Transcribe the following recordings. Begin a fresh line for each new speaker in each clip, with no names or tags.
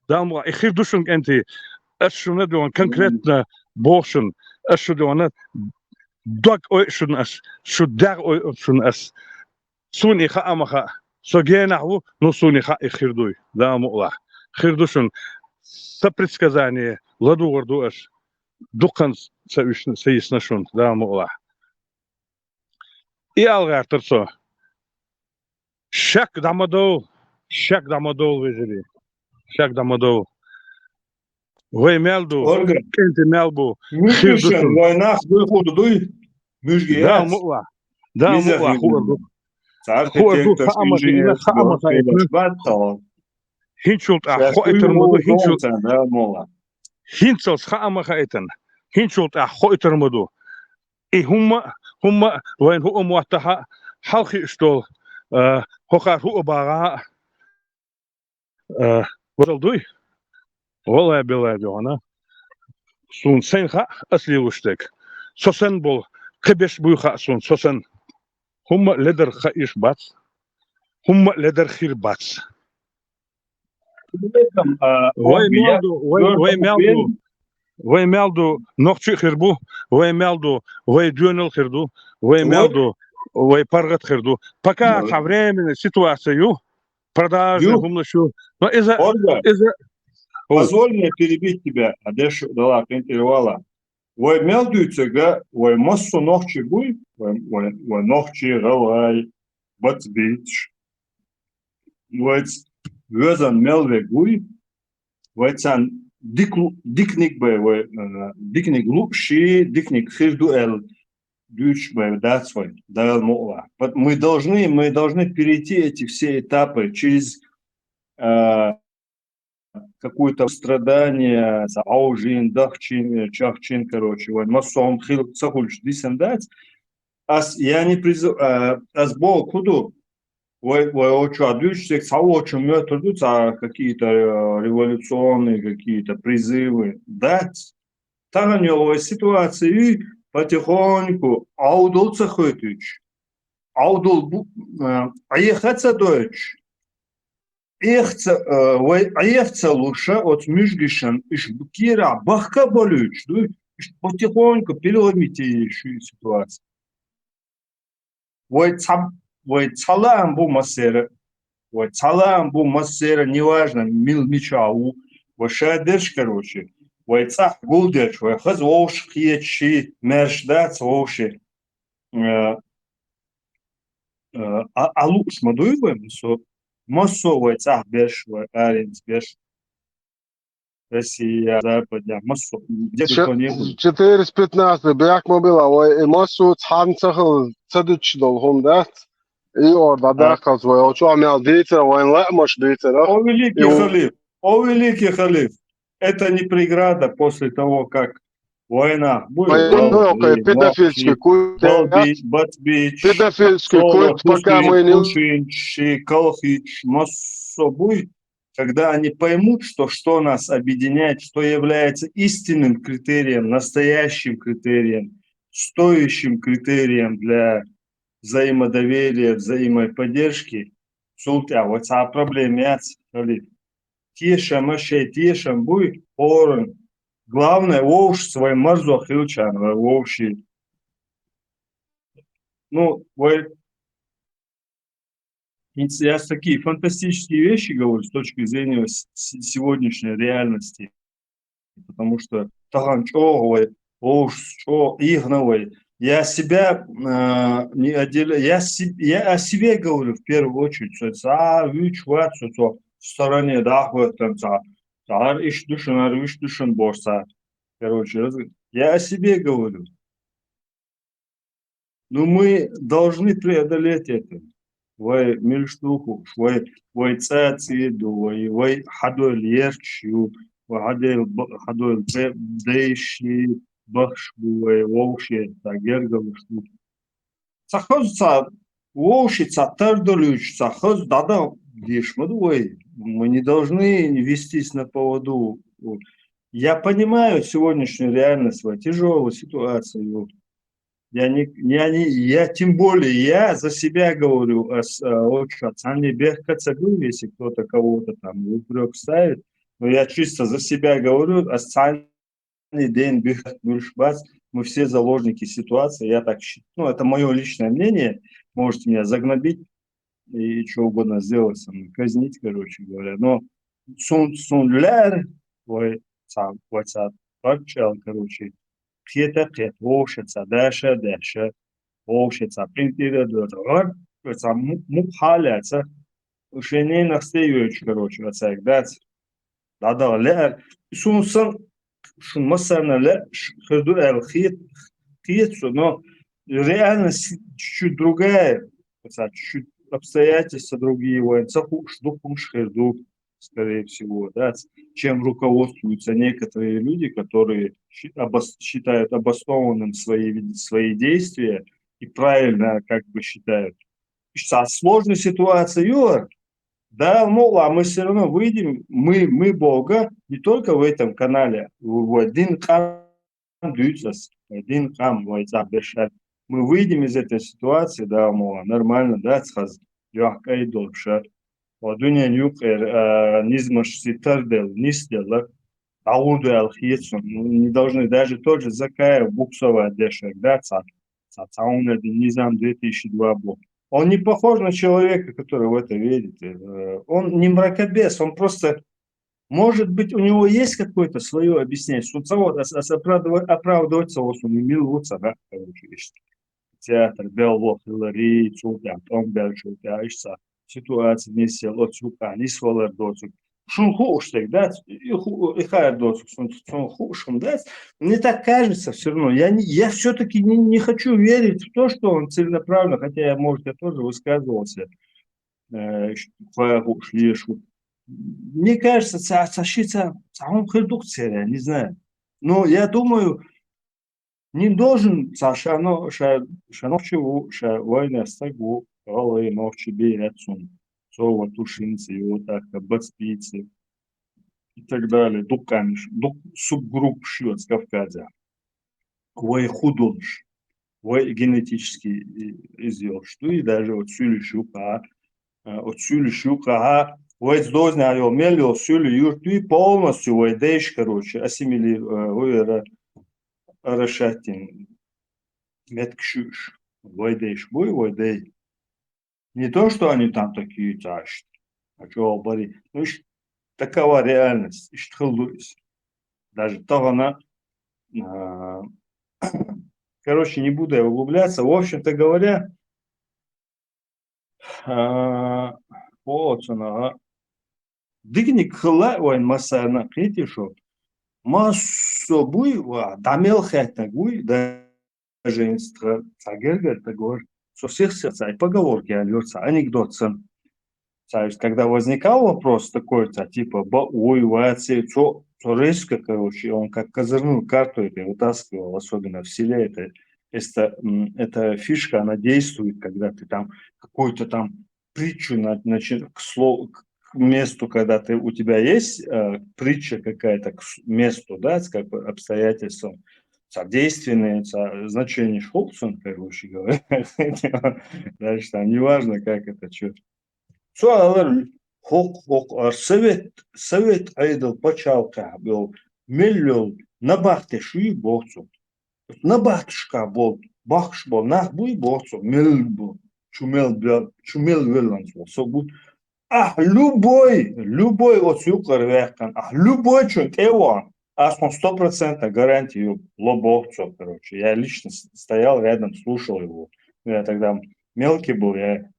دام اخير دوشن انت اشو ندون конкретно بوشن اشو دون دوك اوشن اس شو دار اوشن اس سوني خا امخا سوجينаху но سوني خا اخير دوي دام الله خير دوشن сопредсказание ладу горду аш дукан сейснашун дам الله и алгартырсо шак дамадол вежери шак дамадол Вой мелду, кенте мелбу,
Мюшгешен, войнах, дуй дуй, мюшге.
да мула, хуорду.
Архитектор, инженер,
Хинчулт хойтер моду, хинцелс хаама хаетен, хинчулт хойтер моду. И humma, войн хуомуатаха, халхи стол, хохар хуобара, водал дуй. والله بالله جوانا سون سنخا أصلي وشتك سوسن بول قبش بوخا سون سوسن هم لدر خايش باتس هم لدر خير باتس وي مالدو نوخشي خيربو وي مالدو وي дюнел خيردو وي مالدو وي паргат خيردو пока современная ситуацию продажи гумнашу но из-за
Позволь мне перебить тебя, Адеш дала интервала. Вой мелдуйцега, вой массу нохчи буй, вой нохчи галай, бацбич. Вой везан мелве буй, вой цан дикник бе, вой дикник лупши, дикник хирдуэл, дюч бе, дацвой, давал мола. Мы должны перейти эти все этапы через какое-то страдание, аужин, дахчин, чахчин, короче, вот, массом хил цахульч дисендать, я не призываю, бол куду, ой, очу адючек, саочу методу, какие-то революционные какие-то призывы дать, таганеловой ситуации потихоньку аудул цахуйтыч, аудул аехаться дойч, Аехца лучше от мюжгишен, иш кира бахка болюч, потихоньку переломите еще ситуацию. Вой цалам бу массера, неважно, мил мичау, вой шадеш, короче, вой цах гулдеш, вой хаз воуш хиечи, мершдац воуши, луч мадуевым, массовый цах беш, аренц беш, Россия, Западя, массов. Где бы то ни было.
4-15, бяк мобила, ой, массу цхан цахал цадуч долгом, да? И орда дахал свой, о чё мял дейтер, ой, лэмаш дейтер, да?
О великий халиф, это не преграда после того, как война будет.
Педофильский культ, пока мы не...
Колхич, массовый, когда они поймут, что нас объединяет, что является истинным критерием, настоящим критерием, стоящим критерием для взаимодоверия, взаимоподдержки, султя, вот а проблема, тешем будет, орен. Главное, воуш свой марзу хилчан, воуши. Ну, я такие фантастические вещи говорю с точки зрения сегодняшней реальности. Потому что таганчоговой, игновой. Я себя не отделяю, я о себе говорю в первую очередь. В стороне, да, иш душен борса. Короче, я о себе говорю. Но мы должны преодолеть это. Вой мильштуху, вой цациду, вой хадой лерчу, вой хадой дейши, бахшбу, вой воуши, тагергавушту. Цахоз воуши цатардолюч, цахоз дада дешмаду, вой. Мы не должны вестись на поводу. Я понимаю сегодняшнюю реальность, тяжелую ситуацию. Я тем более, я за себя говорю, если кто-то кого-то там в упрек ставит, Но я чисто за себя говорю, день мы все заложники ситуации, я так считаю. Ну, это мое личное мнение, можете меня загнобить и что угодно сделать со мной, казнить, короче говоря. Но сун лер, ой, сам, парчал, короче, пьета, ошица, дэша, ошица, принтира, сам мухаляца, ушеней настаиваешь, короче, оцег, да, лер, сунсан, шун масарна лер, херду эл хитсу, но реальность чуть-чуть другая, чуть-чуть обстоятельства другие, херду, скорее всего, да, чем руководствуются некоторые люди, которые считают обоснованным свои действия и правильно как бы считают. Сложная ситуация, Юр, да, ну, а мы все равно выйдем, мы Бога, не только в этом канале, в один хам дюйцас, один хам, мы выйдем из этой ситуации, да, мол, нормально, да, схаз, легко и дольше. ودنيا نيوكر низмаш ситардел, нистела, аудуэл хитсон, не должны даже тот же Закаев буксовая дешек, да, цаунер низам 2002 год. Он не похож на человека, который в это верит. Он не мракобес, он просто, может быть, у него есть какое-то свое объяснение. Оправдывается, он не милуется, да, короче, театр, Беллов, Хиллари, Цултан, Том Белчултан, ситуация не сел, от Цултан, не свалер доцук. Шун хуштег, да, и хайр доцук, шун хушум, да, мне так кажется все равно. Я все-таки не хочу верить в то, что он целенаправленно, хотя, может, я тоже высказывался, мне кажется, сашица, он редукция, не знаю. Но я думаю, не должен шановчиву война стагу, голые новчи берецун, сова тушинцы, и вот так, бацпицы и так далее, дукамиш, субгрупп шьет с Кавказа. Вой худонш, вой генетический изъел, что и даже от сюли щука, вой сдозня, а мелил сюли юртуи полностью вой дейш, короче, ассимилирует, расшатин. Меткшуш, войдейш бой, войдей. Не то, что они там такие тащат, а что бори. Ну, такова реальность, даже то она, короче, не буду я углубляться. В общем-то говоря, вот она, дыгник хла, ой, масса критишу, массу буй, дамел хэтна гуй, да. Женство, говорит, со всех сердца, и поговорки альются, анекдот. Когда возникал вопрос такой-то, типа, ой, вацы, что резко, короче, он как козырную карту это вытаскивал, особенно в селе, эта фишка, она действует, когда ты там какую-то там притчу к слову, к месту, когда у тебя есть притча какая-то к месту, да, с как бы обстоятельством, содейственные, значение Шолцен, короче говоря, дальше там неважно, как это, что. Суалар хок совет айдал почалка был миллион на бахте шуи бохцу. На бахтушка был, бахш был, нах буй бохцу, мил был, чумел вилан был. Любой от сюкар вехкан, любой чун эван. Он 100% гарантию лобовцу, короче. Я лично стоял рядом, слушал его. Я тогда мелкий был, я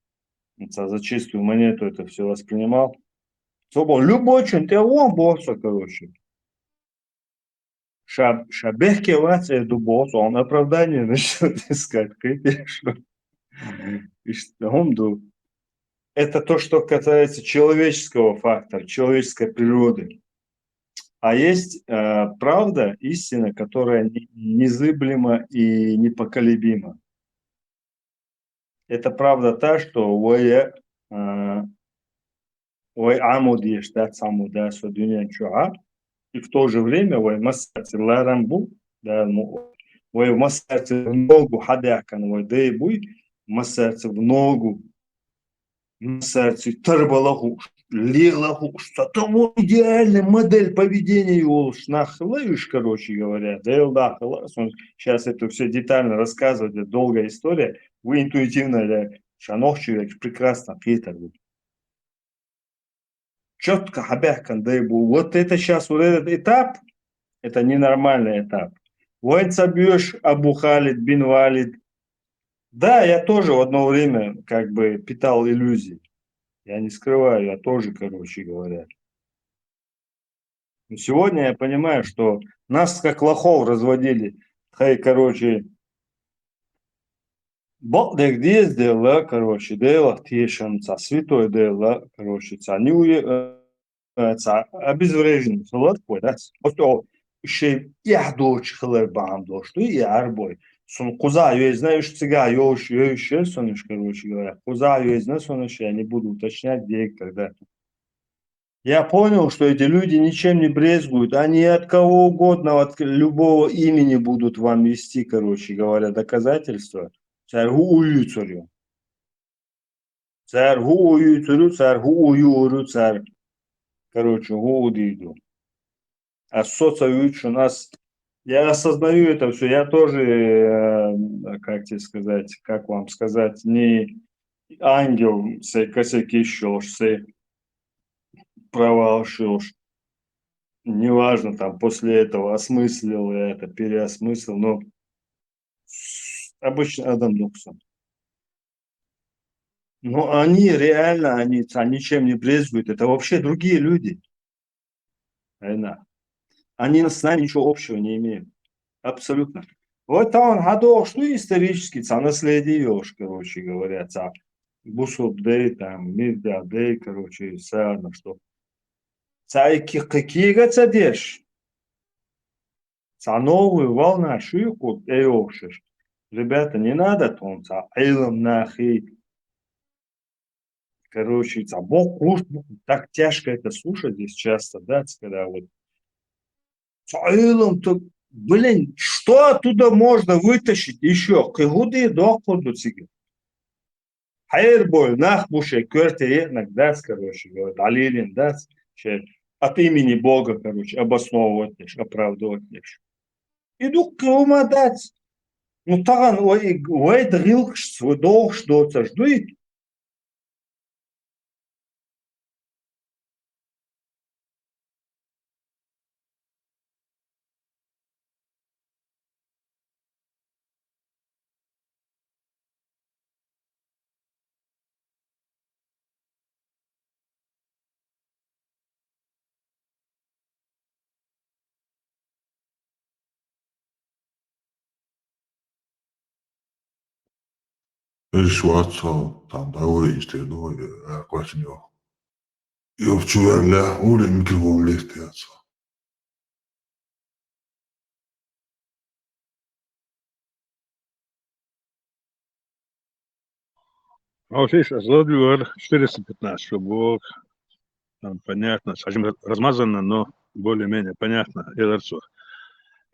за чистую монету это все воспринимал. Любой чун эван бовцу, короче. Шабехке ваце дубовцу, он оправдание начнет искать. Это то, что касается человеческого фактора, человеческой природы. А есть правда, истина, которая незыблема и непоколебима. Это правда та, что ой амуди штат самуда содуня чуа, и в то же время ой масати ларамбу, да, ой масати в ногу хадякан, ой дейбуй, масати в ногу, масати тарбалагу, Лила, что того идеальная модель поведения его нахлыш, короче говоря. Да, сейчас это все детально рассказывать, это долгая история. Вы интуитивно, да, шанох человек, прекрасно, Питер. Четко, хабяхкан, да, вот это сейчас, вот этот этап, это ненормальный этап. Вот собьешь Абу Халид, Бин Валид. Да, я тоже в одно время как бы питал иллюзии. Я не скрываю, я тоже, короче говоря. Но сегодня я понимаю, что нас как лохов разводили. Хай, короче, Бог здесь дела, короче, дела тешен, святой дела, короче, не обезврежен, солодкой, да? Вот şey yahdoç kılır bağım doştu yar boy. Son куза юезна цыга еще соныш, короче говоря. Куза юезна соныш, я не буду уточнять, где и когда. Я понял, что эти люди ничем не брезгуют. Они от кого угодно, от любого имени будут вам вести, короче говоря, доказательства. Царгу уютурю. Царгу уютурю, царгу уюрю, царь. Короче, гудиду. А социуют, что нас... Я осознаю это все. Я тоже, как тебе сказать, как вам сказать, не ангел, сей косяки щелж, сей провал щелж. Неважно, там после этого осмыслил я это, переосмыслил, но обычно Адам Дуксон. Но они реально, они ничем не брезгуют. Это вообще другие люди. Они с нами ничего общего не имеют. Абсолютно. Вот он гадал, что исторически, наследиешь, короче говоря, Бусуп Дэй, там, Мирда Дэй, короче, сарно, что. Какие гацадеш? Новую волна шику, эйошиш. Ребята, не надо там, эйлом нахи. Короче, Бог, так тяжко это слушать здесь часто, да, когда вот. Эйлом-то, блин, что оттуда можно вытащить еще? Кыгуды доходу себе. Хайрбой, нахбуше, кверте, даст, короче, говорит, Алилин даст, от имени Бога, короче, обосновывать, оправдывать. Иду к ума дать. Ну, таган, ой, дрил, свой долг, что-то, ждует.
Persuaso tantauriste noi quasi no. Io cioè la ora mi che volete azzo.
А вот видишь, Злодвигор 415, чтобы там понятно, совсем размазано, но более-менее понятно. И дальше.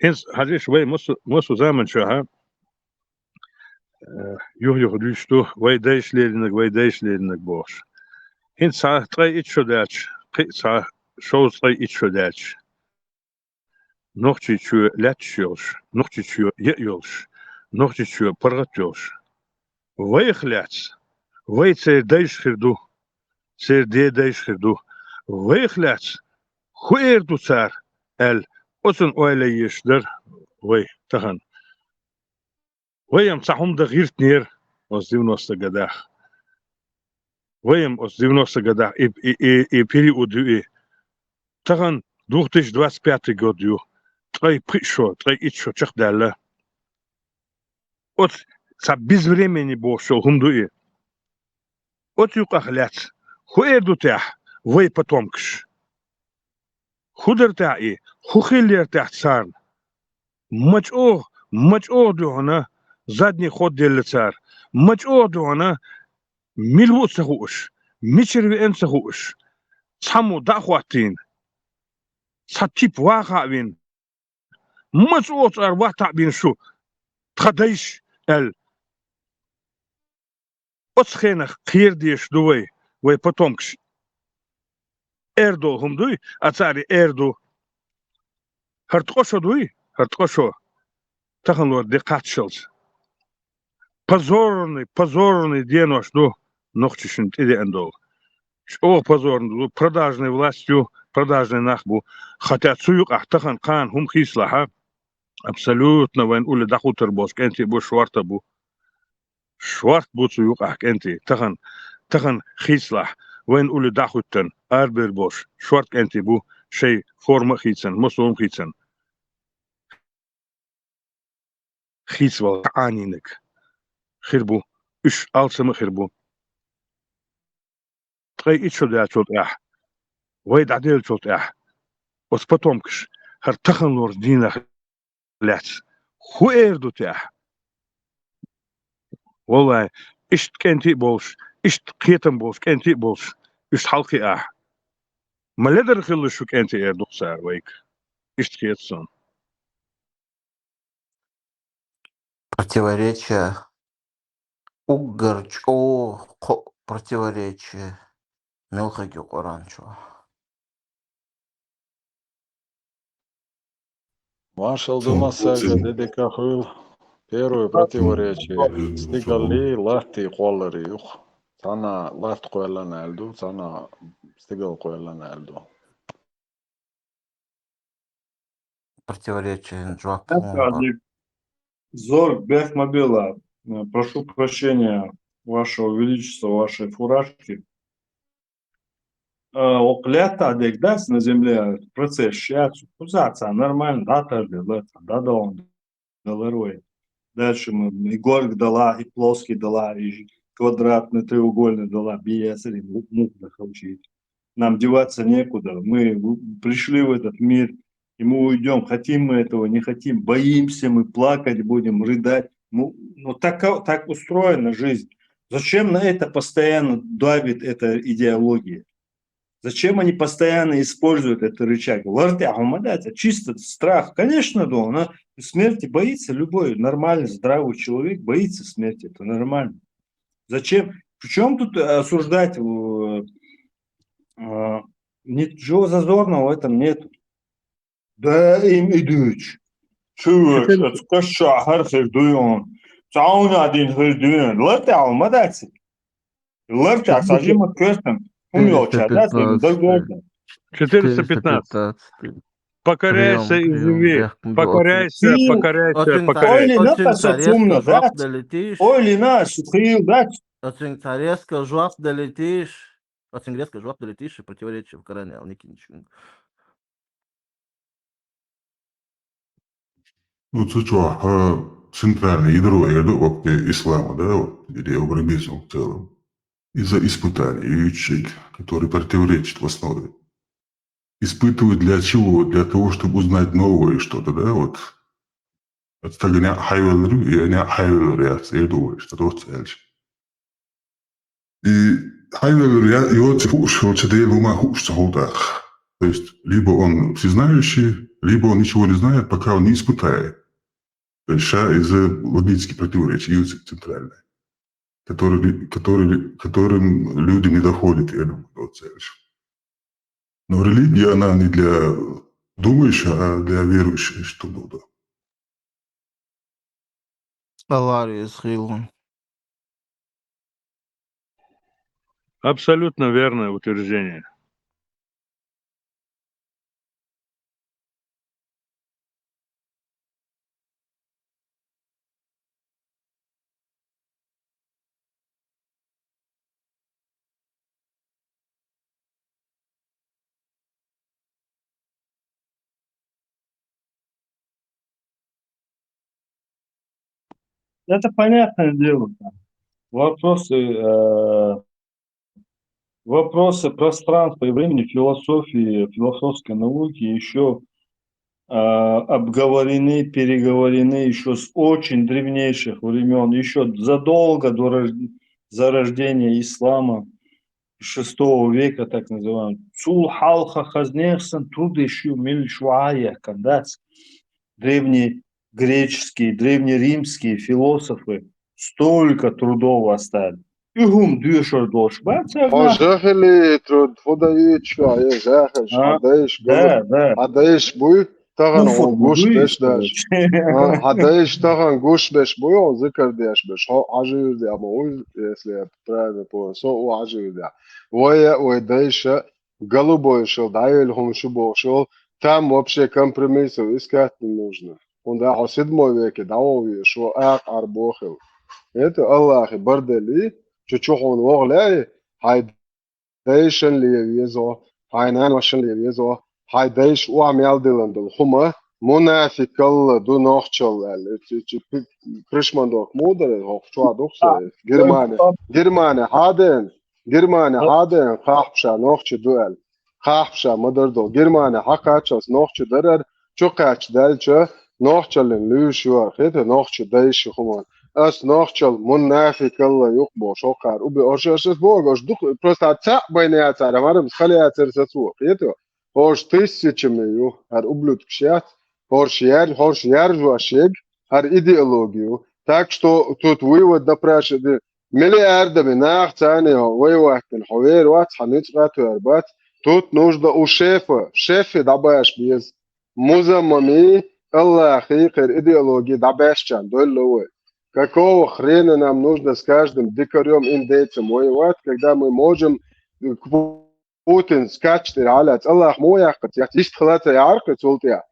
Хинс, хадиш, вы мосу замен чаха, юх дюшту, вы дейшлединок бош. Хинс, трей ит шодач, шоу трей ит шодач. Нохчичу лячёш, нохчичу еёш, нохчичу паратёш. Вы их ляц, вы цей дейшхирду, цей дейшхирду. Вы их ляц, хуэрду цар, эль, оцен ойле ешдер, вы, тахан. Вы им цахум да гиртнер, с 90 годах. Вы им с 90 годах и периоду, тахан 2025 год, трой пришо, трой ичо, чахдалла. От без времени бошел хумдуи. От юках ляц, хуэрду тях, вы потомкш. Худер таи, хухиллер тях царн. Мачо дуана, задний ход деле цар. Мачо дуана, милву цахуш, мичерви эн цахуш. Цаму дахватин. Цатип вахавин. Мачо цар вахтабин шу. Тхадайш эл. Оцхенах кирдиш дуэй, вы потомкш. Эрду гумдуй, а цари эрду. Хартошо дуй, хартошо. Таханлор декатшилс. Позорный день ду. Нохчишин иде эндол. О, позорный, продажной властью, продажной нахбу. Хотя цуюк ахтахан кан хум хислаха. Абсолютно вен ули дахутер боск, энти бу шварта бу. Шварт бу цуюк ах энти. Тахан хислах. Вен ули дахутен, арбер бош. Шварт энти бу. Шей форма хитсен, муслум хитсен. Хитсвал анинек. Хирбу. Үш алсымы хирбу. Трей ичо да чот ах. Вайд адел чот ах. Ос потомкш. Хар тахан лор динах ляц. Хуэрду тях. Волай. Ишт кенти болш. Ишт кетен болш. Кенти болш. Ишт халки ах. Маледер хиллышу кенти эрдуксар вайк. Ишт кетсон.
Противоречие. Противоречие. Мелхаги Оранчо.
Маршал Думасага, Дедека Хул, первое противоречие. Стигали лахти коллари юх. Тана лахт койлан элду, тана стигал койлан элду.
Противоречие. Джоак.
Зор Бехмобила, прошу прощения, Вашего Величества, вашей фуражки. Оклята дегдас на земле процесс щацу, кузаться нормально, да, тоже, да, он, долларовый. Дальше мы и горг дала, и плоский дала, и квадратный, треугольный дала, биесри, мух учить. Нам деваться некуда, мы пришли в этот мир, и мы уйдем, хотим мы этого, не хотим, боимся мы, плакать будем, рыдать. Ну так устроена жизнь. Зачем на это постоянно давит эта идеология? Зачем они постоянно используют этот рычаг? Это чисто страх. Конечно, да, но смерти боится любой нормальный, здравый человек, боится смерти, это нормально. Зачем? В чем тут осуждать? Ничего зазорного в этом нет. Да им идут. Чувак, это каша, хархер дуйон. Цауна один хердуен. Ларта алмадаться. Ларта сажим от крестом. Умелча, да,
415. Покоряйся и живи. Покоряйся.
Ой, ли нас сумно, да? Ой, ли нас, да?
Очень резко жвап долетишь. Очень резко жвап долетишь и противоречие в Коране, Алники ничего.
Ну, это центральный ядро вообще ислама, да, вот, или евразийского в целом, из-за испытаний и ячеек, которые противоречат в основе. Испытывают для чего? Для того, чтобы узнать новое что-то, да, вот. Это так не хайвелрю, и не хайвелряц, я думаю, что это цель. И хайвелряц, его цифушил, это его махуш, то есть, либо он всезнающий, либо он ничего не знает, пока он не испытает. То есть, из-за логических противоречий, центральной, которым люди не доходят, я думаю, до цели. Но религия, она не для думающих, а для верующих, что было.
Аларис Хилон.
Абсолютно верное утверждение.
Это понятное дело. Вопросы пространства и времени, философии, философской науки еще обговорены, переговорены еще с очень древнейших времен, еще задолго до зарождения ислама, 6 века, так называемый. Цул халха хазнехсан трудещу мильшвая, когда древнегреческие, древнеримские философы столько трудов оставили. Ühum düşür dolşbat
هو
sana.
جاهلي ترد فضا يتشو عيه جاهش
Ha,
حدايش قلب
da.
حدايش بوي تغن
Ufuk
هو
bu
قوش بيش
işte.
داش حدايش تغن قوش بيش بوي هو ذكر ديش بيش هو عجير دي أما هو يسلي برايفي بوي سو هو عجير دي ويدايش قلبوي شو دايل هم شو بو شو там вообще компромиссов искать не нужно. Он да, в 7 веке давал, что арбохил. Это Аллах бардали, чучухон вогля, هايدايش اللي يزو هاينان وشن اللي يزو هايدايش وعمل دلندل هما منافق الله دو نوخشل بريشمان دوك مودر هوك شو دوكس جرماني هادن خاحبشا نوخش دوال خاحبشا مدر دو جرماني حقاچس نوخش درر چوقاچ دالچ نوخشل لوشو خيت نوخش دايش هما أس نوخشل منافق الله يقبو شوقار وبي أرشش بوغ دوك просто отца бойняться рамарым схаляться сацу это хош тысячами ю ар ублюдкшят хош яр жуашег ар идеологию так что тут вывод напрашивает миллиардами нахцани вывод الحوير وات حنيتقات واربات тут нужно у шефа дабаш без музамами الله خير идеологии дабашчан долловой. Какого хрена нам нужно с каждым дикарем индейцем воевать, когда мы можем Путин скачет على Аллах мой яхт, я есть хлата ярко цултя.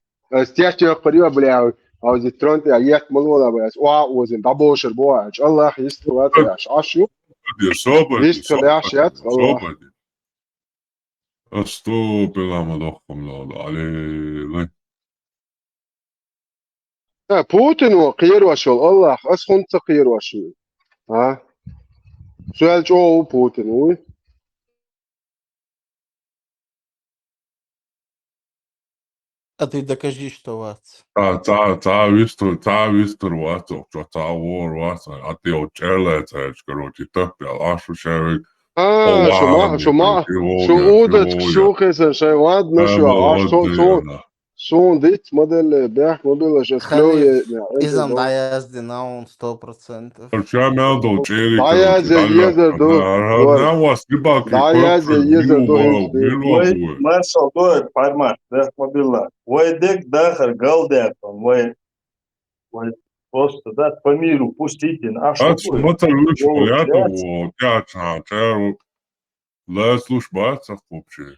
Стяжте قريبا бля, а за тронте аят молода бля, وزن дабошер боач. Аллах есть хлата яш. Ашу есть хлата яш Аллах.
Astopila مضخم لا عليه
بوتين وقير وشو الله أسخن تقير وشو ها سؤال جو بوتين وي
А ты докажи, что вас.
tā vistur vecāk, šo tā voru vecāk, atjau čēlēcēč, karoči tapjā, ašu šēvik,
شو أودت كشوخة شيواد مشوا عاش سون ديت موديل بيح موديل شسكلوي
Изам даязди на он 100%.
Čēmēl do čēri,
Даязе езер до
Navas gribāk,
Даязе езер до
Milvogu.
Marshal doet farmat, da mobila. Vai dek дахар галдяком, vai просто да по миру пустите. А что
Ats matar viņš paļātavu, ķāčā, čēru, lēsluši bācā kopšē.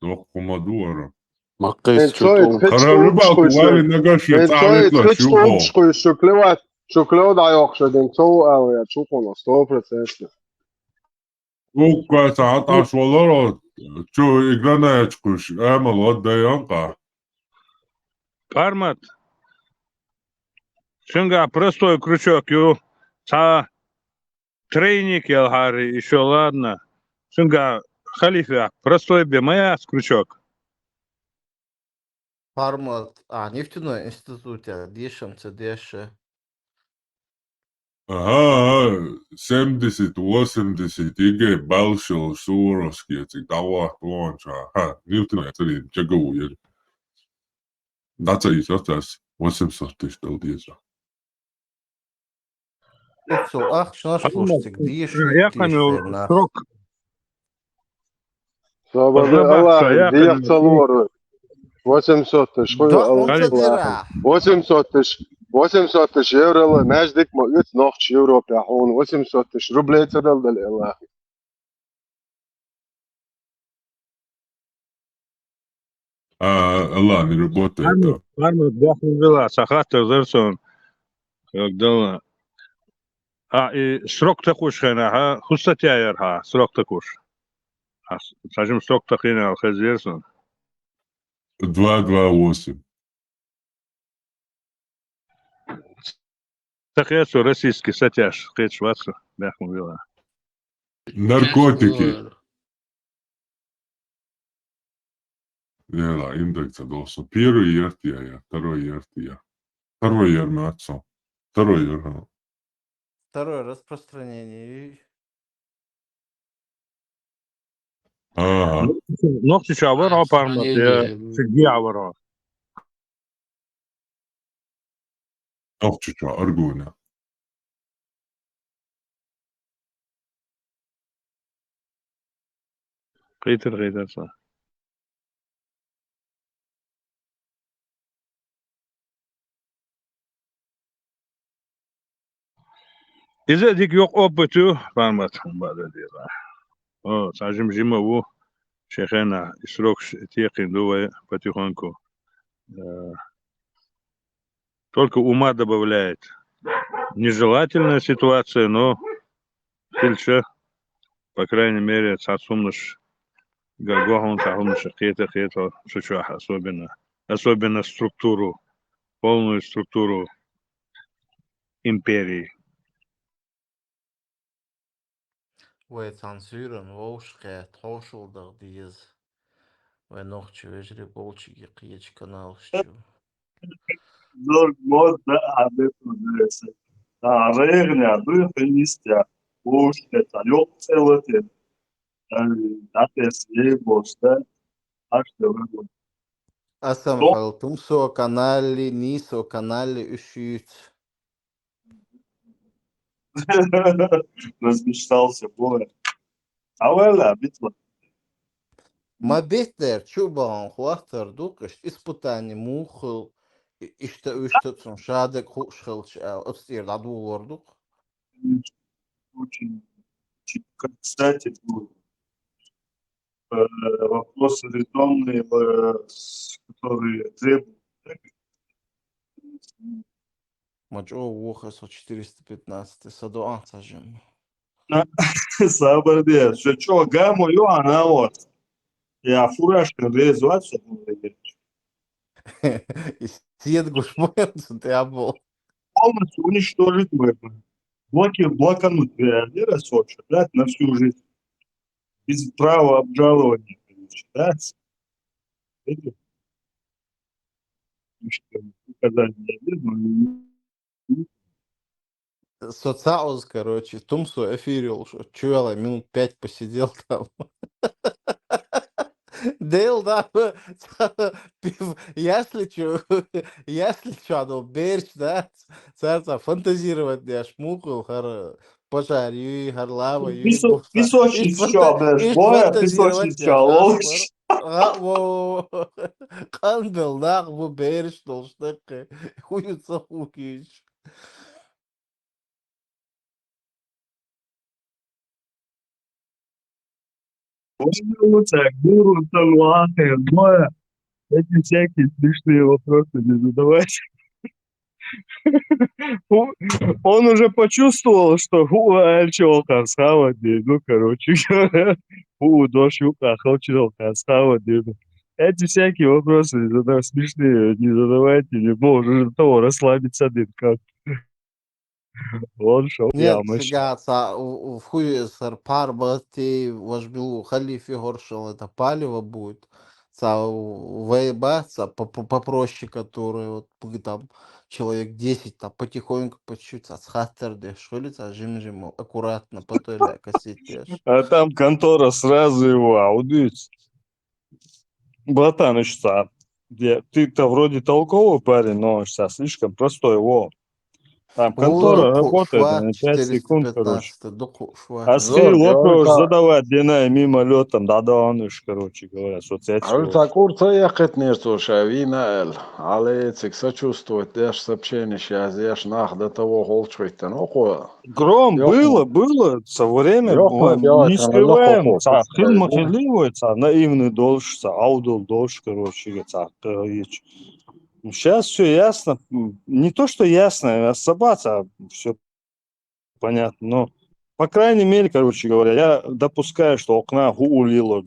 Dokumadora.
مقيس
Kara ribāku vairi negaši tāvietla šubo.
شوكليوات عيوقش دين تو أو يا شوكونا 100%.
Lūk, atāšu valoro, ču igranēčkuši, ēmalu atdējankā.
Кармат. Шунга простой крючок, ю. Тройник ялгари, еще ладно. Шунга халифа, простой бемая крючок.
Фармат, нефтяной институт, дешем, дешев.
Aha, 70, 80, tige balšil sūroskie, cik davā plončā. Nīvtinā, arī ķegavu ir. Dacīs atās 800 тысяч долдеза.
Что слушайте, где
Я понял, срок.
Allah diye çalıyor. 800 тысяч.
Да, он дыра.
800 тысяч евро, междик могут ночь Европе, а он 800 тысяч рублей цедал дали Allah.
Allah не работает.
Кармат, бахну была, сахата, зерсон. Как дала. И срок такой хена, хустатяер, срок такой. Скажем, срок такой на алхазерсон.
228.
Такая российский сатяж, хед шваться, бахну была.
Наркотики. Lielā indeksa dosu. Первый ертия, второй ертия. Второй ермацо. Второй ермацо.
Второе распространение.
Ага.
Ногти чавара пармат, я сиги авара.
Okčičā, Argūnā.
Qiytir sa. إذا ديك يوق أوبتو فارمات بعد ديرا. ساجم جيما وو شيخنا إسروكش تيقين دوه потихоньку. Только ума добавляет. Нежелательная ситуация, но тельче, по крайней мере, цацумныш гагохан цахумныш хета шучах особенно структуру, полную структуру империи.
وتنصيرا ووشقة توشل دغديز ونوخش وجري بولشي قيش كنالشو
Zor mod da adet odrese. Da regna, duhnistia, ušketa, jokcelote, da te sjeboste, a što vrlo.
أسمح تمسو كنالي نيسو كنالي أشيت
Размечтался, boy. А вела, битва.
ما بيتر شوبان خواختر دوقش إسبوتاني موخل إشتا شادك خوشخلش أستير دعدو وردوق
Очень читко. Кстати, вопросы резонные, которые требуют.
مجعو وخس 415 صدوان سجم
Sabır что что, гамма, она вот. Я фуражка реализоваться
Сиет гушмоем сутябл
полностью уничтожить можно. Блокануть миллиардера Сочи, да, на всю жизнь. Без права обжалования, короче, да. Эти указания видно.
Соцауз, короче, Тумсу эфирил, чуяла, минут 5 посидел там. Дейл, да, если чё, ну, берч, да, царца, фантазировать, я шмукал, хар, пожар, юй, хар, лава, юй, бухса.
Песочниц что, блядь, боя,
Фантазировать,
песочниц
я
что,
шашмар.
ловишь?
Қан был, нах, bu берч, толштык, хуйца хукич.
Гуру, Талуахи, боя. Эти всякие смешные вопросы не задавать. Он уже почувствовал, что чёлка схавать, ну, короче говоря, дошука, чёлка схавать, эти всякие вопросы смешные не задавайте, не может того расслабиться один как. Он шел, я
Нет,
мощь.
сега в хуе сар пар бати вожбил хали фигуршил, это палево будет. Выебаться попроще, которые вот там человек 10 там потихоньку по чуть-чуть схаттер дешулица, жим аккуратно потоля кассетешь.
А там контора сразу его аудит. Братан, ты-то вроде толковый парень, но сейчас слишком простой, его. Там контора работает на 5 секунд, короче.
415, дуку шват.
Асхи
Зор,
вопрос
я
задавать, Дина, мимолетом, да, он уж, короче говоря, соцсети.
Курца ехать не слушай, вина эл, але цик сочувствовать, дешь сообщение сейчас, дешь нах до того голчвейта, ну хуя.
Гром,
Ёхну.
было, со время,
Ёхну,
не
делать,
скрываем,
лохохо,
хил
да.
махиливый, наивный должь, аудол должь, короче, сейчас все ясно, не то, что ясно, а собаца, все понятно, но, по крайней мере, короче говоря, я допускаю, что окна хуулило,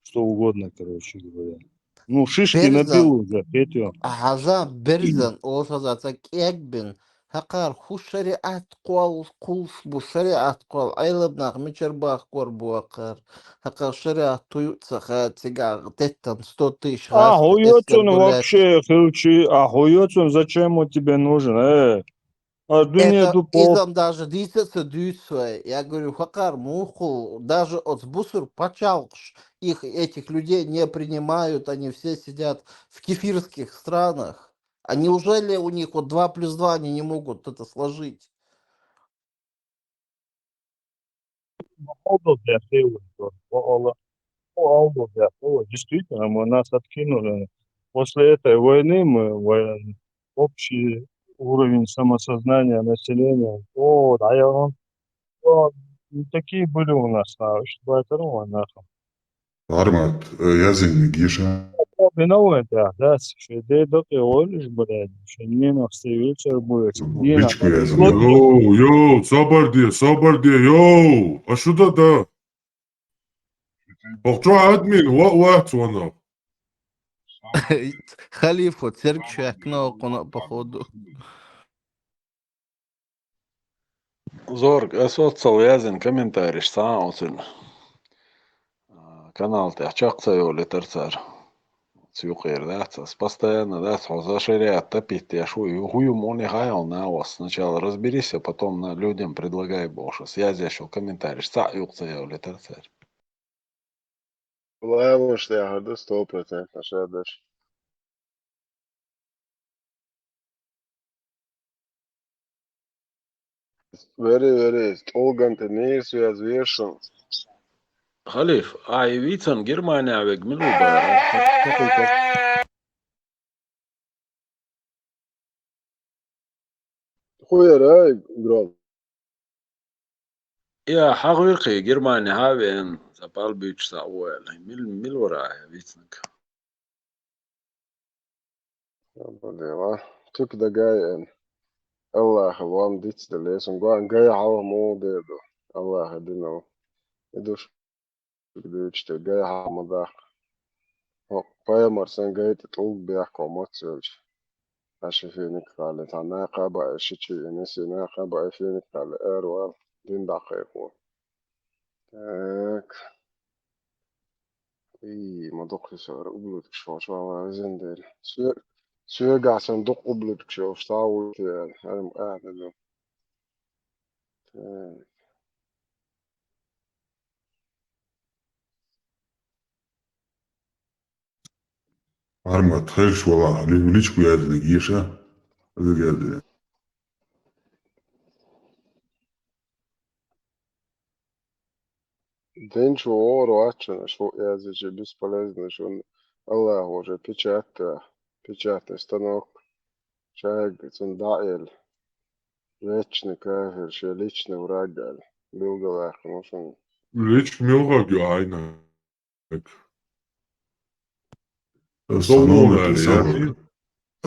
что угодно, короче говоря. Ну, шишки набил уже, Петю.
Аза берзен олса кекбин. Хакар ху шариат кол кулс бу шариат кол айлыбнах мичербах кор буакар. Хакар шариат туютса ха тига теттан 100 тысяч
А хуёцун вообще, хилчи, а хуёцун зачем он тебе нужен,
Это изам даже дисется дюсвай. Я говорю, хакар муху, даже от бусур пачалш. Их, этих людей не принимают, они все сидят в кефирских странах. А неужели у них вот 2 + 2 они не могут это сложить?
Алdo Бяхева, Алdo Бяхева, действительно, мы нас откинули. После этой войны общий уровень самосознания населения, да, такие были у нас, что это нахуй.
Armāt, jāzina, Gīša.
Виновата, да, что ты олишь, блядь, что не на все вечер будет.
Бичку jāzina. Йоу, sabardie, йоу! А что это? Что админ? What он?
Халифу, церковь окно, походу.
Зорг, es otsal jäsen kommentaaris saamusin. Kanalta чаксаюли терцар. Цюкер, да, постоянно, да, заширяет, топить, я хую мони хаял на вас. Сначала разберись, а потом людям предлагай больше. Связи еще комментарий. Цаюли терцар.
Левош, я году 100% шедеш. Veri, Olgan te neizvies viešam.
Халиф, а и вицан Германия век милуба.
Хуя рай, гроб.
يا حقيقي Германия هاوين запал бич сауэл. Мил варая вицнак.
Badēvā. Tuk da gājien. Allah вам дits da lēsum. Guān gāja hava mūdēdu. Allah dinu. Iduš. Dūč te gāja hava madā. Pajamar sen gāja te tūk bēhko mocilč. Aši fīnik kāli. Tā nākāba e šiči. Nisi nākāba e fīnik kāli. Ērvēl. Din dākaiku. Так. И мадоклы сар ублюдок шо зендер. Сүйега сандук ублюдок шо стау те харим аадалу.
Armāt, helš valā, ličku jāzina, Gīša. Jāzina.
Денчу ору ачана шо язычи бесполезно шо Allah уже печатный станок. Человек цундаэль. Вечный кафир, что личный враг. Был говорит, может.
Ličku milgāgi aina.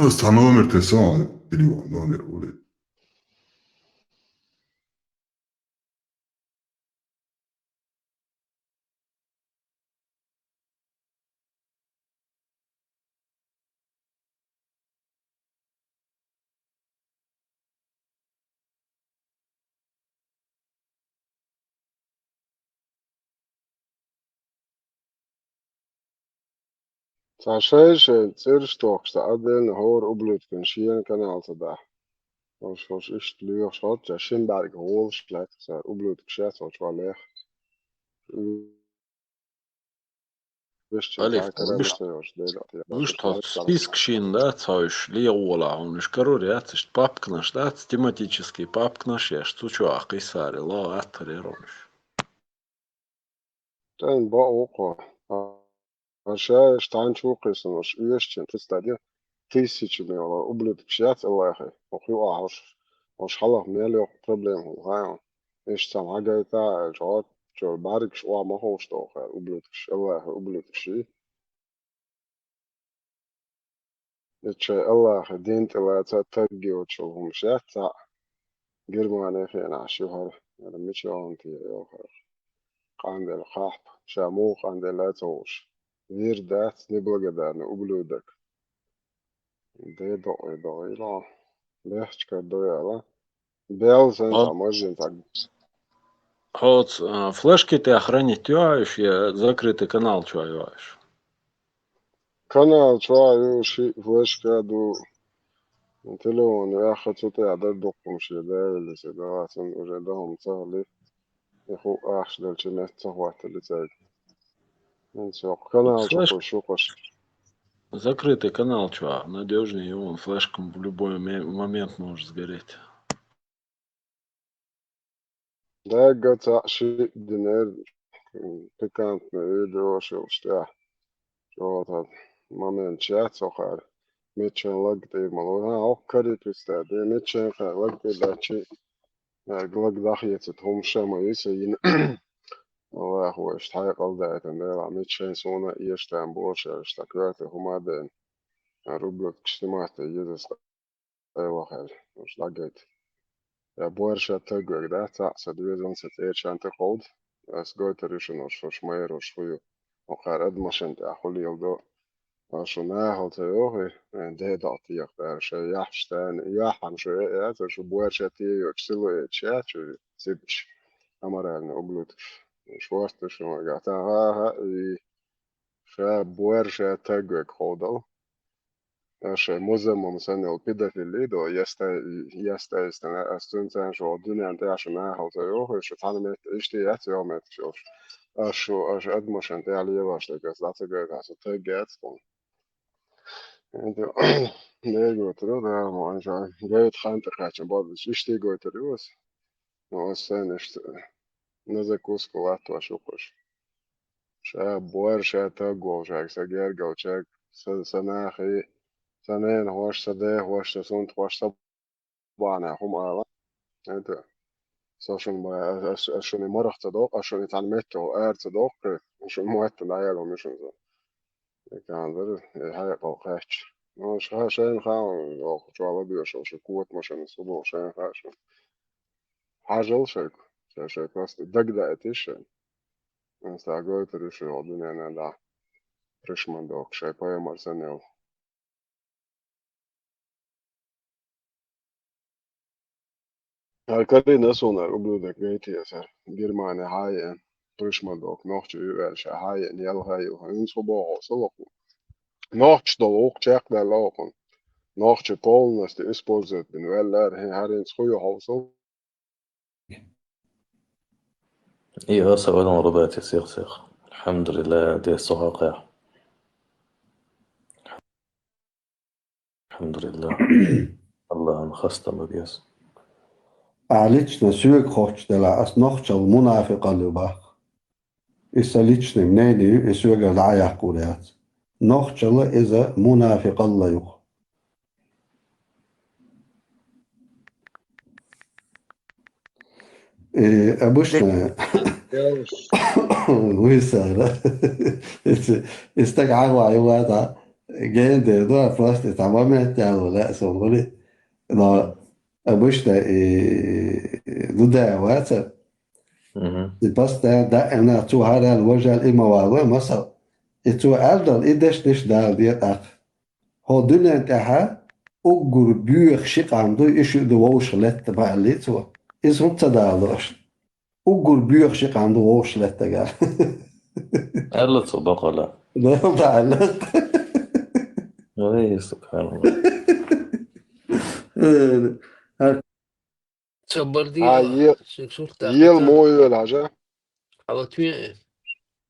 Sanomirte savu. Nomir uli.
Сашайше цирштокста отдельно хор ублюдкин шиен канал туда. Хош ist lyr shot, ja Schimberg hol schlecht, så ублюдок шет, вот валех.
Халиф, вы что, список шин, да, цаиш, леола, он иш корорят, иш папкнаш, да, тематический папкнаш, я что акисари, ла атариронш.
Ten ba oko. Аша штанчукисын, уж üyeşçin, тыстади тысячами, ублюдок шет, Аллахи. Охи уж халах мелёк проблем, ха. Иш сам агайта, жот, жол барик шуа махош тоха, ублюдок, Аллахи, ублюдок ши. Иче Аллахи, динт Аллахи, тагги учулхум шет, та Германия фена шухар, мичон ти йохар. Кандел хап, шаму кандел атош. Вир дат неблагодарный ублюдок. Ила. Легчка дояла. Белзен поможем так.
Вот, флешки ты охранить тюаешь, я закрытый канал чуаешь.
Канал чуаешь, флешка ду. Телефон, я хочу ты отдать документ, да, или сюда, уже дом цели. Я хочу аж дальше не захватить лицей. Канал шукаш.
Закрытый канал, чувак, надежный, и он флешком в любой момент может сгореть.
ده قطع شيء دينار بكانت نريدو شو اشتاح شو هذا ما من شات سخر ميتشن لقطي ملوها عكري تستعدي ميتشن لقطي لاتشي لق ضحية تهم شما يسين والله هو اشتحي قلدات انديلا ميتشن سونا ايشتان بوشا اشتكرات هما دين ربلت اجتماعات يجلس ايوه خير مش لقيت يا بورشا تقوى ده تعصد ويزن ستير شان تقود بس قوي تريشن وش ماير وش فيو وخير ادمشن تأخلي يلدو شو ناهل تيوهي ده دعطيق ده شي يحشتان يحن شو يأتو شو بورشا تيو اكسلو اتشات شو سيبش أمران أبلوت شو وقت شو مقاتا ها شا بورشا تقوى خودل شيء مزمم سنة وكده في الليدو يستا استنا استنسان شو الدنيا انت عشان هاو تيوه شو تعلم ايش تي يوم تشوف شو ادمش انت عليه باش تقص لا تقعد عشان تقعد انت ليه قلت له ده ما انت جاي تخانت خاطر بعض ايش تي قلت له بس ما استنى نزك وسكوات واشوفش شاب ورشة تقوى وشاك سجير جو شاك سناخي سنين هوش سده هوش سنت هوش طبعا هم أعلم أنت ساشون ما أشون مرة تدوق أشون يتعلمت أو تدوق أشون موت العيال ومشون ذا كان ذا هاي قوقاتش مش ها شيء خاون أو شو على بيو شو قوة مشان الصبح شيء خاش حاجة شيء شيء بس دق إيش نستعجل تريش الدنيا أنا دا ريشمان دوق شيء باي مرسنيو هالكلي نسونا قبل ذكيتي يا سر جرماني هاي ريشمان دوق نوختي يوالش هاي يل هاي وهين صباح صباح نوchtje de ook check daar lopen. Nochtje Polen als de ispoort ben wel daar haar in het goede huis op.
ايوه سؤال ربات يا سيغ الحمد لله دي الصقاقع الحمد لله الله انخست مبيس
Lično svijek hoćela, as noćal munafika ljubav. Isa ličnim neni i svega dajah kurjat. Noćala iza munafika Allahu. أبوشنا ويسار استقعد وعيواتا جين ده دو فلاست تمام تعالوا لا سوولي لا أبوشنا دو دعوات بس ده أنا تو هذا الوجه الإموال مثلا تو أفضل إيدش نش دار ديت أخ هو دنيا انتها أجر بيخ شق عنده إيش دووش لت بعلي تو إيش هم تدارلوش أجر بيخ شق عنده ووش لت قال
قال صدق لا
لا بعلق
ايه سبحان الله
هاي يل موي الحاجة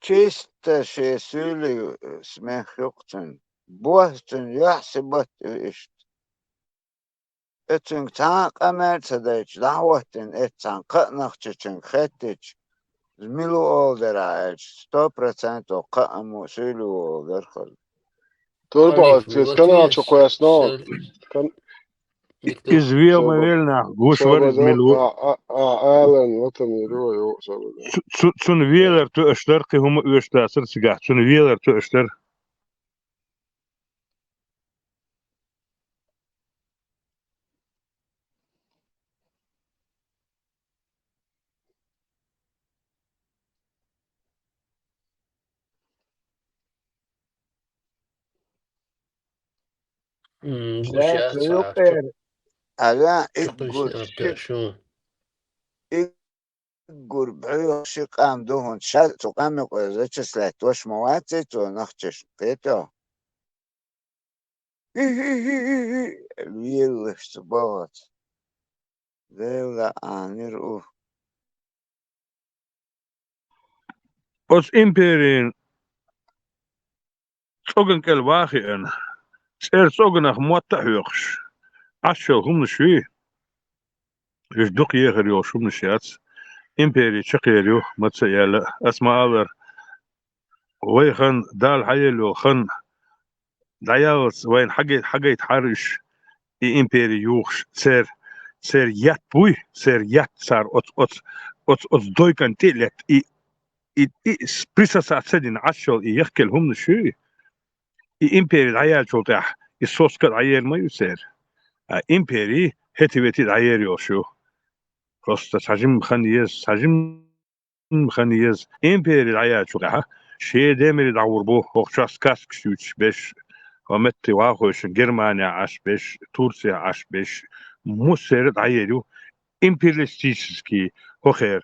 Čiste še suli smeh jukten. Bohten yaxsibat ish. Etun tank amertadech lahwaten etan qatnaqchichen khetich. Zmilu olderach 100% o qaamu sulu olderkhal.
تربع كان عشان كويس نوع كان
إزويا ما ويلنا غوش ورد
صابدو
ملو
آلن وطن يرو يو صابدو
سن ويلر تو أشتر قي هم أشتر سرسجع سن ويلر تو أشتر
Zat yuqer. Ala igur shik. Igur b'u shik am dohon shal to qam qoyze slat wash mawat to nakhtish qeto. الويل اشتباط ذولا آنيرو
أس إمبيرين سوغن كل واقع أنا سير سوغن أخ موتة يخش عشان هم نشوي يش دق يغير يوشوم نشيات إمبيري شقيريو متسيال أسماء أبر ويخن دال حيلو خن داياوس وين حاجة يتحرش إمبيري يوخش سير يات بوي سير يات صار أت دويكن تيلت بريسا ساتسدين عشل يخكل هم نشوي إمبيري العيال شو تاح الصوص العيال ما يصير إمبيري هتبتي العيال يوشو خلاص حجم خنيز إمبيري العيال شو تاح شيء دائما يدور به وقتاس كاسك شوش بش ومتي واخوش جرمانيا عش بش تركيا عش بش مصير عيالو империалистический хохер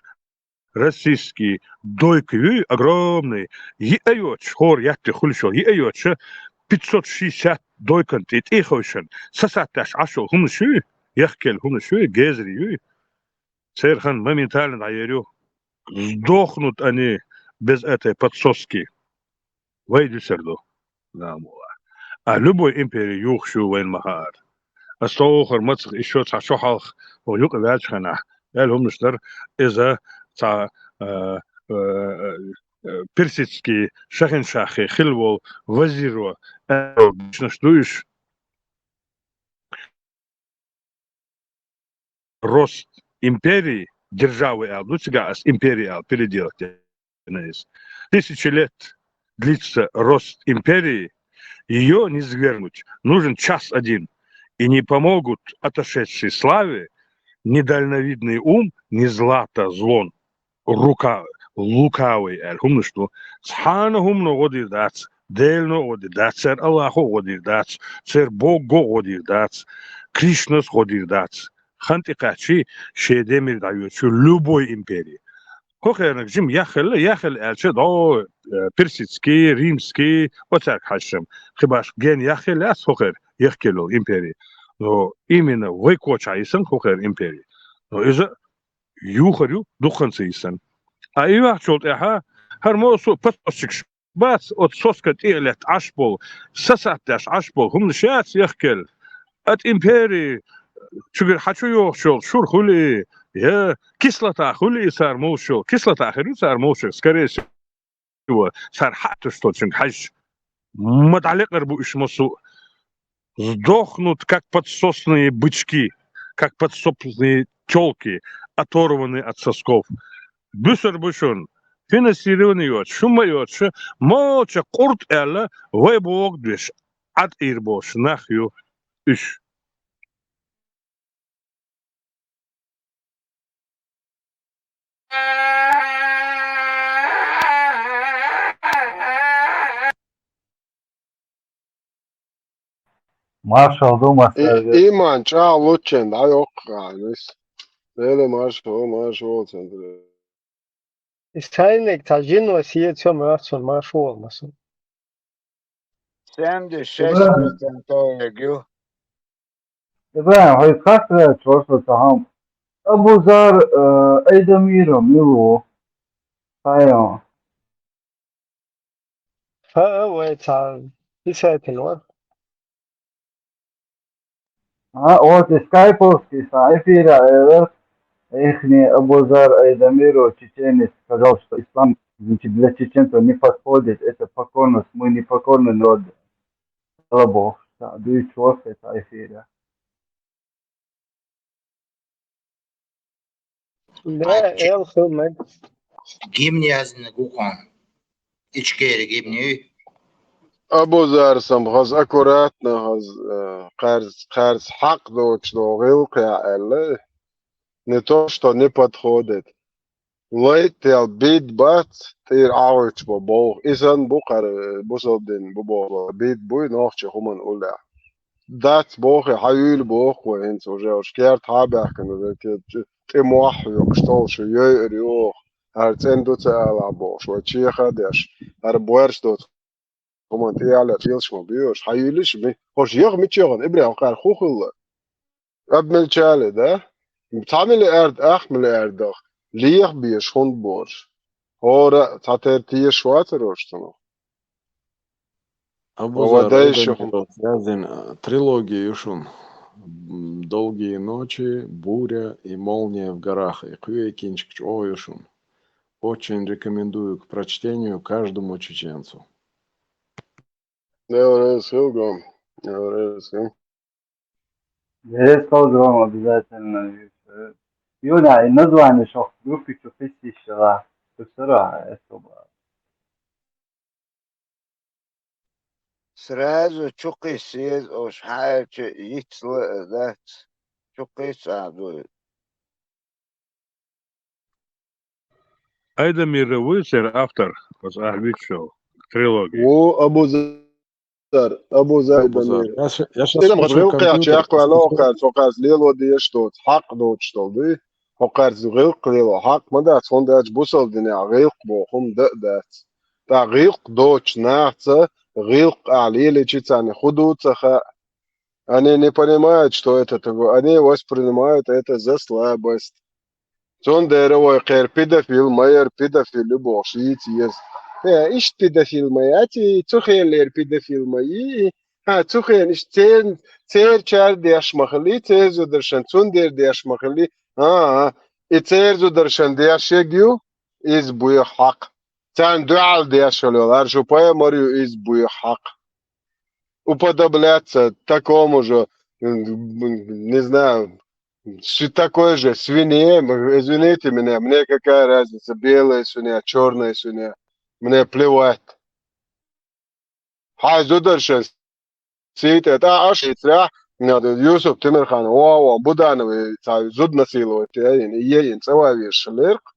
российский дойкий огромный еёч хор ятты хулшо еёч 560 дойкантит ихошен сасатташ ашо хумшу яхкел хумшу гезри церхан моментально аерю сдохнут они без этой подсоски войду сердо а любой империи юхшу вен махар استوخر متخ إشوا تاع شحخ ويوك الأجخنة لهم نشتر إذا تاع بيرسيتسكي شاخن شاخي خلو وزيرو باش نشتويش рост империи державы Луцигас империя переделать 1000 лет длится рост империи, ее не свергнуть. Нужен час один. И не помогут отошедшей славе ни дальновидный ум, ни злато злон. Рука лукавый. Хумно что? Схана хумно годир дац. Дельно годир дац. Сер Аллахо годир дац. Сер Бого годир дац. Кришнас годир дац. Ханти качи шедемир дают. Любой империи. Хохернак жим яхел элче до персидский, римский, оцак хашем. Хибаш ген яхел ас хохер. Яхкело империи. Но именно выкочайсан хохер империи. Но из-за юхарю духанцейсан. А и вахчот эха хармосу подпосчик бац от соскат илет ашбол сасатташ ашбол хум шац яхкел от империи чугер хочу ёхшол шур хули я кислота хули сар мошол кислота херу сар мошол скорее всего сар хату что чин хаш мадаликер бу ишмосу сдохнут, как подсосные бычки, как подсосные тёлки, оторванные от сосков. Бюсер бушон, финансирование йот, шума йот, молча курт элла, вайбог движ, от ирбош, нахью, иш.
Marshall Dumas.
إيمان شاء لوتشن دا يوقعنس ليلة مارشال سندري
Isteynlik tajin vasiyet olmasın, marşı olmasın.
76% يجيو
إبراهيم هاي خاطر توصل تهم أبو زار أيدميرو ميلو هايو
فهو تعال يساتن ور.
وقت سكايبوسكي سايفيرا إيرت إخني أبو زار أيدميرو чеченец сказал, что ислам, значит, для чеченцев не подходит, это покорность, мы не покорны народ рабов. Да, чего это эфире.
لا يلخو من
Gimni azın guqan. İçkeri gimni.
أبو زار سمخز أكوراتنا هز قرز حق دوش دو غيلقيا ألا не то, что не подходит. Лейтел бит бат тир ауч бобо изан букар бусодин бобо бит буй нохче хуман уля. Дат бохе хаюл бох وين уже шкерт хабахкن ты мохю что шо ёрио арцен доца ала бош ва чиха деш ар боерш дот хуман ты аля филшмо биош хаюлиш ми хош ёг мичёган ибра қар хухул абмел чале да تعمل ارد اخمل ارداخ ليخ بيش خوند بور هورا تاتر تيه شواتر روشتنو
Абу Зар Айдамиров язин трилогия юшун. долгие ночи, буря и молния в горах. И куекинчик оюшун. Очень рекомендую к прочтению каждому чеченцу.
Devres Hilgom. Devres Hilgom.
Есть программа обязательно. Юля, и название шох группы профессионала. Быстрая, это
Сразу чукай сез ош хайче ицлы дат. Чукай саду.
Айдамир Вильсер, автор, was Ahvit трилогии.
О, Abu Zar
Абу Зар.
Damir.
Я сейчас
إذا
включу
مزغيل قيا
компьютер.
تشاق ولا وقال سوقاز ليلو ديشتوت حق دوتشتو دي وقال زغيل قليلو حق ما دات هون دات بوصل دنيا غيق بوخم دات تا غيق دوتش нахца غيق عليلي читание худуца. Они не понимают, что это такое. Они воспринимают это за слабость. Сон дерево кер педофил, майер педофил, бошит есть. Иш педофил майати, цухелер педофил майи. Цухен иш цер чар деш махали, цер зудершан цундер деш махали. И цер зудершан деш егю из буя хак. Цан дуал деш лол, аржупая морю из буя хак. Уподобляться такому же, не знаю, такой же свинье, извините меня, мне какая разница, белая свинья, черная свинья, мне плевать. Зудершен сидит, аж яйца, Юсуп Тимирхан, Будановый, зуд насиловать, ей целая шлерк,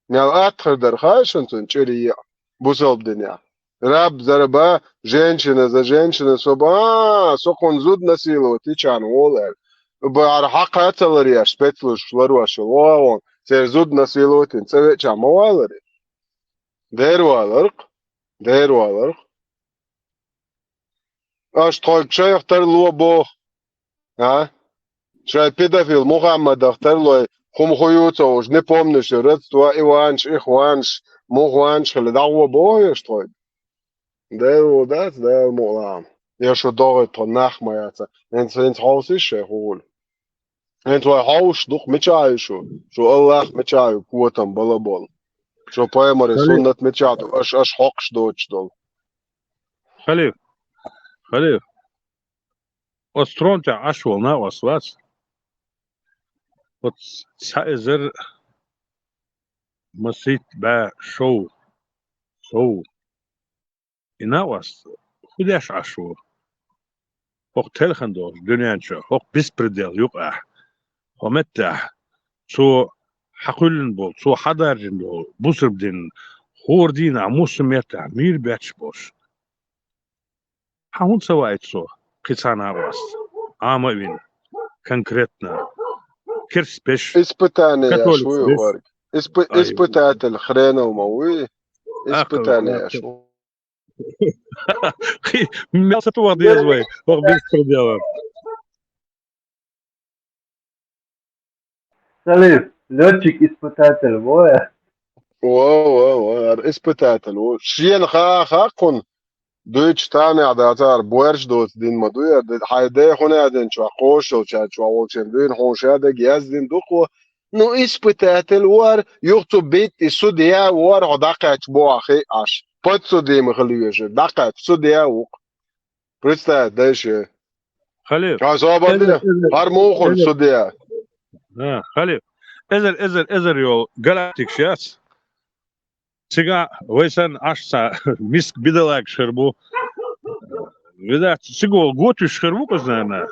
не отходер хайшентун, чери бусол дня. Раб зараба, женщина за женщиной, сокон зуд насиловать, и чан олер. حق هتلري أشبتلوش فلروش واو سيرزود نسيلوتين سوي چام والري دير والرق اش طيب شيء اختار لو بو شاي педофил Мухаммад اختار له خم خيوته وش не помнишь родство Иванш Ихванш Мухванш اللي دعوة بو что دير دير مولام я что дорого то нахмаяться ins Haus ist hol En твой хаус дух мечаю шо Аллах мечаю куотам балабол. Шо поэмари суннат мечату, аш хокш дочдол.
Халиф, остронте ашвал на вас. Вот сайзер масит ба шоу. И на вас худяш ашвал. Хок телхандор, дюнянчо, хок беспредел, юках. ومتع سو حقولن بول سو حضارجن بول بوسردين خوردين عموس متع مير باتش بوش حاون سوايت سو قصانا واست عاما وين конкретно كرس بيش
Испытание я швую варг. Испытать الخرينة وموي. Испытание я швую.
Мясо то воды звай, ох беспредела.
Салиф, летчик-испытатель, воя.
испытатель. Шиен хакун. دویچ تانی عدالتار بورش دوست دین مدوی حیده خونه دین چوا خوش و چوا ولچن دین خوشه ده گیاز دین دوخو نو испытатель وار یوختو بیت سودیا وار هداقچ بو اخی اش پد سودی مخلیوشه داقچ سودیا وق представь дальше
خليل
عصابه هر موخل سودیا
خليل ازر يو galactic شاس Сега вайсан ашса миск бидалак шербу. Видать, сега год уж шербу познана.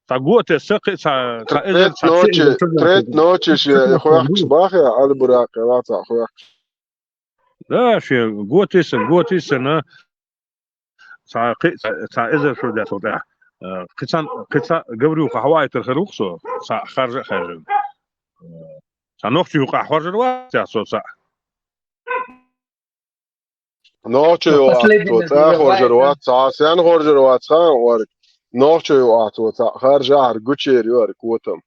Та год я сакы та
Трет ночи я хуяк бахя ал бурак лата хуяк.
Да, ше год иса на та изер шо да тода. Кыца говорю хавай терхрухсо са харжа. Та нохчу хаваржа та соса.
Ночью хоржерват, сен хоржерват хан вар. Ночью атват харжар гучер юар кутам.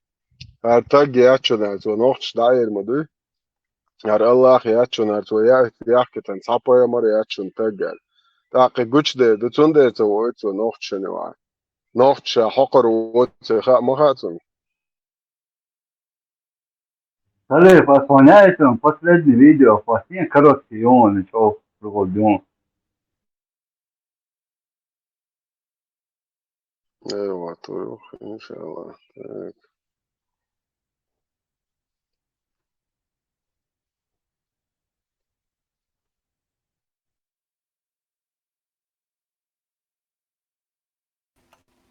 Хар таг ячна то ночь дайер муду. Хар Аллах ячна то яхтан сапая мар ячун тагал. Так гуч де тунде то ночь не ва. نوخش حقر وتخاء مخاتم
Салют, посмотрите последнее видео, последний короткий он, ничего другого.
ايوه تروح ان شاء الله.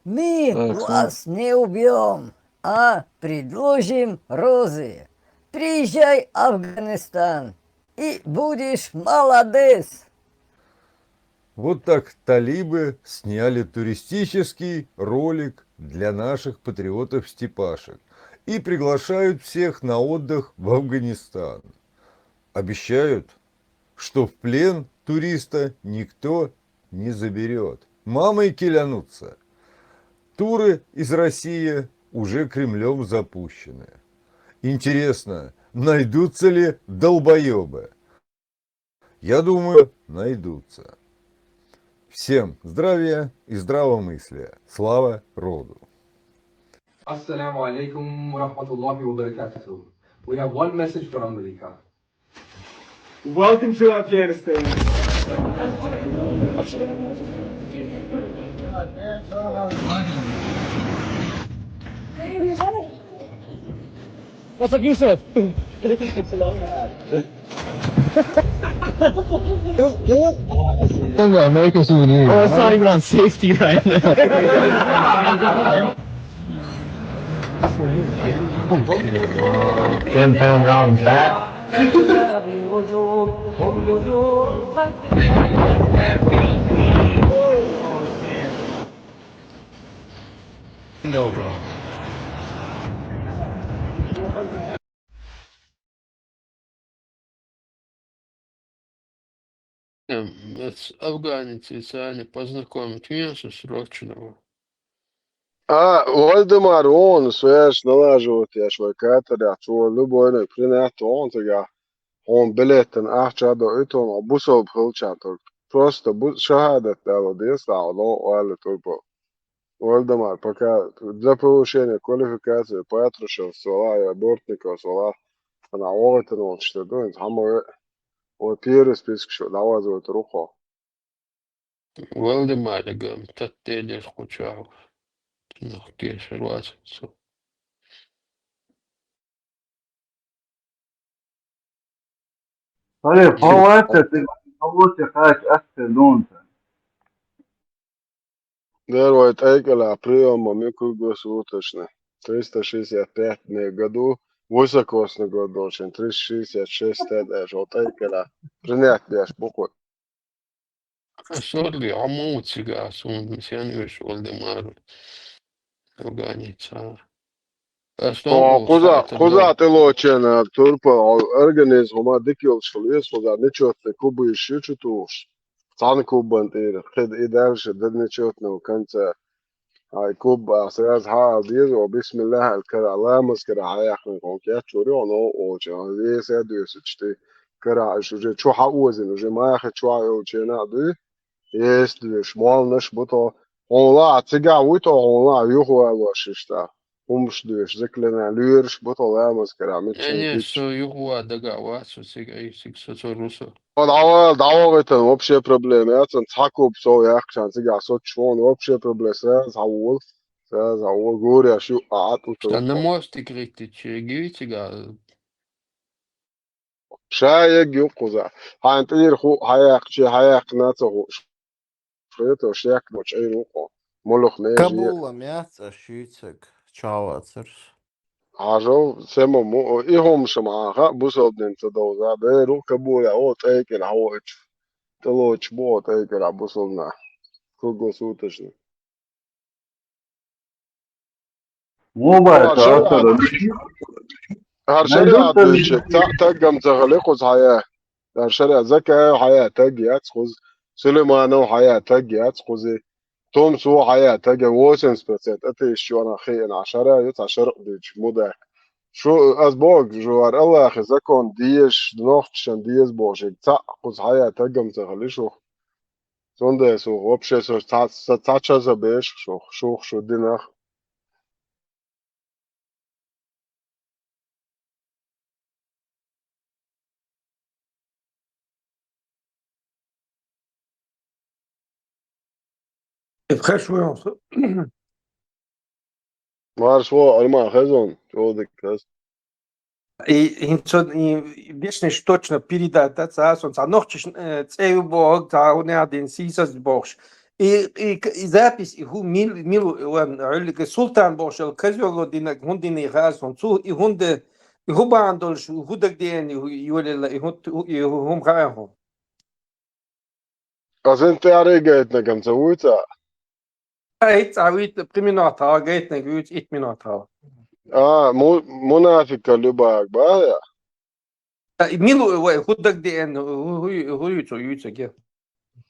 Мы
Так,
вас не убьем, а предложим розы. Приезжай в Афганистан и будешь молодец.
Вот так талибы сняли туристический ролик для наших патриотов-степашек и приглашают всех на отдых в Афганистан. Обещают, что в плен туриста никто не заберет. Мамой клянутся. Туры из России уже Кремлем запущены. Интересно, найдутся ли долбоебы? Я думаю, найдутся. Всем здравия и здравомыслия. Слава роду.
Assalamu alaikum wa rahmatullahi wa barakatuh. We have one message from America. Welcome to Afghanistan. What's up, Yusuf? American souvenir. Oh, it's not even on safety right now. 10-pound round fat. No, bro.
С афганцами Саня познакомить меня срочного.
Valdemar on svärs nalažoties vai katru šo luboinu prinētu on tagad on bileten ahčado uton o busob hulčator. Просто шахадат дало десла но вали турбо. Вальдемар пока для повышения квалификации патрушев сола и бортников сола она оватен что дует хамо о первый список что навазывает рухо.
Валдемар гам таттеле скучал. Нахке шелвасцу.
Салют, ты получишь асцендунца.
Дервает Эйкела приема микрогосуточно. 365 году, высокосный год очень, 366 даже, вот Эйкела принять бьешь буквы.
Сорли амут сега сун сянвиш Валдемар афганца.
Куза ты лочена, турпа, организм, ума дикил шулес, куза нечетный кубы еще чутуш. Цан кубан ты, хед и дальше, да нечетного конца. هاي كوب سياز ها ديز وبسم الله الكرا لامس كرا هاي اخن كونكيات شوري ونو اوجي هذي سيدو سيتشتي كرا شوجي شو حوزن وجي ما اخد شو اوجي نادو يس ديش مال نش بطو هونلا تيجا ويتو هونلا يوهو الوششتا همش ديش ذكلنا ليرش بطو لامس كرا متشن
Не,
كيتش
что югуа дагавацу сега и сиксо русо.
دعوة вообще проблемы. Я цен цаку псо яхчан тига сочвон вообще проблемы. Саз авол гори ашу аат
Что на
утрухо.
мосте крикти чеги сега.
شايق يقظة هاي تير خو هايق ناتو شريتو شيك مچين وقو مولخ نيجي
Kabulla мясо, šīcek, čāvācers.
عجو سمو مو إيهم شمعها بوسود ننتدوزا ديرو كبولا أو تيكل هوش تلوش بو تيكل بوسودنا كوكو سوتشن
مو بس أصلا
هرشريعة دوشك تقم تغلقوز حياة هرشريعة زكاة وحياة تاجي أتخوز سليمانو وحياة تاجي أتخوزي توم سو حياة تاجي ووسنس بسيط أتي شوانا خيئن عشرة يتع شرق ديج موداك شو أسبوك جوار الله أخي زكون ديش نوختشن ديش بوشك تاقوز حياة تاجم تغلشو Sonde so вообще so тача забеш шо динах. Марш во альма хазон. Чодик кас.
И вещь nicht точно передать, да, sonst noch цеюбог, да, он один сисас богш. И запись и мил он султан богш, казёло динак хундини газ он цу и хунде и хубандолш худак ден юлела и хум хаахо.
А sind der regelt na ganze Uta.
Eit авит примината, гейт на гуч ит мината.
А, منافق любак, ба.
Милу худак ден хуючо ючаге.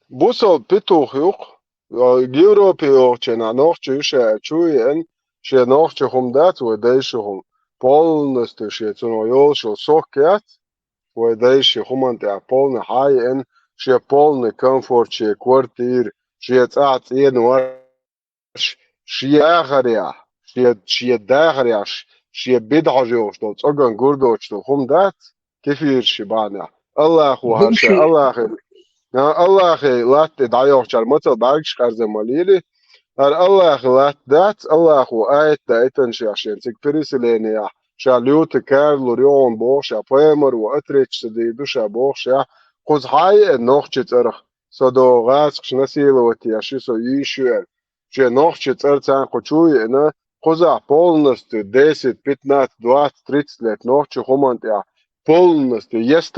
Бусал питух юк. Европе орчена норче ше чуен, ше норче хумдат у дейшум. Полностью ше цуно йолшо сокят. У дейши хуманте полный high-end, ше полный комфорт, ше квартир, ше цац енуаш, ше ахаря, ше дахаряш, ше бидажо, что цоган гурдо, что хумдат, кефир шибана. Аллаху харша, Allah lat dayoqchar motel bargish qarzamalili ar Allah lat dat Allahu ayet daitan shashin tik perisilenia shalut karlo rion borsha poemer wa atrich sadidu sha borsha quz hay nochchit erg sodo gas nasilovati ashiso yishuel she nochchit ertsan qochuy na qoza полностью 10 15 20 30 лет ночи хумант полностью есть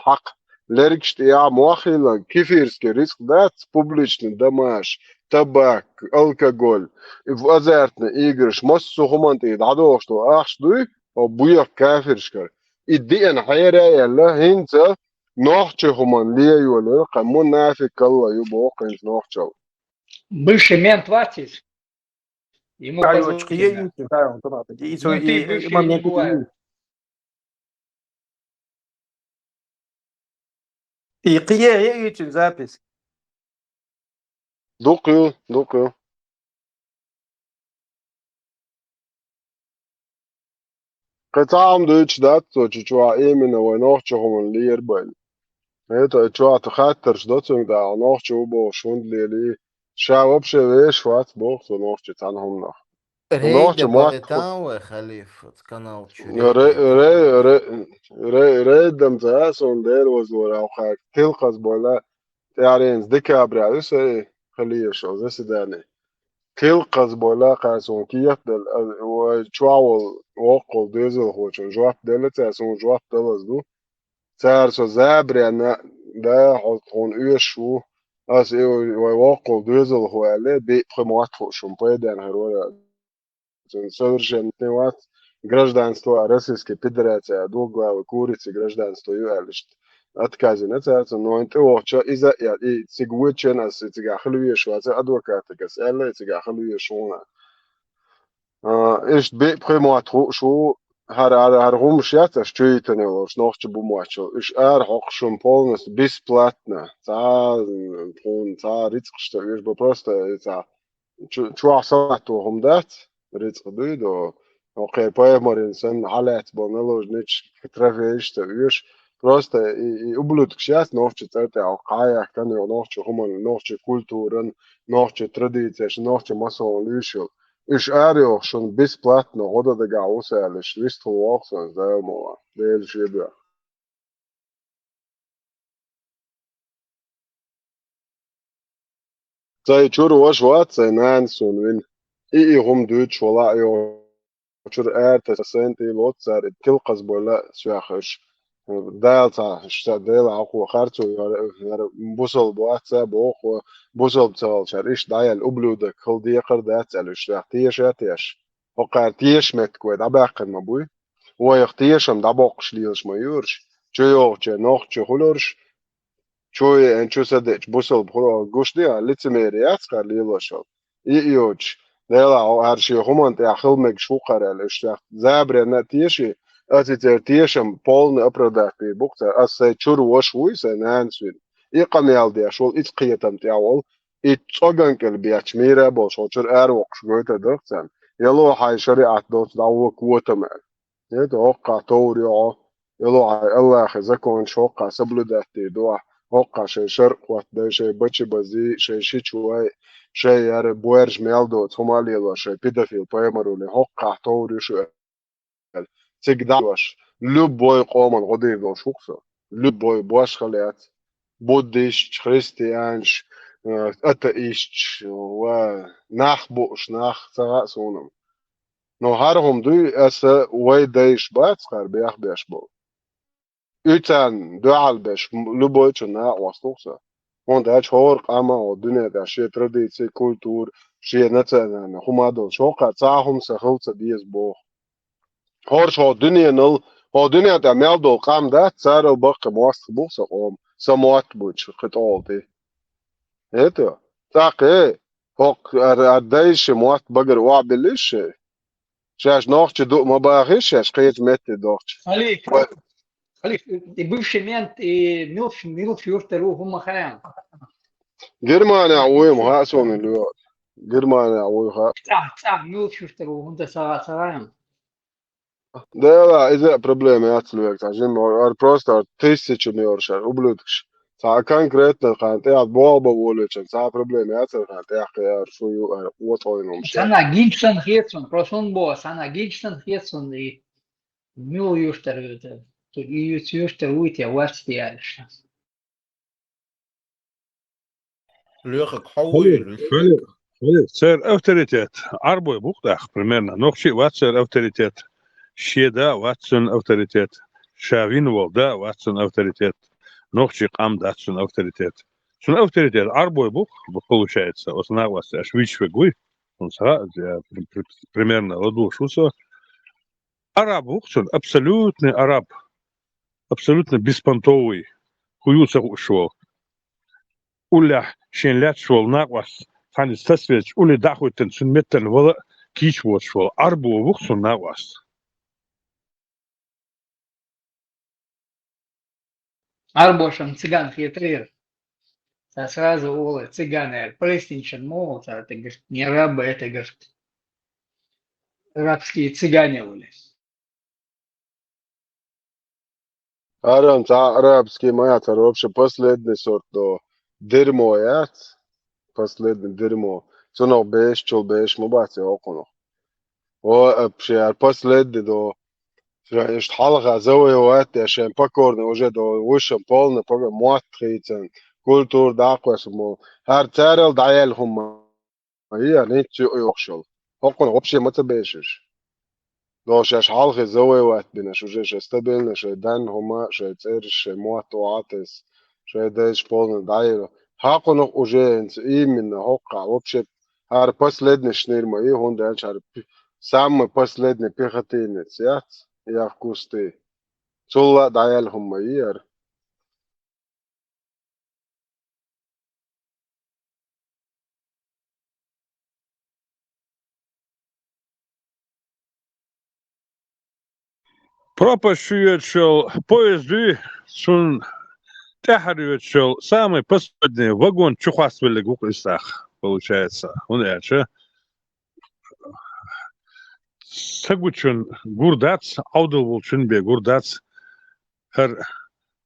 хак Лергшти муахила кефирский риск дать публичный домаш, табак, алкоголь, в азартные игры, массу хуманты, дадо что ахшдуй, а буя кафиршкар. И дин хайра яла хинца нохче хуман лею ла, камун нафик алла юбоқин нохчал.
Бывший мент ватис. Ему
Кайочки есть, да, он туда. И момент И قيا يجي запись.
Дукю. قطعم دوش دات so чучуа именно во нохчогом лирбен. Это чуа тхаттер ждоцунг да нохчубо шундлели. Ша вообще веш ват бог so нохче танхом нах.
Рейда Баритан Халиф, канал
Рейдам за сон дер возвора خاك تلقص بولا تعرين ديكابري عدسة خليه شو زي سداني تلقص بولا قاسون كيف دل وشواول وقل ديزل خوشن جواب دلت اسون جواب دلز دو سار سو زابري انا دا حطون ايشو اس وقل ديزل هو عليه بي بريموات خوشن بيدان هرولا совершенно гражданство Российской Федерации, двуглавой курицы гражданство юалишт. Отказано царство, но это очо из-за и сигвичен as итига хлюеш вас адвоката кас элла итига хлюеш шуна. Ist be primot шо har rumschat штуйтene лош нохче бумачо. Ist hoch schon полностью бесплатно. За риск что есть просто это чуаса то хумдат رزق دو اوكي поэмор инсан халат бонелож нич трафиш тавиш просто и ублюдок сейчас ночи это окая kan ночи хуман ночи культурен ночи традиции ночи массовый лишил иш арио schon бесплатно года да гаусали швисту оксан заемо дель шеба Zij churu was wat zijn aanzoen win. I هم دوتش ولا شر ارت سنتي لوتسر تلقز بولا سواخش دالتا شتا دال اخو خرتو بوصل بواتساب اخو بوصل بتال شريش دايل ابلود كل دي قردات الش تيش وقارتيش متكو دباقن مبوي ويختيشم دباقش ليش مايورش جو نوخ خلورش شوي ان شو سدش بوصل بخو غوشدي لتميريات قال ليلوشو يوج Dela arši humante ahilmek šukarel ešta zabre na tieši atiter tiešam polni apradāti bukta as čuru ošu uise nānsvin. İqamel diye şol iç qiyatan tiyawol iç çogankel biyaç mire bol şoçur er okuş göte döksen. Yelo hay şeriat dot davu kuwatama. Evet okka toğri o. Yelo hay Allah zakon şokka sabludatı dua. Okka şey şerq vat şey başı bazi şey şiçuay şey yar buerj meldo tomaliyelo şey pedofil poemarule hokka toğri şu. Цигдаваш. Любой قوم غدير دون شخصه. Любой باش خليات بوديش خريستيانش أتايش ونخبوش نخ سونم. No harhom du esse way deish batskar beach beshbo. Utan dual besh luboch na wastuksa. Und ach hor qama o dunya da she traditie kultur she natsana humado shoqa tsahum sa khulsa dies bo. Horch o dunya nul o dunya da meldo qam da tsaro baq most busa om somewhat buch qitolti. Eto. Taqe hok ardaish most bagar wa bilish. Сейчас ночью ما باغيش قيت متى دوتش
خليك بيفش مينت ميل فيورترو هم خيان
جرمانيا ويم هاسون اللي جرمانيا ويها
صح ميل فيورترو هم ده سرايان
ده لا إذا проблема ياتلوك عشان ار просто 1000 миллион ублюдкш تا конкретно канте от болба волечен та проблема ятел канте я шую вот ойном
Sana Gibson Hetson prosun bo sana Gibson Hetson и мил юртер то и юртер уйти варсти альш
Лёха хауи.
Ser autoritet. Arboj buchtach примерно. Nog shit wat ser autoritet. Sheda wat sun autoritet. Shavin wol da wat sun autoritet. Nog shit qam dat sun autoritet. Sun autoritet arboj бух получается. Основа швидше гуй. Он сразу примерно ладу шуса. Араб бух sun абсолютный араб. Абсолютно беспонтовый. Хуюса ушел. Уля шенлят шел нагвас. Фан стасвеч ули дахуйтен sun меттен вала кич вот шел. Арбу бух sun нагвас.
Арбошам цыган хитрир. Сразу олы цыганы престинчен мол, это говорит, не рабы, это говорит, рабские цыгане были.
Арам та арабский маят вообще последний сорт до дерьмо ят. Последний дерьмо. Соно беш чул беш мубати окуно. О вообще последний до Есть حلقة زوي وقت عشان بكورنا وجه دو وش بالنا بقى مواتخيتن كولتور داقوس مو هر تارل دعيل هم هي نيتشو يوخشل هقون وبشي ما تبيشش دو شاش حلقة زوي وقت بينا شو جيش استبلنا شي دان هما شي تيرش شي موات وعاتس شي دايش بالنا دعيل هقون وجه انت اي من هقع وبشي هر последний шнир мои он дальше هر самый последний пехотинец яц يا كوستي شو دعيالهم مير
Пропащуючел поезды sun тяхарючел самый последний вагон чухасвели гукрисах получается. Он яче. Сагучун гурдац аудал волчун бе гурдац хар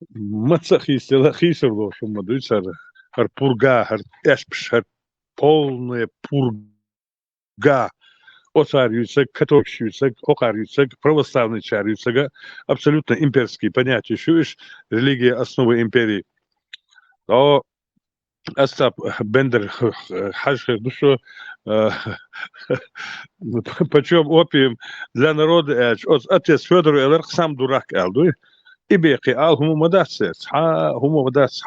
мацахи села хисердо шума дуйцар хар пурга хар эшпш хар полная пурга Осар юсек, католик юсек, окар юсек, православный чар юсега, абсолютно имперские понятия шуешь, религия основы империи. То Остап Бендер хашер душу почем опиум для народа отец Федор Элер сам дурак элдуй. И беки ал хуму мадасец, хуму мадас,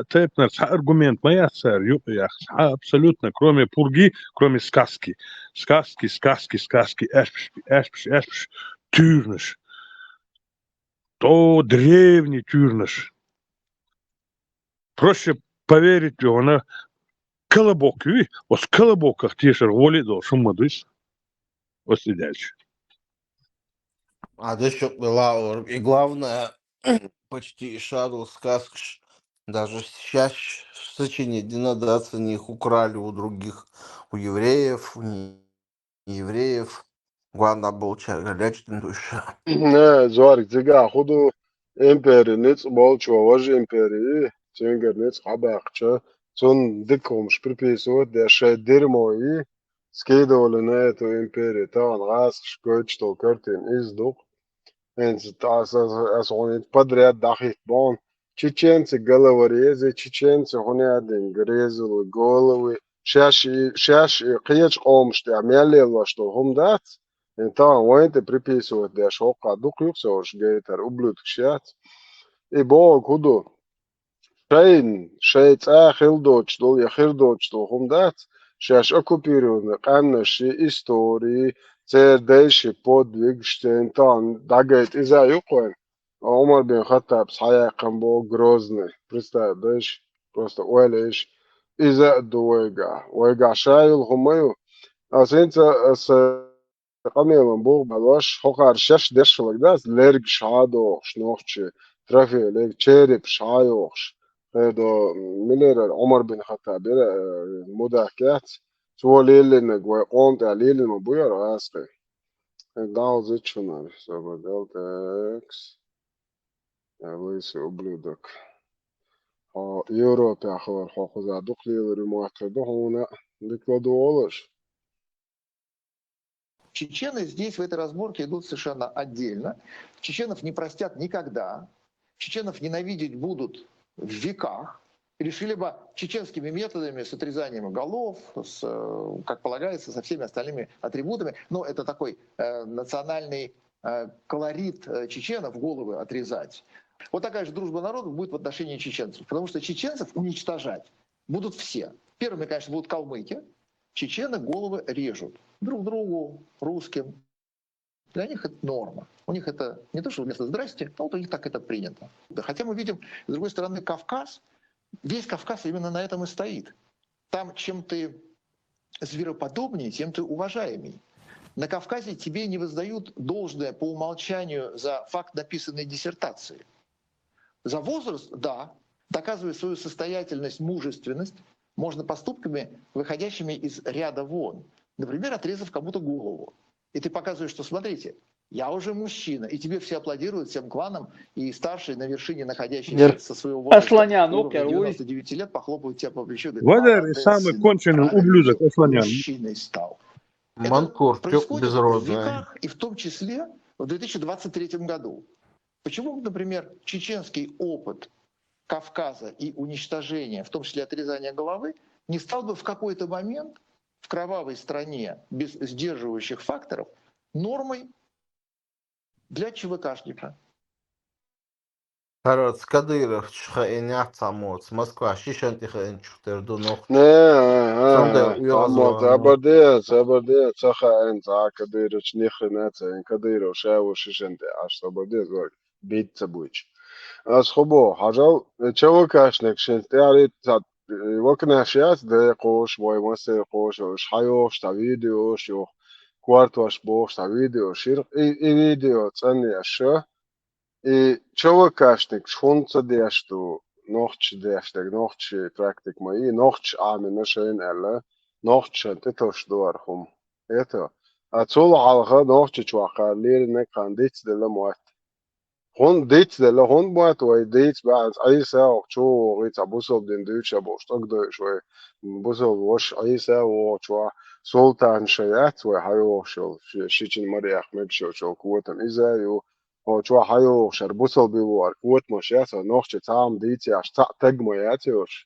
тепнер, аргумент моя сэр, я абсолютно, кроме пурги, кроме сказки, эшпш, тюрнеш, то древний тюрнеш. Проще поверить, что она колобок, вот в колобоках тишер воли должен мадусь, вот сидячий.
А да еще была и главное почти шару сказкш Даже сейчас сочинение денодации их украли у других, у евреев, у неевреев. Главное был человечный душа.
Ne, zorg ziga khudu imperi nits bolcho waj imperi zinger nits habachcha zun dikom shpripiso der shadirmoi skedolene to imperi ta ras shkoch to kertin izduq ens as on подряд дахит бон чеченцы головорезы чеченцы гонядин грезу головы шаш қияч қомшты амялело что гумдат Então, ontem приписывают для шока духлюкса уж гейтер ублюдок щат. И бог худу. Шейц хилдоч дол я хилдоч дол хумдат. Шаш оккупированы каннаши истории. Цердейши подвиг штентан. Дагает иза юкоин. Умар бен Хаттаб с Хаяком был Грозный. Представляешь? Просто уэлэш. Иза дуэга. Уэга шайл хумаю. А сенца с قميل بوغ بلوش حقار شش دش لقداس لرق شادوش نوخش ترافي لرق تشيرب شايوش هذا ميلر عمر بن الخطاب مداكات سو ليلن قومت ليلن مبويا راسقي داو زيتشنا سو دلتاكس ليس ублюдок يوروب يا اخوان حقوق دقلي المعترض هنا ديكلادولش
Чечены здесь в этой разборке идут совершенно отдельно. Чеченов не простят никогда. Чеченов ненавидеть будут в веках. Решили бы чеченскими методами, с отрезанием голов, как полагается, со всеми остальными атрибутами. Но это такой национальный колорит чеченов, головы отрезать. Вот такая же дружба народов будет в отношении чеченцев. Потому что чеченцев уничтожать будут все. Первыми, конечно, будут калмыки. Чечены головы режут друг другу, русским. Для них это норма. У них это не то, что вместо «здрасте», но вот у них так это принято. Хотя мы видим, с другой стороны, Кавказ, весь Кавказ именно на этом и стоит. Там чем ты звероподобнее, тем ты уважаемый. На Кавказе тебе не воздают должное по умолчанию за факт написанной диссертации. За возраст, да, доказывая свою состоятельность, мужественность, можно поступками, выходящими из ряда вон. Например, отрезав кому-то голову. И ты показываешь, что смотрите, я уже мужчина, и тебе все аплодируют, всем кланам, и старшие на вершине, находящиеся со своего возраста, уровня 99 лет, похлопают тебя по плечу.
Вадер и самый конченый ублюдок Асланян.
Мужчиной стал.
Манкур,
Это происходит в веках, и в том числе в 2023 году. Почему, например, чеченский опыт Кавказа и уничтожения, в том числе отрезания головы, не стал бы в какой-то момент в кровавой стране без сдерживающих факторов нормой для ЧВКшника?
Харат Кадыров чхаинят самоц Москва шишан тихаин чухтерду нох.
Забарде цаха эн за Кадыров нихренеца эн Кадыров шау шишенте аш забарде зор битца буч. As خبو حاجة تشوف كاشنك شنت يعني وكنا شيات دقيقوش بوي مسيقوش وش حيوش تا فيديوش يو كوارتوش بوش تا فيديو شير اي فيديو تاني اشياء اي تشوف كاشنك شون تصديشتو نوختش ديشتك نوختش براكتيك ماي نوختش عامل نشين الا نوختش تتوش دورهم ايتو اتول على نوختش واقع ليل نكان ديتس دلا موات Hon dit de la hon boat way dit ba Aisa och cho rit abusov den deutsche bostog deutsch way busov wash Aisa och cho sultan shayat way hayo shol shichin mari ahmed shol quotan izayo och cho hayo sharbusov bi war quot moshas noch tam dit ja tag moyat yosh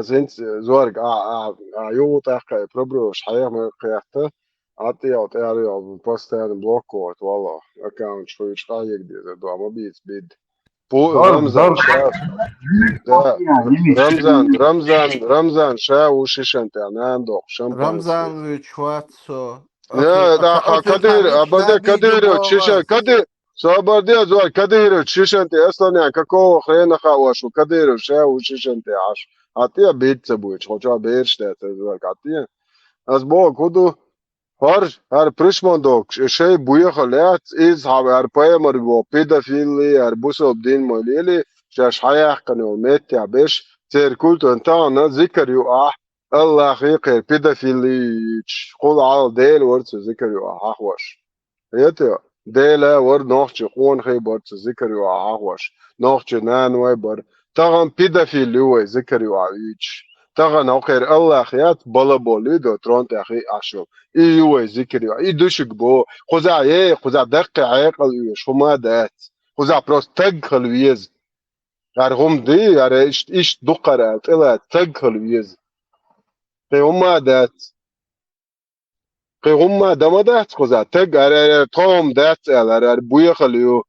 sind zorg a yo tag probros hayo qiyata عطيه تعالي بوستر بلوكوت والله اكونت شوي شقايق دي دو ما بيت بيد رمضان رمضان شا وش انت عندك
رمضان وشواتسو
يا دا كدير ابدا كدير تشيشا كدير صبر زوال كدير تشيشا انت اصلا يعني كاكو خلينا خواش وكدير شا وش انت عاش عطيه بيت سبوش خو بيرش ده زوال عطيه از بو كودو هر پرشماندوک شی بوی خلیات از هر پای مرگو پیدافیلی هر بوسو بدین مالیلی شاش حياقن وميتع بيش تير كلتو انتانا ذكر يقع الله خيقر بيدافيليش قول على ديل ورد ذكر يقع أخوش يتو ديلا ورد نوخش قون خي برد ذكر يقع أخوش نوخش نان ويبر تغن بيدافيلي هو ذكر يقع يتش تغن أخير الله خيات بلا بوليدو ترونت أخي أشو إيوه ذكر يقع إيدوشك بو خزا دقي عيقل إيش خما دات خزا بروس تقل ويز هم دي إيش دقرات إلا تقل ويز هم دات هم دما دات خزا تق توم دات على بويا خليو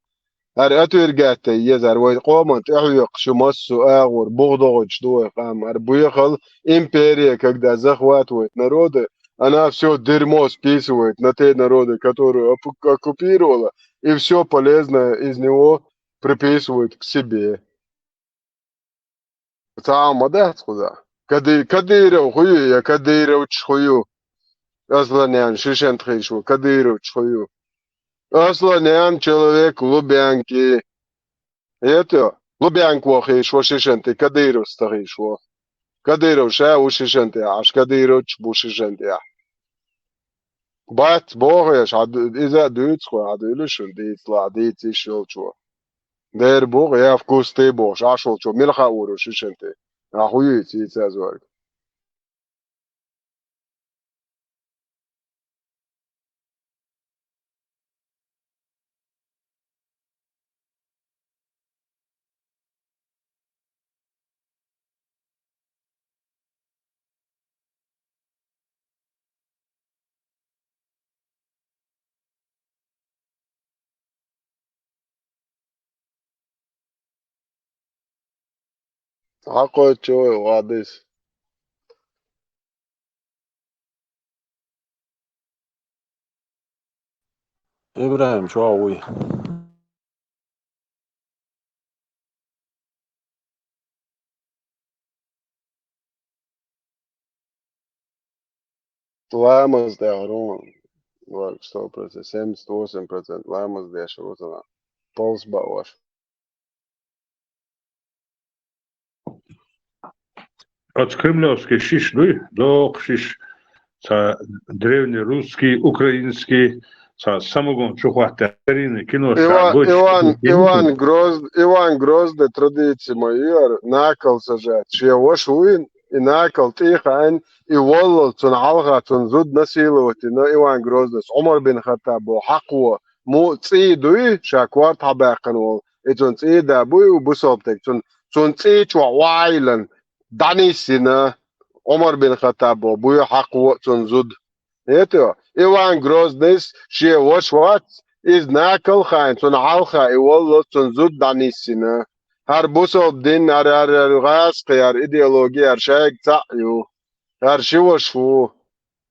أتو يرجعت يز وي قومت أحيق شمس أغور بغضغج دو قام بويا خل إمبريا كده زخوات ويتنرود أنا все дерьмо списывает на те народы, которые оккупировала, и все полезное из него приписывают к себе. تعال ده خدا كديرو خويو يا كديرو تشخويو اصلا يعني شيشان تخيشو كديرو تشخويو اصلا يعني человек лубянки это лубянку خيشو شيشانتي كديرو استخيشو كديرو شاو شيشانتي عش كديرو تشبو شيشانتي بات بوغيش إذا دوتسخو عدولشون ديتلا ديتي شولشو دير بوغ يا فكوس تي بوغ شاشولشو ملخا أورو شيشانتي أخوي تيتازوارك عقل شوي واديس
إبراهيم شو أوي
Lēmums dēļ runa. Var 100%, 100% lēmums dēļ šūtanā. Pols bauš.
От кремлевский шиш, док шиш, древнерусский, украинский, самогон чухвата, кино,
Иван Грозный традиции мои, накал сажать. Шевош уин, и накал тихань, и воллал цун алга, цун зуд насиловать, но Иван Грозный, Умар бин Хаттаб, حقوة, مو تصيدوي شاكوار طباقن وول, إتون تصيد أبوي وبصوبتك, цун تصيد وعايلن, دعني سنة, عمر بن الخطاب أبوي حقوة цун زود. Это Иван Грозный, шевош ват, из накал хайн, цун алга, и воллал цун зуд дعني سنة. هر بوسوب دين هر غاس هر إيديولوجي هر شايك تعيو هر شو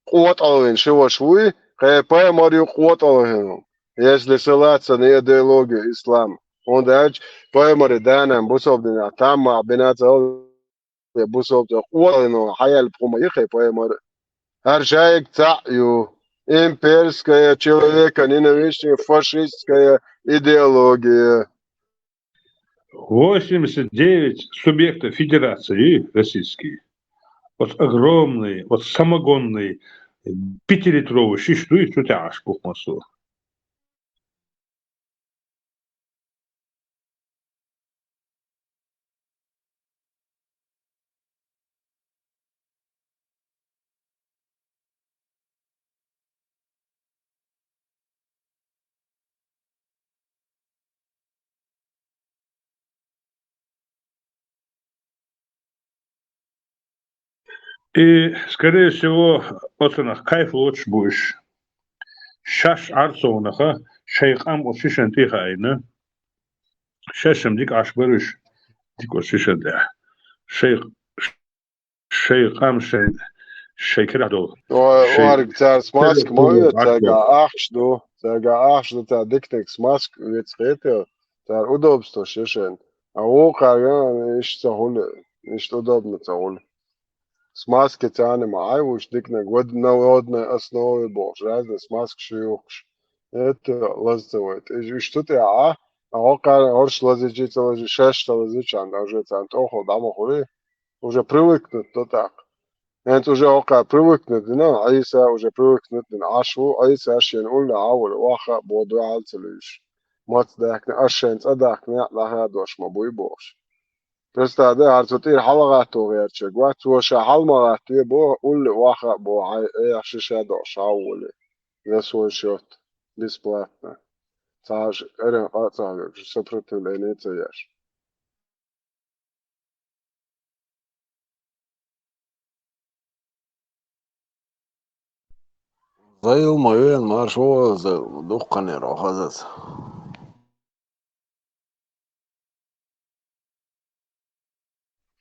قوة أولين شوي خير باي ماريو قوة أولين если ссылаться на идеологию ислам он дальше باي ماري دانا بوسوب دين تام بنات بوسوب قوة أولين حياة الحكومة يخي باي ماري هر شايك تعيو имперская человека ненавистная фашистская идеология
89 субъектов федерации российские. Вот огромные, вот самогонные, 5-литровые шишу и чутяшку массу. И, скорее всего, вот у нас кайф лучше будешь. Шаш арцоунаха, шейхам осишен тихайна. Шашем дик ашбарыш, дик осишен да. Шейхам шейкрадол.
Варг цар смаск мой, цага ахшду та диктек смаск, ведь это цар удобство шишен. А у кага nicht удобно цагул. Смазки тяне май, уж дикне годноводной основе бог, разные смазки шиюкш. Это лазцевает. И что ты, Орш лазичица шешта лазичан, даже цан тохо дамохури, уже привыкнут, то так. Это уже привыкнут, а если уже привыкнут, ашу, а если ашен ульна аул, ваха, боду алцелиш. Мат дакне ашен, цадакне, лаха дош мабуй бош. Просто да, арцутир халагату герчек, ват воша халмагату бо улли ваха бо ашиша дош аули. За свой счет, бесплатно. Цаж, сопротивление цеешь.
زي الموين ما شو دقني روح هذا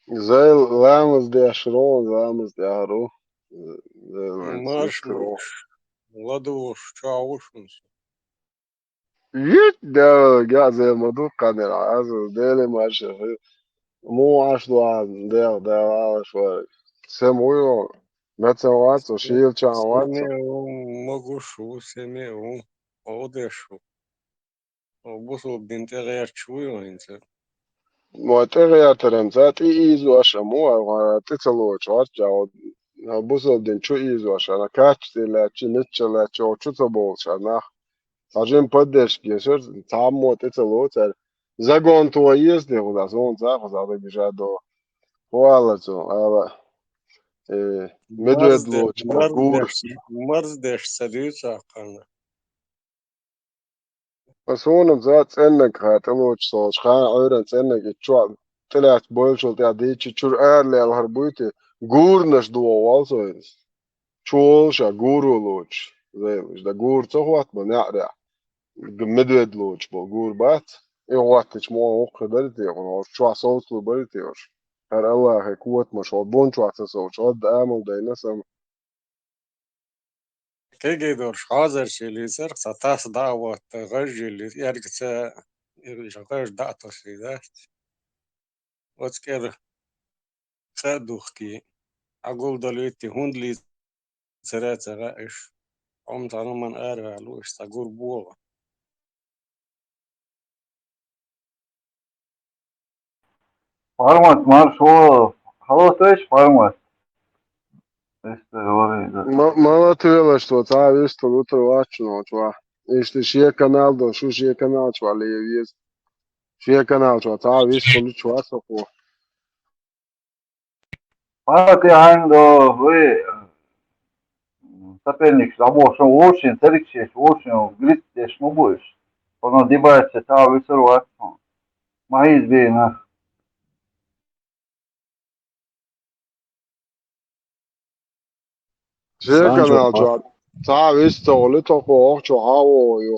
زي لامس دي عشرون لامس دي عرو زي ما يشكرون
ماشلوش ладуш чаушунс
يت ده جا زي ما دوك كان العاز ديلي ماشي مو عشرو عن ده عاش شوي سمويو مثلا واتسو شيل شان واتسو
سمعوا مغشو سمعوا أودشو وبصل بنت غير شوي انت
ما تغير ترمزات إيزو أشمو تتلو شوات جاو بوصل دين شو إيزو عشان كاتش لا تشي نتش لا تشو شو تبول شان Сажен поддержки, там вот это лоцер. Загон то есть, не куда сон цах, зада бежать до Хуалацу, ала медведь лоч, гур.
مرزدش سديوش عقلنا
فسون زاد سنك هات لوچ صوش خان عيرن سنك يتشوع طلعت بولشو تاع ديتش تشور ارلي الهربويتي гур наш до والسو чолша гуру лоч. زي مش ده гур تخوات بنعرع medved loč bo gurbat e otič mo okrediti ono čva soslu bariti još her Allah he kuot mo šo bon čva se soč od amol da inasam
كي دورش حاضر شيلي سر ستاس دعوة غجلي يرجع يرجع دعوة سيدات وتكر خدوخكي أقول دلوقتي هندلي سرات غائش قمت أنا من أرى لوش تقول بوغ
Farmaz marş o. Halo to jest farmaz. Este ori da.
mala tvela što ta isto jutro vačno čva ište šie kanal do šu šie kanal čva li je viz šie kanal čva ta isto lu čva so po
Parati hando вы соперник работал очень, церкви очень, гритешь ну будешь. Оно дебается та высорвать. Мои избейна.
šie
سانشو
kanal čva ta isto lu to ko čva havo jo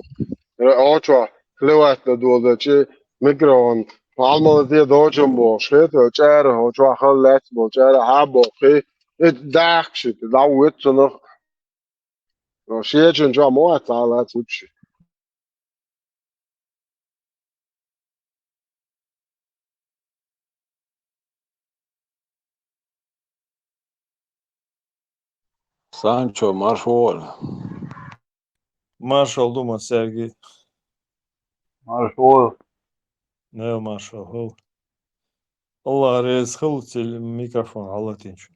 čva lewat da do da če mikron Almal die dođem bo šete čer ho čva halet bo čer ha bo ki dakšit da wit no no šiechen čva mo ta la tuči
سانشو مارشول مارشال دوما سيرجي
Marş o.
не مارشال هو الله ريز خلص الميكروفون على تنشو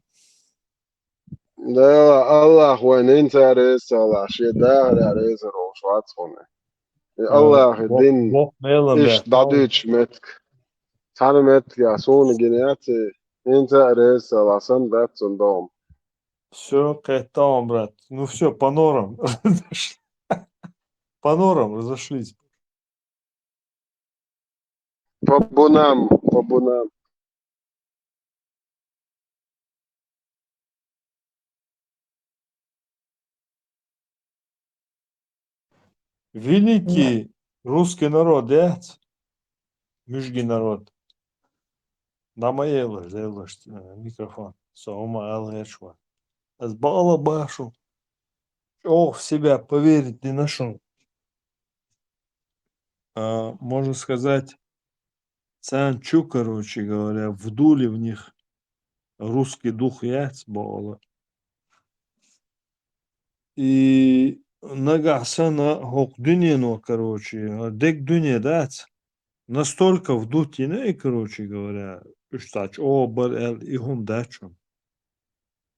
da Allah when interest la šie da reis ro švats one Allah din
بو ميلان
ish dadich met tane met ja so ne geniate interest la san dat zum dom
Все, там, брат. Ну все, по норам. По норам разошлись.
по bunam
Великий русский народ, да? Мужский народ. Намаела, заелаш микрофон. Сома алгешва. С бала башу. О, в себя поверить не нашел. Можно сказать, Санчу, короче говоря, вдули в них русский дух яц бала. И нагасана хок дуньяно, короче, дек дунья дац.
настолько вдутены, короче говоря, что и гумдачом.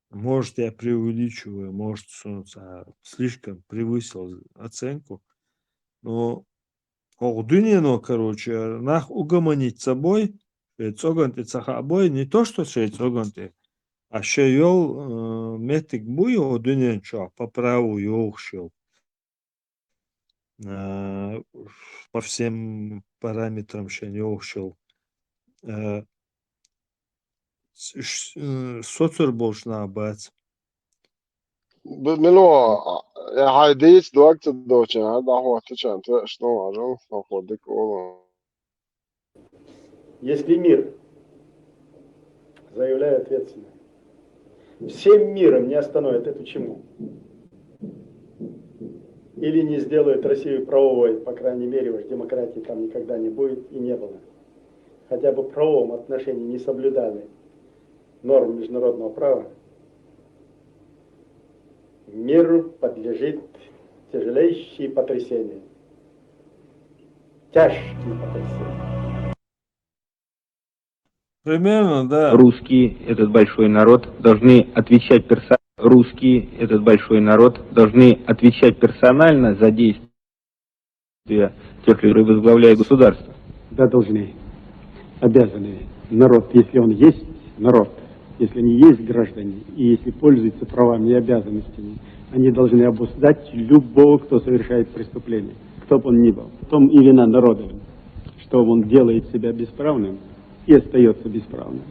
Может, я преувеличиваю, может, слишком превысил оценку, но короче, нах угомонить собой, цоганты цахабой, не то, что цоганты, а шеёл метик буй одунен по праву ёхшел. По всем параметрам шеёхшел. Соцер больше на бац.
Мило, хайдись дуак дочен, а да хватит чан, ты что, ажал, находик оно.
Если мир, заявляю ответственно, всем миром не остановит эту чему, или не сделает Россию правовой, по крайней мере, уж демократии там никогда не будет и не было, хотя бы в правовом отношении не соблюдали норм международного права, миру подлежит тяжелейшие потрясения. Тяжкие потрясения.
Примерно, да.
Русские, этот большой народ, должны отвечать Русские, этот большой народ, должны отвечать персонально за действия тех, которые возглавляют государство.
Да, должны, обязаны. Народ, если он есть народ, если они есть граждане, и если пользуются правами и обязанностями, они должны обуздать любого, кто совершает преступление, кто бы он ни был. В том и вина народа, что он делает себя бесправным и остается бесправным.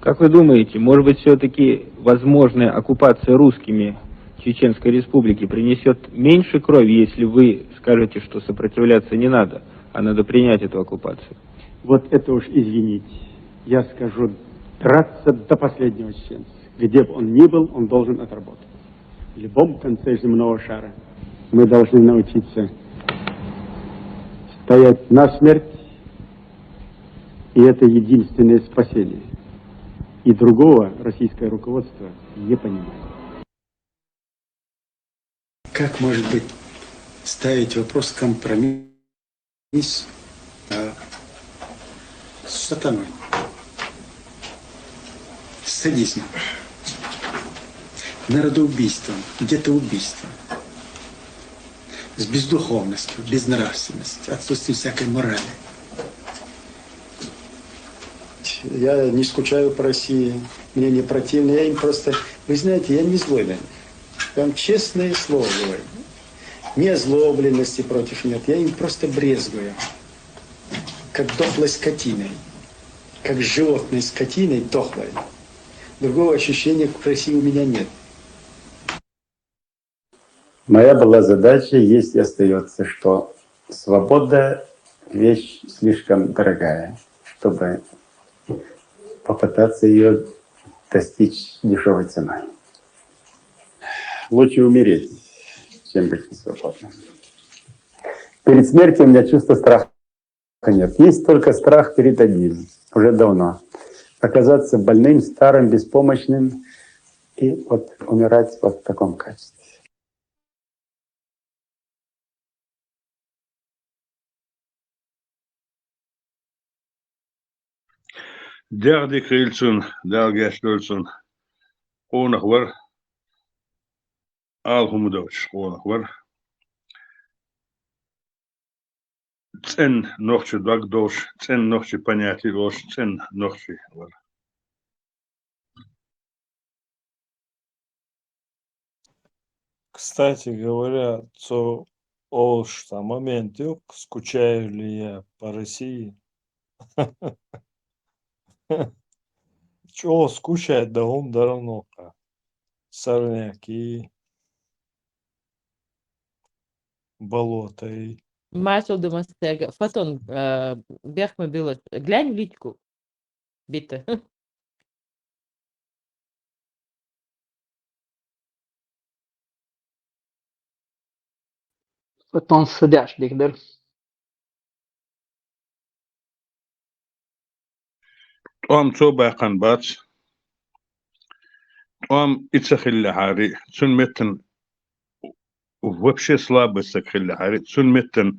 Как вы думаете, может быть, все-таки возможная оккупация русскими Чеченской Республики принесет меньше крови, если вы скажете, что сопротивляться не надо, а надо принять эту оккупацию?
Вот это уж извините, я скажу, драться до последнего чеченца. Где бы он ни был, он должен отработать. В любом конце земного шара мы должны научиться стоять насмерть, и это единственное спасение. И другого российское руководство не понимает.
Как может быть ставить вопрос компромисс с сатаной, с садизмом, народоубийством, где-то убийством, с бездуховностью, безнравственностью, отсутствием всякой морали? Я не скучаю по России, мне не противно, я им просто... Вы знаете, я не злой на них. Вам честное слово говорю. Ни озлобленности против нет, я им просто брезгую. Как дохлой скотиной. Как животной скотиной дохлой. Другого ощущения к России у меня нет.
Моя была задача, есть и остается, что свобода — вещь слишком дорогая, чтобы попытаться ее достичь дешевой ценой. Лучше умереть, чем быть несвободным. Перед смертью у меня чувства страха нет. Есть только страх перед одним, уже давно. Оказаться больным, старым, беспомощным и вот умирать вот в таком качестве.
Derde Krilsen, Delge Stulsen, Onag war, Alhumdoch, Onag war. Цен ногче дагдош, цен ногче понятий лош, цен ногче war.
Кстати говоря, что момент, скучаю ли я по России? Чего скучать, да он давно. Сорняки, болото и...
Marcel de Masterga. Faton, Bergme Billet. Glijn Liedko. Bitte.
Faton Sadash, Digder.
Tom Zobakan Bats. Tom Itzachille Hari. Sun mitten. Вообще слабость Сахилля Hari. Sun mitten.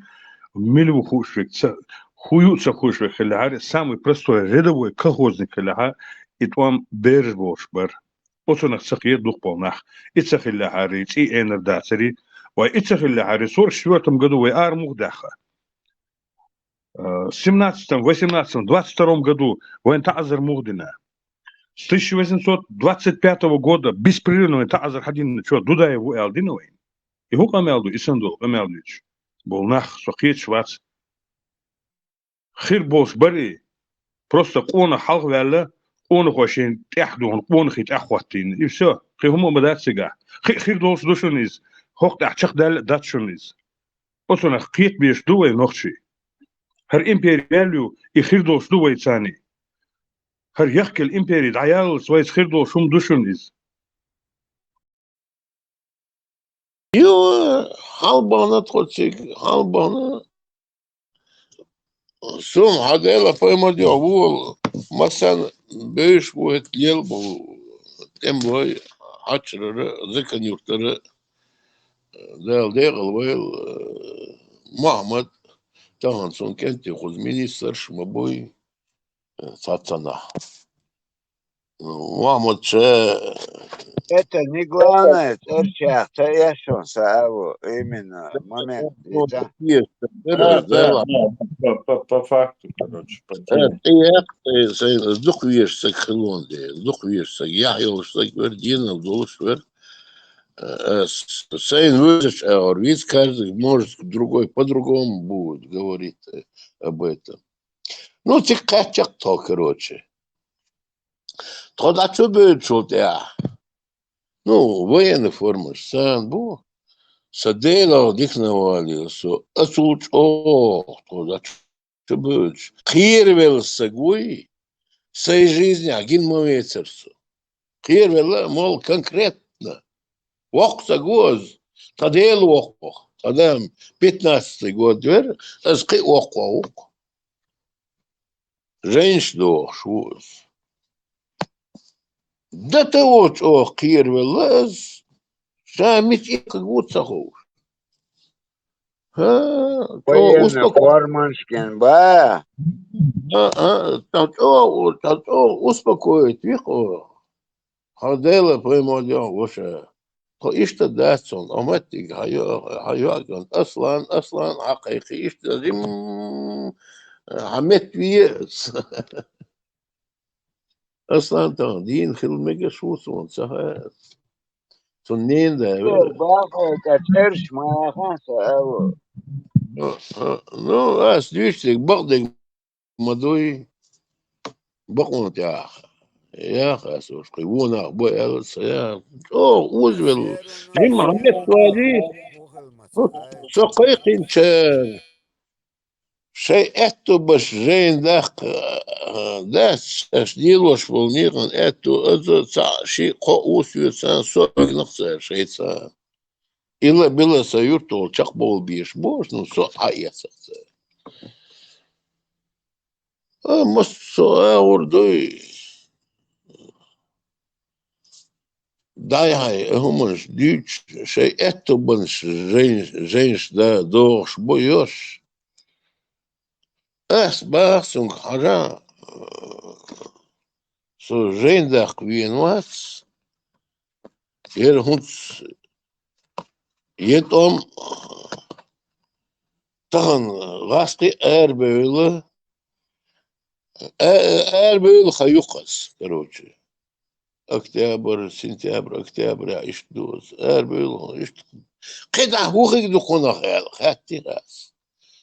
Милу хушвик. хуются хуш вехеляре, самый простой рядовой колхозный хеляха, и там берж бар. Осунах цахие дух полнах. И цахеляхари, и энердацери, и цахеляхари, 44 году, и армух даха. В 17, 18, 22 году воин Таазар Мухдина. С 1825 года беспрерывно Таазар Хадин, что Дудаеву и Алдиновой. И Хука Мелду, и Санду, Мелдич. Болнах, Сохит, Швац. Хирбос Бари. Просто он халк вялла, он хошин, тяхдун, он хит ахватин. И все. Хихому бадатсига. Хирдос душуниз. Хохт ахчахдал датшуниз. Осунах кит биш дуэй нохчи. هر إمبرياليو يخيردو شدوي ثاني هر يحكي الإمبري دعيال سويس خيردو شوم دوشونيز
يو halbana tkotsik, halbana sum hadela pojmodio vul masan beş bu etlel bu temboy haçları zekanurtları del vel Muhammed Tahanson kenti khuz minister shmaboy Сацана. Мама,
Это не главное, это я что, именно момент.
По факту, короче, по теме.
Дух вешся к Хелонде, дух вешся. Я его что гвердина, дулшвер. Сейн выжишь, ведь каждый может другой по-другому будет говорить об этом. Ну, ты как то, короче. Тогда что будет, что я? Ну, военная форма, сам был. Садела, дихновали, а тут, тогда что будет? Хирвел сагуи, всей жизни, один моментерсу. Хирвел, мол, конкретно. Вок сагуз, тадел вок, тадам 15-й год, а ски вок. Женщина шуз. Да ты вот кирвелаз, самить и как будто хуж.
Военный форманшкин, ба.
Успокоить, вихо. Ходила поймодел, вообще. إيش تداتون أمتك هيواجن أصلا حقيقي إيش تدريم عمت بيس أصلا تغدين في المجا شو سهات سنين ده
باقي كترش ما خانسة أو
نو أسديشتك بقدك مدوي بقونت يا أخي يا أخي أسوش قيونا أبوي السيارة وزبل جمع متوالي سقيقين شان شيء أتو باش جين داس أشديلوش بالنيغن أتو أزو شيء قوس يسان سوق نقصر شيء سان إلا بلا سيورتو تقبل بيش بوش نسو عيسا مصو أوردوي داي هاي همش ديش شيء أتو بنش جينش دا دوش بويوش باسون حاجة سو جين دا قوينوات ير هونس يتوم تغن غاسقي أربيل خيوقس كروتشي أكتوبر سنتبر أكتوبر عشت دوز أربيل عشت قطع هوخك دخونا خيال خاتي راس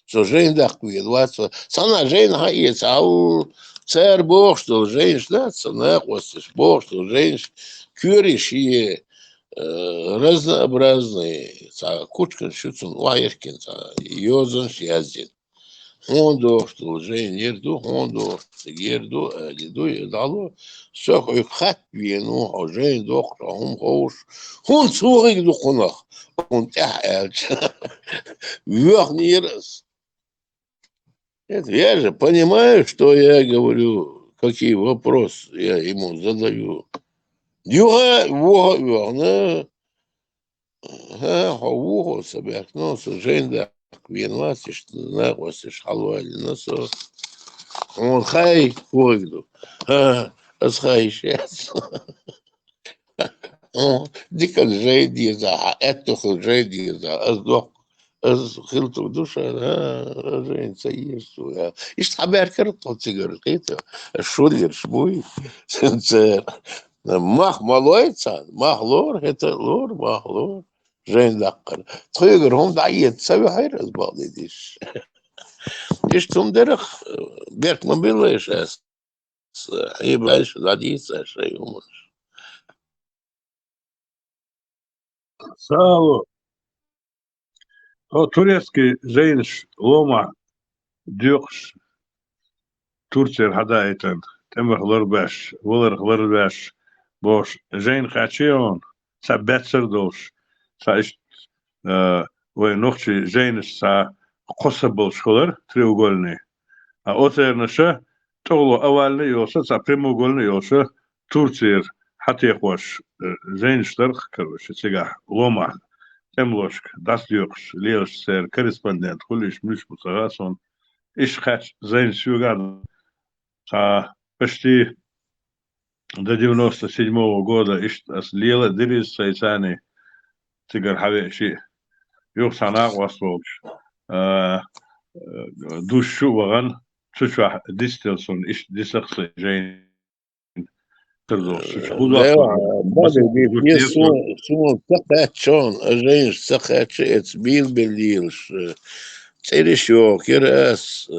سو جين دا قوينوات سانا جين هاي يتعاو царь Бог, что женщина, цена, Бог, что женщина, кюриши разнообразные, кучка, шутсон, лайеркин, йозан, язин. Он до, что женерду, он до, герду, лиду, едало, все, как хат вину, а жен до, что он хош, он цурик духунах, он тяхэлч, верхний раз. Это я же понимаю, что я говорю, какие вопросы я ему задаю. Дюга, вога, верно, вога, собак, ну, жен, да, винвасиш, нагвасиш халвали насо. Он хай войду. Асхай сейчас. ديك الجيدي زع أتخل جيدي زع أصدق خلط دوشة جين سيرسو يا إيش حبير كرت تيجر القيتة الشولير شبوي سنسر مах مالويتسان مах لور هتا لور مах لور جين دقر تخيجر هم دعية تسوي حير البعض ديش إيش توم درخ بيرك ما بيلاش أس يبلاش دعيس شيء هم
Sağ o Турецкий женщ лома дюкш Турцер хадайтен темх лорбаш волер лорбаш бош жен хачион са бетсер дош са иш вы нохчи женщ са қосабыл шхолер треугольный а отернаше толо авальный йоса са прямоугольный йоса Турцер хатехваш женщтер короче сега лома темлошк дас дюкш леош сер корреспондент хулиш миш мусагасон иш хач зайн сюган почти до 97-го года лела дырис сайцани тигар хавеши юх санак васволш душу ваган чучва дистелсон иш дисахсы жейн
سون سخاتشون أجينش سخاتش إتبيل بالليلش تيريشو كيراس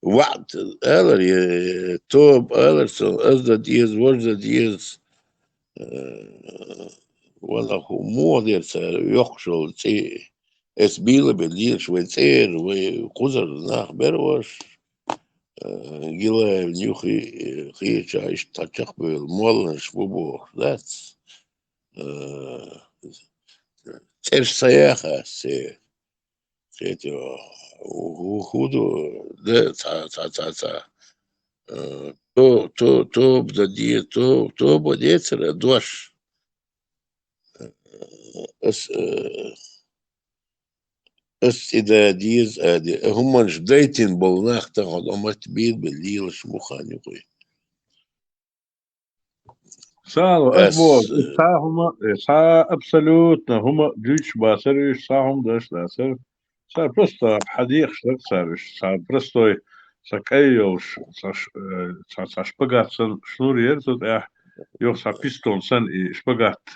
وقت ألر توب ألرسون أزدا ديز وجدا ديز ولا هو مو ديرسا يخشل تي إتبيل بالليلش ويتير وقزر ناخ بروش Гилаев нюхи хича иш тачах был молнш бубох that's церш саяха се это худу да та то бдади то бодецера дош إذا ديز هم مش دايتين بالناخ تاخد أما تبيل بالليل شموخان يقول
سالو أسبوع ساهم سا أبسولوتنا هم ديش باسرش ساهم داش داسر سا просто حديق شرق سارش سا просто ساكايوش سا شبغات سن شنور يرتد يوم سا بيستون سن شبغات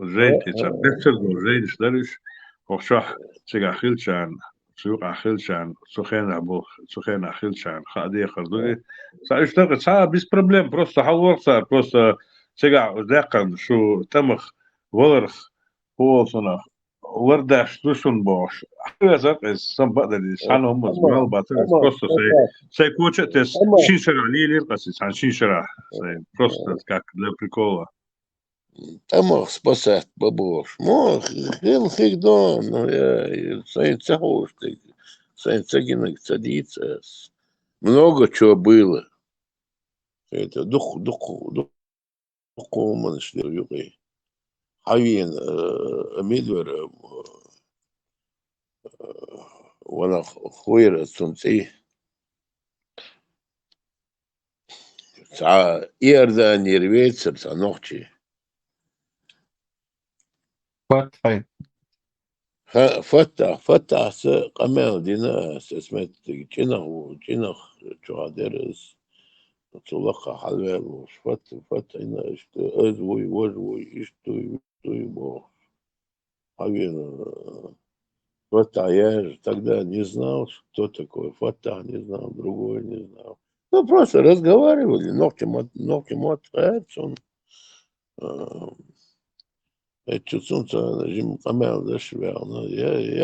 جيت سا بيتر دو جيت شدرش وشح سيجا خيلشان سوق خيلشان سخين أبو سخين خيلشان خادي خردوي سأشتغل سا بس проблем просто حوار صار просто سيجا دقن شو تمخ ورخ هو صنع ورداش دوشون باش هذا سام بقدر يسحن هم زمال باتر просто سي كوتش تس شيشرا ليلي قصي سان شيشرا سي просто как для прикола
Тамах спасать бабош. Мох, хил хигдон, но я сайн цахуш, сайн цагинок цадица. Много чего было. Это дух маншли югы. Хавин мидвер вона хуйра сумци. Са ирда нервейцер са ночи. فتح قمال دينا اسمت جنخ شو درس تلقى حلوان وش فتح هنا ازوي وجوي اشتوي бог حبيبي فتح я тогда не знал что такое فتح не знал другой не знал ну просто разговаривали ногтем от он я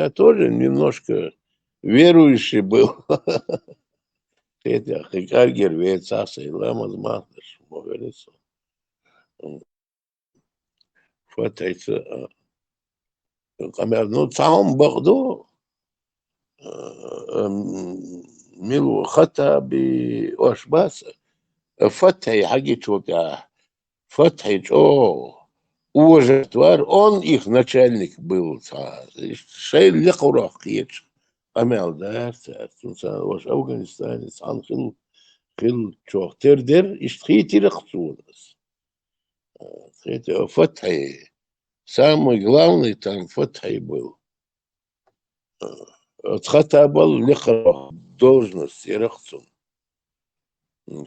тоже немножко верующий был. Это Хикаргер Вейцаса и Ламаз Махдаш, говорится. Фатайца. Ну, сам Бахду Милу Хата би Ошбаса. Фатай Хагичука. Фатай О. уважать твар, он их начальник был. Шейл лекурах ечь. Амел, да, ваш афганистанец, анхил, хил чох. Тердер, ишхити рахцунас. Фатхи. Самый главный там Фатхи был. Отхатабал лекурах, должность и рахцун.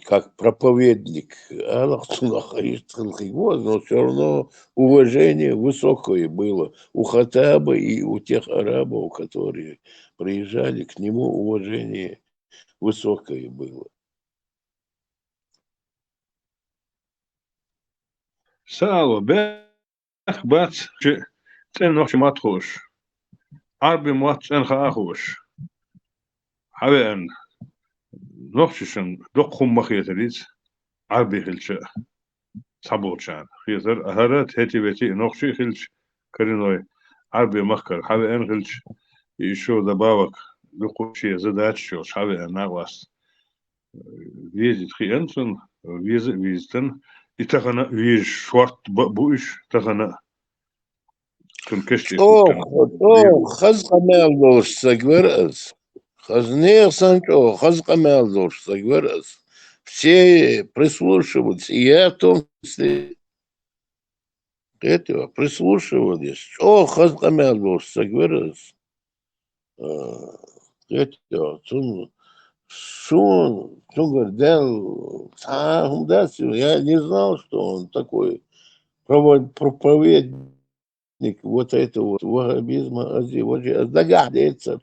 Как проповедник, но все равно уважение высокое было у Хаттаба и у тех арабов, которые приезжали к нему, уважение высокое было.
Сало, бэх, бац, цен ночи матхуш. Арби мат цен хаахуш. Хавен. نوخشن دقهم مخيتريت عربي خلش صبوتشان خيتر أهرات هتي بتي نوخشي خلش كرينوي عربي مخكر حبي أن خلش يشو دباوك لقوشي زداتش شو حبي أن نغواس ويزي خيانسن ويزتن يتغنى ويج شوارت بوش تغنى تنكشتي
خزق مال دوش سجورس Хазнех Санчо, Хазкамел дош, говорят, все прислушиваются, и я в том числе этого прислушивались. О, Хазкамел дош, говорят, этого, Шун, говорил, я не знал, что он такой проповедник вот этого ваххабизма, догадывается.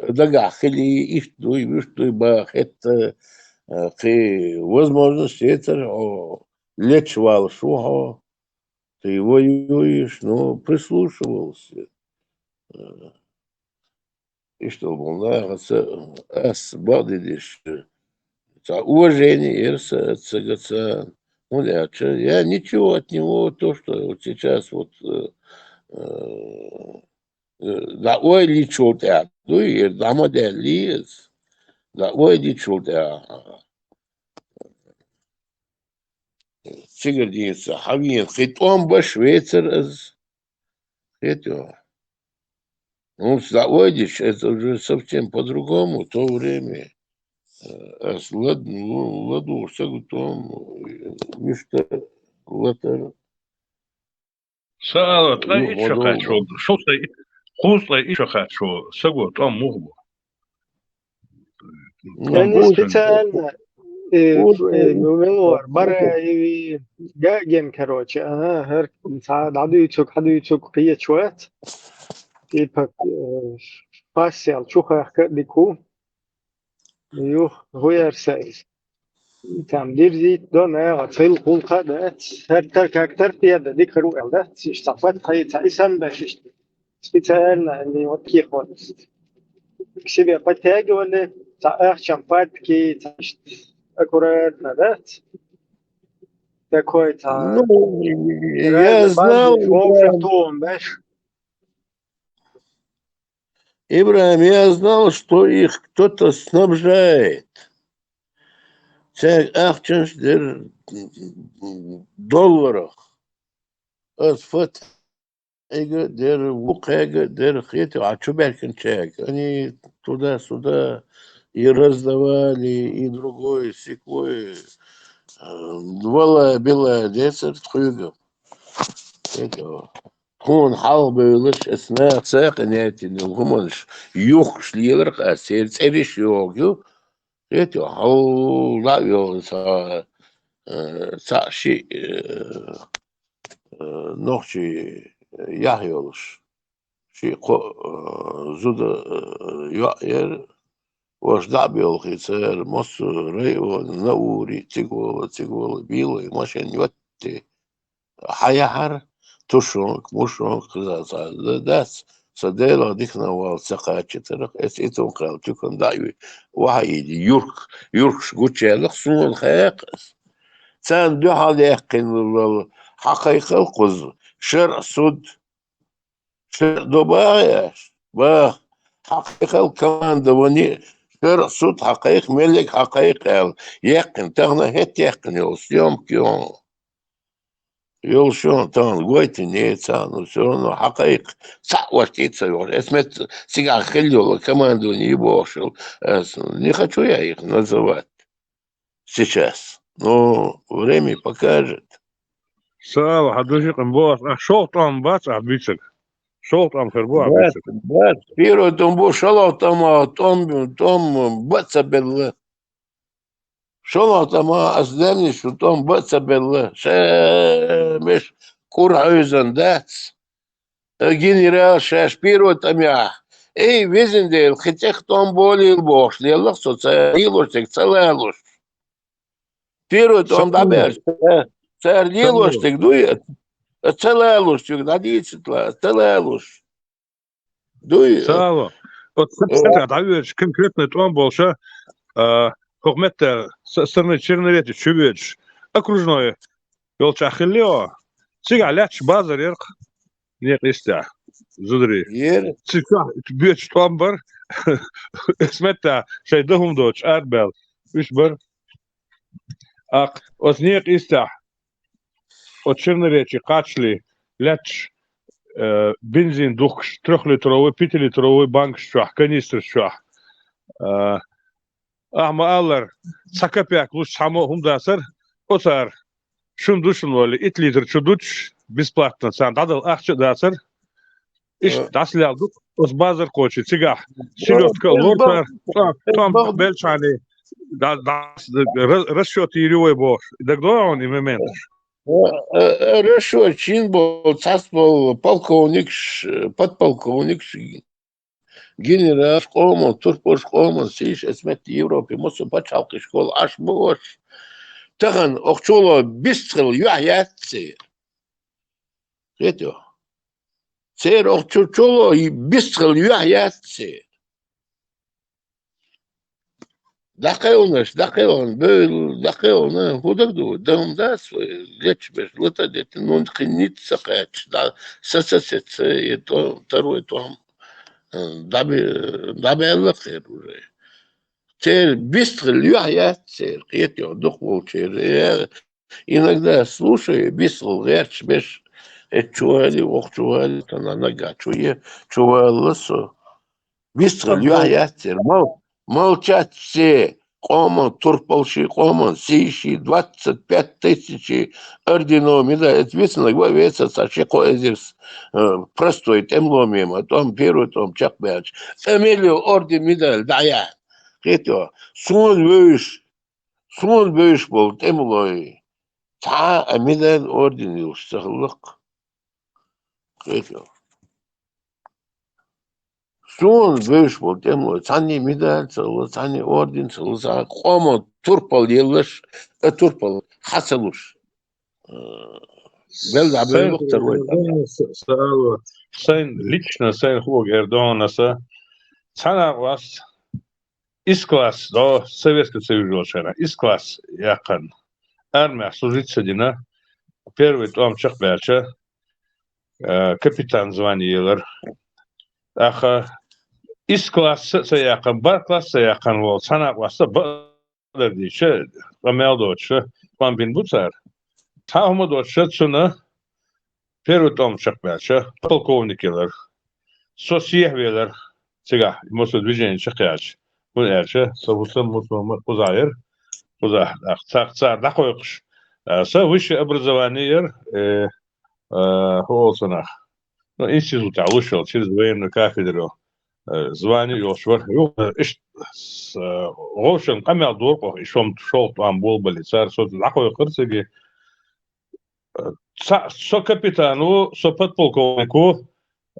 Дагах или их что бах это возможность это лечвал шуха ты воюешь, но прислушивался и что было с бодидиш уважение ирса я ничего от него то что вот сейчас вот da oili chulta du ir dama delis da oili chulta сигарница хавин хитом ба швейцар az это ну заводишь это уже совсем по-другому то время ладу сагутом мишта латер
сало траить что хочу что стоит خوصله ایشو خواهد شو سگو تو هم مغبو
يعني специально نومنور برا جاجن كروتش هر ساعة عدو يتشوك قية شوات يبقى فاسيال شوخة ديكو يوخ غير سايز تام ديرزيت دونا غطيل قول قادات هر ترك أكتر فيها ديك رو ألدات يشتفت خي تعيسان باششت специально не вот таких вот к себе подтягивали, шампатки, аккуратно, да? Такой-то.
Я знал, Ибрахим, я знал, что их кто-то снабжает. Ахчанш долларах. Отфат. Der хитил, а что Беркинчек? Они туда-сюда и раздавали, и другое, секое. Вала белая десер, тхуга. Это он халбелыш, эсна цех, нетин, гуманш, юх шлилер, а сердцевиш йогю. Это хал лавил са ши ночи Яхиолш, зуда яер, вождабил хицер, мосу рейво, наури, цигола, било, и машин йотти, хаяхар, тушонк, мушонк, дас, садела дихнавал, цахачитер, этим крал, тюкан дайви, вахиди, юрк шгучелах, сунул хаякас. Цан дюхал яхкин, حقيقة القز شرع سود شرع دبايش با حقيقة الكمان دواني شرع سود حقيق ملك حقيقة يقن تغنى هت يقن يوم كيوم يول شون تون قويت نيتان وشون حقيق صح واشتيت سيور اسمت سيجا خليو كمان دوني بوشل не хочу я их называть сейчас но время покажет
Sağ hadışık boğaz. Şoğtan bas abicik. Şoğtan ferbo
брат
abicik.
брат первый том бошало том баца белла شو تما أصدمني شو توم بس بالله مش كور عايزن دات جنرال شاشبيرو تميا اي ويزن ديل خيتك توم بولي البوش ليلك سو تسيلوش تكسلالوش بيرو توم دابير تسيلوش تكدوية تسلالوش تكداديش تسلالوش دوي
Sağ ol. O sen davüç konkretno tom bolşa hükümetler sırrını çirneveti çübüç. Окружной yol çahillio. Sigalet bazar yer ne kısta. Zudri.
Yer.
Çıkah büyük tombar. Esmetta şey dahum doç arbel. Üç bar. Ak os ne kısta. O çirneveti kaçli. Leç benzin 3 litrovый, 5 litrovый банк şah, kanistr şah. Ama alır, sakapyak luş samo humdasır, otar, şun duşun voli, 2 litr çuduç, бесплатно, sen dadıl akçı dasır, iş dasıl aldık, os bazar koçu, cigah, silotka, lortar, tam belçani, расчет иревой бош. Тогда он и момент.
Расчет чин был, царь был полковник, подполковник, генерал школа, турпор школа, сиш, эсмет Европе, мусу почалки школа, аж бош. Таган охчоло бистрил юахятси. Это. Цер охчоло и бистрил юахятси. دقيقون بل دقيقون هودردو دم داس ليش بس لتا ديت نون خنيت سقاش دا سسست يتو تروي توم دابي الله خير تير быстро я тер يتو дохло тер иногда слушай быстро речь беш чуали охчуали на нога чуали со быстро я тер молчать все. Кома, турполши, кома, сиши, 25 тысяч орденов, медаль, ответственно говорится, саши коэзерс, простой, темломим, а том первый, том чакбяч. Эмилио, орден, медаль, да я. Это, сон выш был, темлой. Та, а медаль, орден, юж, сахлык. Это. Сон выш был, темлой. Цани медаль, цани орден, целый, кома, турпал, елыш, турпал, хасалуш.
Sen lično sen hug Erdonasa, sana vas isklas do Советского Союза, isklas jakan armija служителина, первый том чахбяча, капитан званияlar, аха isklas sayakan, bar klas sayakan vol, sana vasta badar dişe, Ramel doçu, Bambin butar. Tahma doçu tsuna первый том чахбяча, полковниклар, сосиевелар, сега, мусу движение чахяч. Bu erçe, savusa mutlu uzayır, uzah, цар дахойкш. Са высшее образование холсонах. Ну, институт алушел через военную кафедру. Звание Йошвар. Рошен камел дорпах, и шом шел там был были царь, со дахойкерцеги. Со капитану, со подполковнику,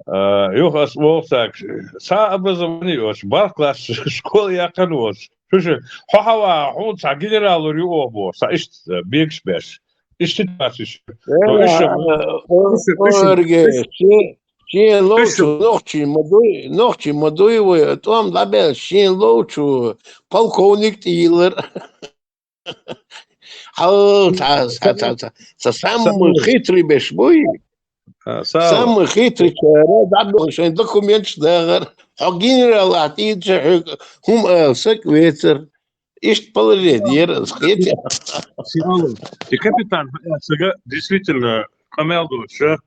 Юхас Волсак, са образование Йош, бар класс школы яканош. Слушай, хахава, он са генерал Риобо, са ишт бигшбеш. Ишт тасиш. Шин лоучу, ночи модуевой, там дабел, шин лоучу, полковник Тилер. Самый хитрый бешбой. Самый хитрый человек, документ штагер. А генерал атидже, хум сек ветер.
Ишь положение, скажите.
И капитан, действительно, Камелду, что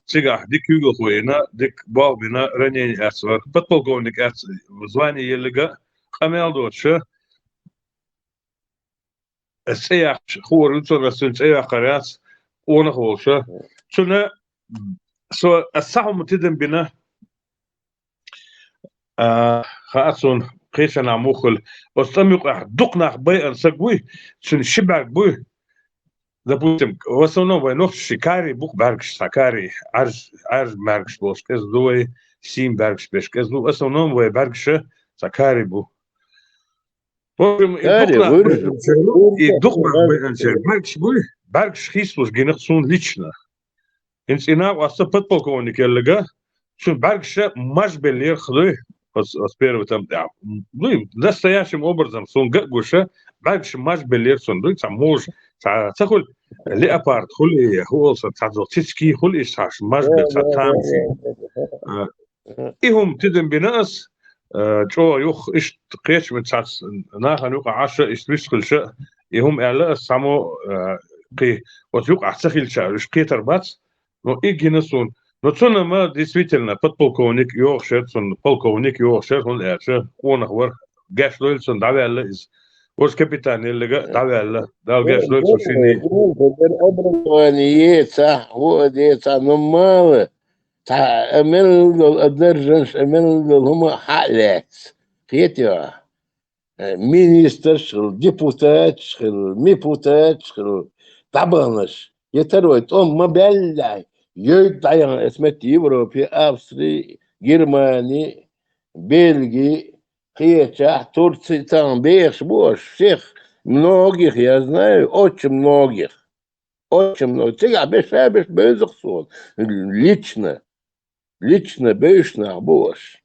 сега, дик Югл Хуина, дик Балбина, ранение Эцвар, подполковник Эц, звание Елега, Камелду, что السياح هو رجل رسول سياح قريات ونخوشة شنو سو الساعة متدم بنا خاصون قيشنا موخل واستميق دقنا بي سقوي شن شبع بوي ده بوتم وصلنا بينوخ شكاري بوك باركش سكاري عرج باركش بوش كز دوي سيم باركش بيش كز دو وصلنا بي باركش سكاري بو Баргш хислус генерацион лично. Инцина васа подполковник елга, что Баргша маш белер хлы с первого там, ну настоящим образом сон гуша Баргш маш белер сон, ну там муж, цахул леопард, хули холса, цацки, хули шаш маш бел цатамши. إهم تدم بناس جو يخ إيش قيش من ساس ناخن يقع عشاء إستويسخل شاء إهم إعلاء سامو قي وتيقع سخيل شاء إيش قي تربات но и генесун но цона ما действительно подполковник يوخشر сон полковник يوخشر он это он хвар гаш лойлсон давай الله из وش كابتن اللي давай الله дал гаш лойлсон شيء
образование صح هو ده صح نمال تعمل الدرجة عمل هم حالات كيتوا مينيستر شغل ديبوتات شغل ميبوتات شغل طبعاش يترويت ما بلع يدعي اسمت يوروبي أوستري جرماني بلجي كيتشا تركي там беш бош всех многих я знаю очень многих тебя беш безусловно лично бешно бош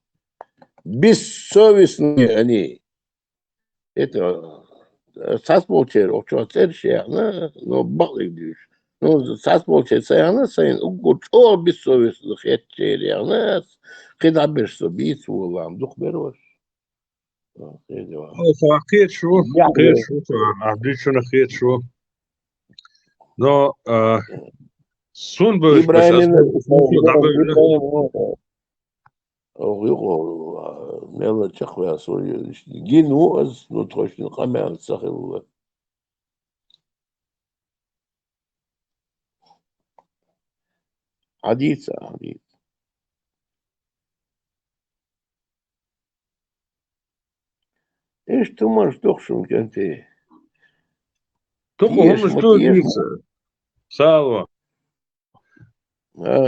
бессовестные они это сасполчер очоцерши она но балыгдиш ну сасполчер она сайн угучо бессовестных хетчери она когда беш собит улам дух берош
خير شو عبدي شو خير شو но سون بس
ميلا تشخويا سوريا جينو از نو تروشن قمع تسخل حديثة ايش تماش تخشم كنتي
تخو هم شو ديسة سالوا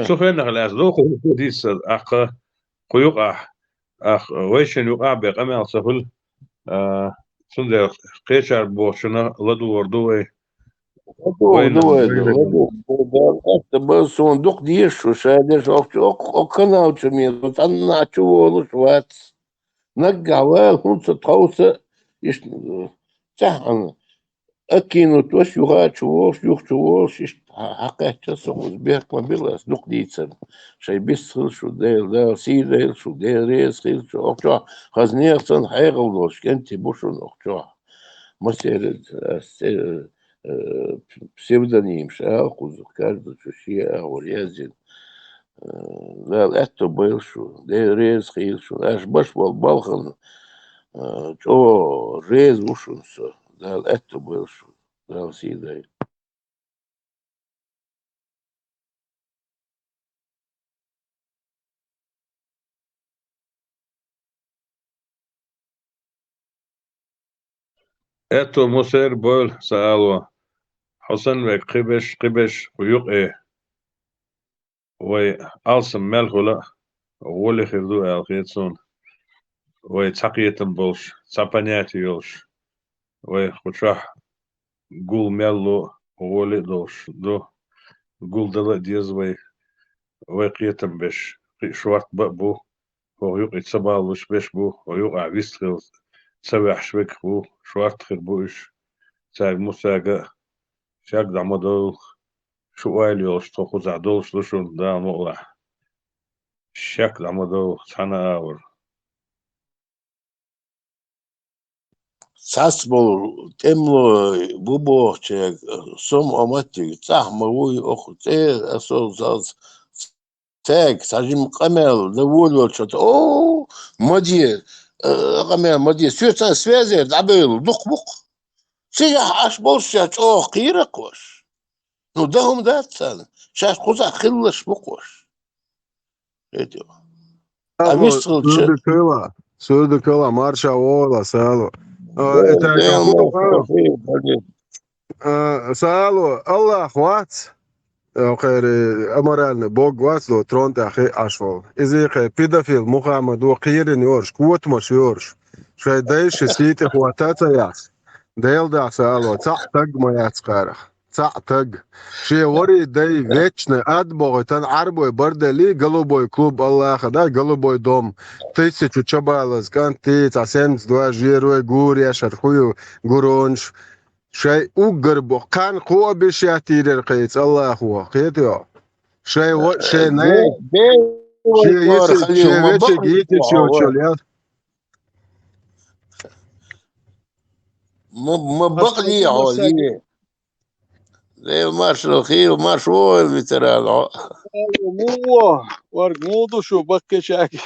شوف هنا خلاص دوخو ديسة أخ قيوقع أخ ويشن يقع بقمع سهل سندر قيشار بوشنا لدو وردوي
بس صندوق ديشو شادش او канал чумир там чего швац نقعوا هم تطوسة إيش تحن أكينو توش يغاد شوش إيش حقيقة سوز بيك ما بيلاس نقديتسن شيء بيسخل شو ده سيدل شو ده ريس خيل شو أخشوا خزنيخسن حيغلوش كنتي بوشون أخشوا مسيرة псевдоним شاخذ каждый شيء وريازن لا это был شو ده ريس خيل شو أش باش والبالخن شو ريز وشون سو ده это был شو ده سيدل
это مسير بول سألوا حسن ويك قبش ويق إيه وي ألسم ملخلا ولي خردو الخيتسون وي تقيتم بولش تапанятي يولش وي خشح قول ملو ولي دوش دو قول دلا ديز وي قيتم بش شوارت بو ويق يتصبالوش بش بو ويق عبيستخل تسوي شويك بو شوارت خير بوش تاج مساقة شاك دعمدول شو قايل يوش تخو زعدول شلوشون دا مقلع شاك دعمدول سنة أول
ساسبول تملو بوبوخ سوم أمتي صح موي أخو أسو زاز تاج ساجم قمل دولو شت مدي قمل مدي سويتا سويزر دعبل دق بق سيح أش بولشة قيرقوش نو دهم ذات سنة شاش قوزا خلش بقوش هيديو أميستغل
Sırdı kıla marşa oğla sağlo. Ete kapudu sağlo Allah vats. Khayri amaralni bog vats lo tronta akhi ashvol. Izi pedofil Muhammad و قيرن يورش قوت مش يورش. شاي دايش سيتي خواتاتا ياس. دايل دا سالو تعتق ما يتقارخ. تعتق. شي وري داي вечный отбой тан арбой бардали голубой клуб Аллаха, да, голубой дом. 1000 чабалас, канти, 72 жируй гурия шархую гуронш. شيء أقرب كان قوة بشياتير القيس الله هو قيتيو شيء شيء ناي شيء يسي شيء ويتي جيتي شو ليا
ما بقلي عولي زي مارشال خير ومارشال الفيتران
مو ورق موضوع شو بقى شاكي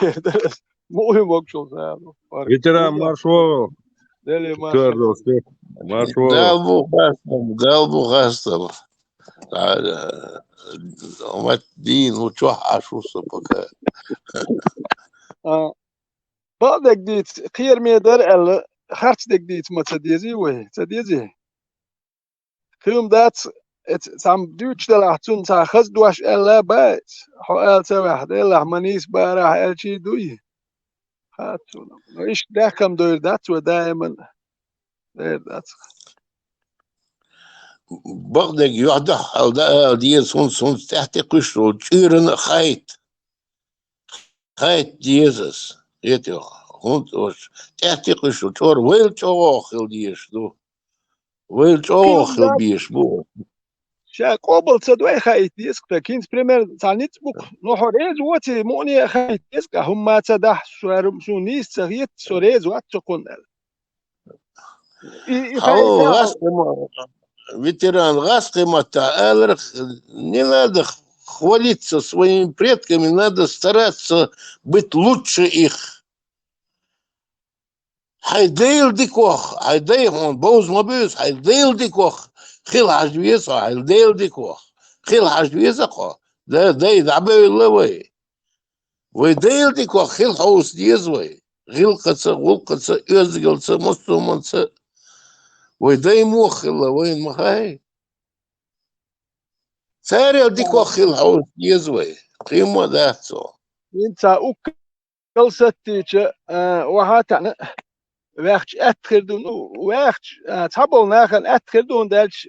مو يمكشو زالو
Ветеран маршал.
دلي مارشال
Маршал.
قلبه خاصة وما الدين وتوح عشو صبك
بعدك ديت خير ميدر ال خرج دك ديت ما تديزي وي تديزي كم دات سام دوتش دلعتون تاخذ دوش الا بات حال واحد الا منيس بارح الشي دوي هاتون ايش ده كم دور دات ودائما دات
بغدك يوضح او دي سون تحت قشرو تشيرن خايت ديزس يتو هونت وش تحت قشرو تور ويل تشوخ ديش دو ويل تشوخ بيش بو
شا قبل تدوي خايت ديسك تكينز بريمير تانيت بوك نحوريز واتي موني خايت ديسك هم ما تدح سونيس تغيت سوريز وات تقول
هاو غاسق ветеран Гаскима-то не надо хвалиться своими предками, надо стараться быть лучше их. Хайдейл дикох, хайдейл он боуз мобиус, хайдейл дикох, хил хажвиесо, хайдейл дикох, хил хажвиесо, да дабей левой. Вейдейл дикох, хил хаус диезвой, гилкаца, гулкаца, özgilца, мустуманца. ويداي موخل وين مخاي ساري ديك وخل حوس يزوي قيمة ذاته
انت اوكل ستيش وهاتنا وقت اتخردون وقت تابل ناخن اتخردون دالش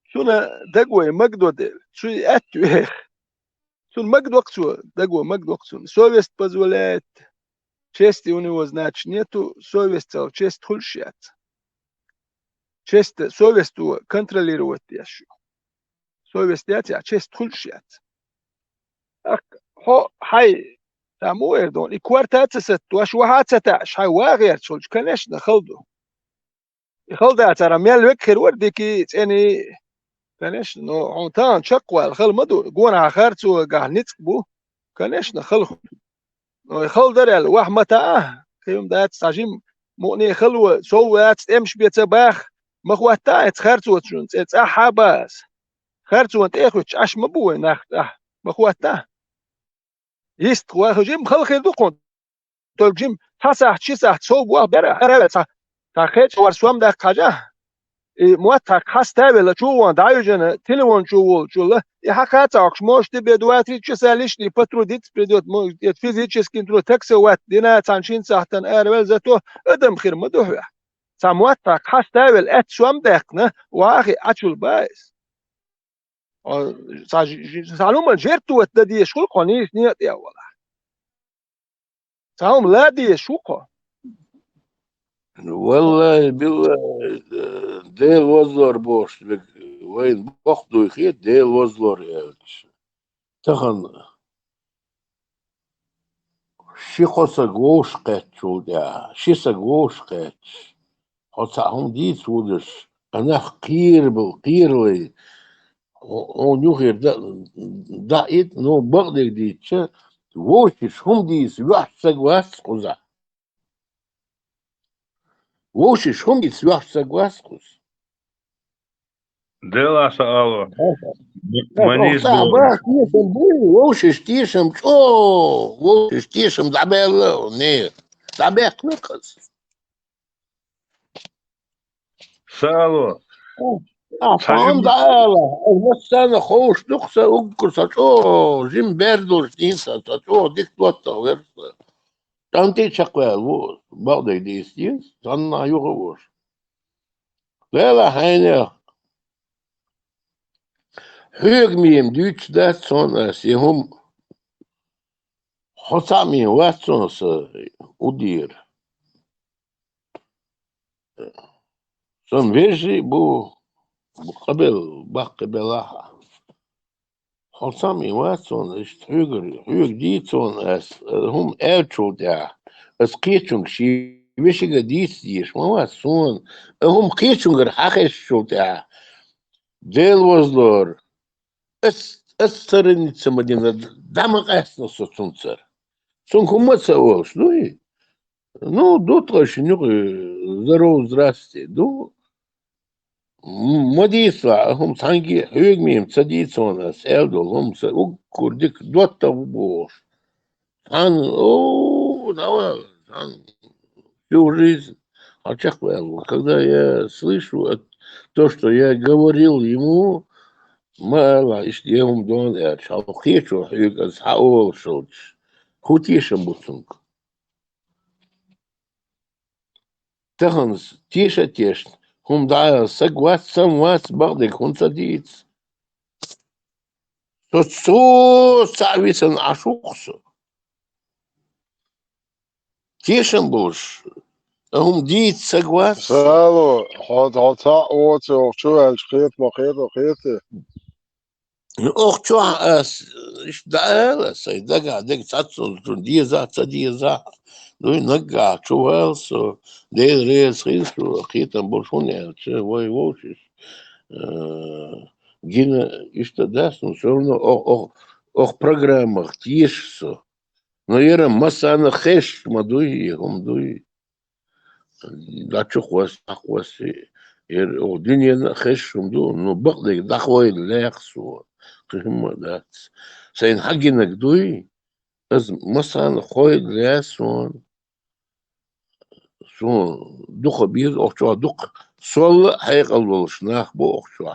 شونا دقوي مقدود شو اتوه شون مقد وقتو دقوي مقد وقتو سوفيست بزولات чести у него значит нету совести честь хульшят честь совесть контролировать яшу совесть я честь хульшят هو حي تامو يردون إكوارتات ست واش واحد ستاش حي واغير شولش كناش نخلدو يخلد ترى ميال وكر وردكي تاني كناش نو عونتان شقوى الخل مدو قونا خارتو قاعد نتكبو كناش نخلهم نو يخلد ريال واح متى كيوم دات تاجيم مؤني خلوة سوات امش بيتباخ مخواتا تخارتو تشون تحاباس خارتو انت اخوش اش مبوي ناخت مخواتا يست واخجيم خلق يدقون تولجيم تاسع تشيسع تصوب واه برا تاخيت ورسوام دا قاجا موات خاستابل جوان دايوجن تليفون جول يحكات اكش موش تبي دواتري تشساليش لي باتروديت بريدوت فيزيتشسكي انترو تكسوات دينا تانشين ساحتن ارول زاتو ادم خير مدوح ساموات خاستابل ات سوام دقنا واخي اتشول بايس سالوم جيرتو تدي شغل قنيش نيت يا والله سالوم لا دي شوقه
والله بالله ديل وزلور بوش وين بخدو يخيط ديل وزلور يا تخن شي قصة قوش قتشو دا شي سقوش قتش هم دي سودش أنا قيرلي on juhir da it no bagde di che wošiš humdis vjahsa gvaskus. Wošiš humdis vjahsa gvaskus.
Dela sa alo.
Manis wošiš tiešām čo, wošiš tiešām dabēlo, ne, dabēk nekas.
Salo.
Tam da ela, mesela hoş tuksa ukkursa čo, jim berdur insa čo dik totta versa. Tam te çakvel bu, bagde değilsin, sanna yok var. Lela hayne. Hög miyim düç de sonra sihum hosami vatsonsa udir. Son verji bu قبل بقبلها خلصامي واتسون ist hög ditson es hum elchul da es kiechung shi wishiga dit dir watson hum kiechung hachesh shul da del wozlor es sarinitsa madina damag asno sotunser son kummatsa osh ну дотрош ну здорово здрасте ду Modisa, hum sangi högmim traditsona seldol hum se ukkurdik dotta bosh. Han han всю жизнь. А когда я слышу то, что я говорил ему, мало, я ему дон эрчал, хочу, югас хаол шоч, хутишем бутунг. Теханс, тише. Hum da sagwatsam wats bagdik hunsadic. So savisan ashukso. Tisham bush. Hum dit sagwats.
سالو حاطا اوت شو الخيط ما خيط
Och čo as da sai daga dek satso dieza. Ну и нога чувал, so der reis risco khitam bolshone che voi voshis gina ist das no so och programmach tisch so no era masana khesh madui da chukwas o dunya khesh no bagde dakhway lekhso qimma dat sein haginak dui az masana khoy leson شو دخ بيز أخشوا دخ صل حيق الولشناخ بو أخشوا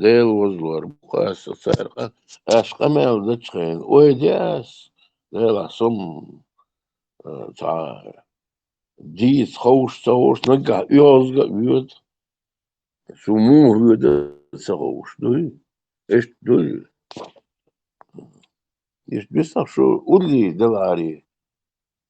ذيل وزلور بقاس سرقة أشقمل دتشخين ويدياس ذيل عصم تاع ديس خوش نقع يوزق بيود شو مو بيود سخوش دوي إيش دوي إيش بيسا شو قولي دلاري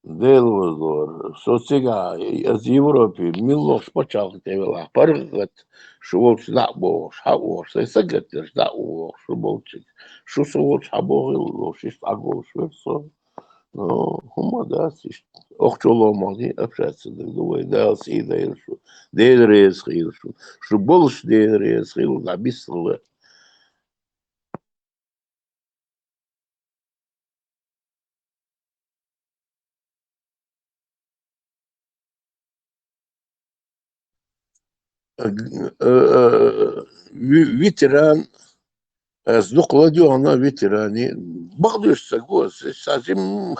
Делвозор, социга из Европы, мило спочатку тевела, паргат, что волч да бош, хавош, и сагатер да уош, что волчик, что совоч хабогил, шесть агош, версо, но хумадас, охчоло моги, общаться, думаю, да, сида, что, дейрез хил, что больше дейрез хил, да, бисла. ветеран с докладёна ветеране багдыш сагос сазим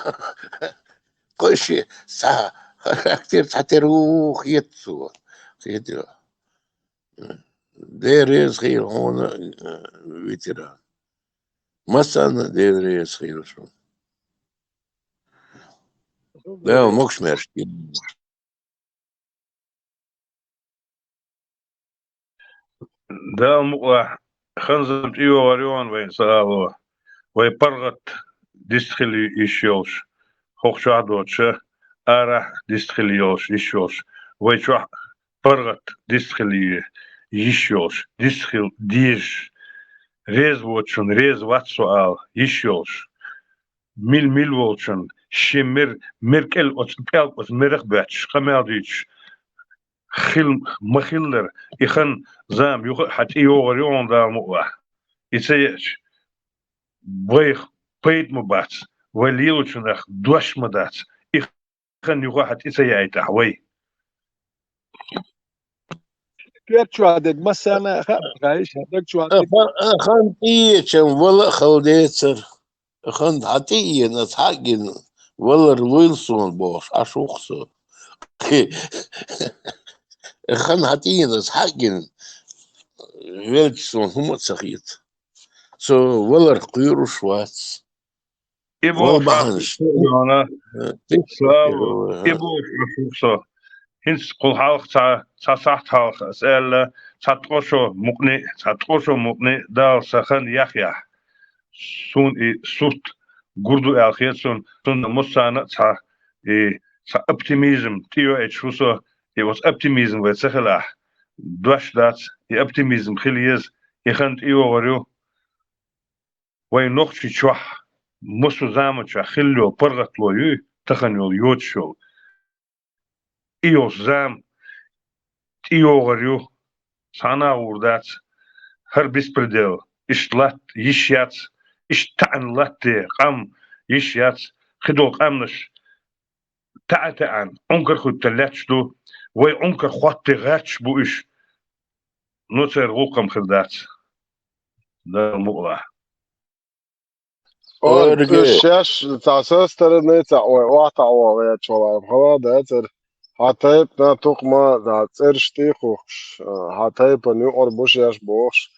койши са характер сатеру хетсу хетсу дерез хил он ветеран масана дерез хил да мокшмерш
Да خنزم إيوه وريون وين سالو ويبرغت ديستخلي إيشيوش خوش عدوش أرح ديستخليوش إيشيوش ويشوح برغت ديستخلي إيشيوش ديستخل ديش ريز واتشون ريز واتسوال إيشيوش ميل واتشون شمر مركل واتسبيل واتمرخ باتش خمال ديش خل مخلر يخن زام يخ حتى يوغريون دا مؤه يسيش بيخ بيت مبات وليلو شنخ دوش مدات يخن يخ حتى يسيعيت حوي
كيف شو هذاك مثلا غايش هذاك شو هذاك
أخن إيشم ولا خوديتر أخن حتى نتحقن ولا رويلسون بوش أشوخسو أخن حتى نتحقن ويلسون هم تسخيت سو ولا قيرو شوات
إبو
والبحنش
أنا سلام إبو شوفسو هنس قل حالك تا صحت حالك أسأل تاتقوشو مقني دال سخن يخيح سون سوت gurdu algeetson toen de mossana sa optimism tio et shuso it was optimism with segela dwash dat die optimism gilies je gant io waru way noch chi chwa musu zama chwa khillo pargat lo yu takhanul yot show io zam io waru sana urdat her bispredel ishtlat yishyat اشتعن لاتي قام يشيات خدو قامنش تعتعن انكر خد تلاتشدو وي انكر خواتي غاتش بو اش نوتر غوقم خدات ده المقلع
الشاش تاساس ترى نيتا واحد عوض شو خلاص ده تر حتى توق ما ده ترشتيخو حتى بني أربوش ياش بوش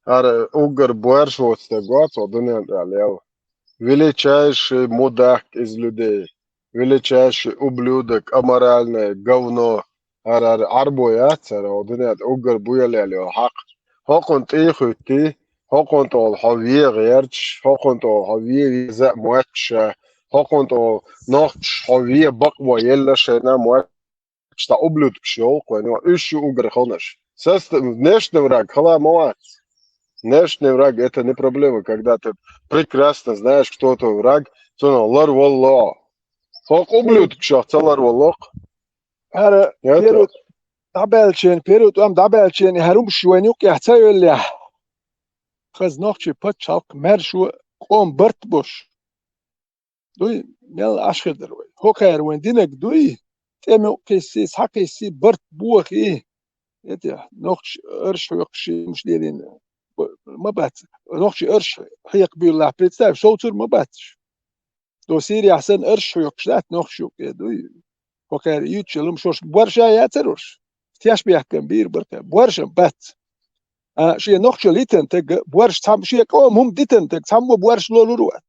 هر اوگر بوش وستگات و دنیا دلیو ولی چاش مودک از لده ولی چاش ублюдок аморальное говно هر عربويات سر و دنیا اوگر بویا لیو حق انت خودتی حق انت الحویه غیرش حق انت الحویه زق موتش حق انت نختش حویه بقوا یلش نه موتش تا ублюдок شو کنه ایش اوگر خونش سست نشتم رگ خلا موت Внешний враг это не проблема, когда ты прекрасно знаешь, кто твой враг, то лар валла. Хок ублюдок шахта лар валла.
هذا بيرو دابلشين بيرو توم دابلشين هروم شوينيوك يحتاج اللي خز نوخشي بتشالك مرشو قوم برت بوش دوي ميل أشخر دروي هو خير وين دينك دوي تيمو كيسي حقيسي برت بوخ إيه يتي نوخش أرش ويقشي مش ديرين ما بات نوخشي أرش هي قبيل الله بريتستاف صوتر ما باتش دو سيري أحسن أرش ويقشلات نوخشو دوي هو خير يوتشلم شوش بورشا ياتروش تياش بيحكم بير بركة بورش بات شيء نوخشو ليتن تك بورش تام شيء قوم هم ديتن تك تام بورش لولو روات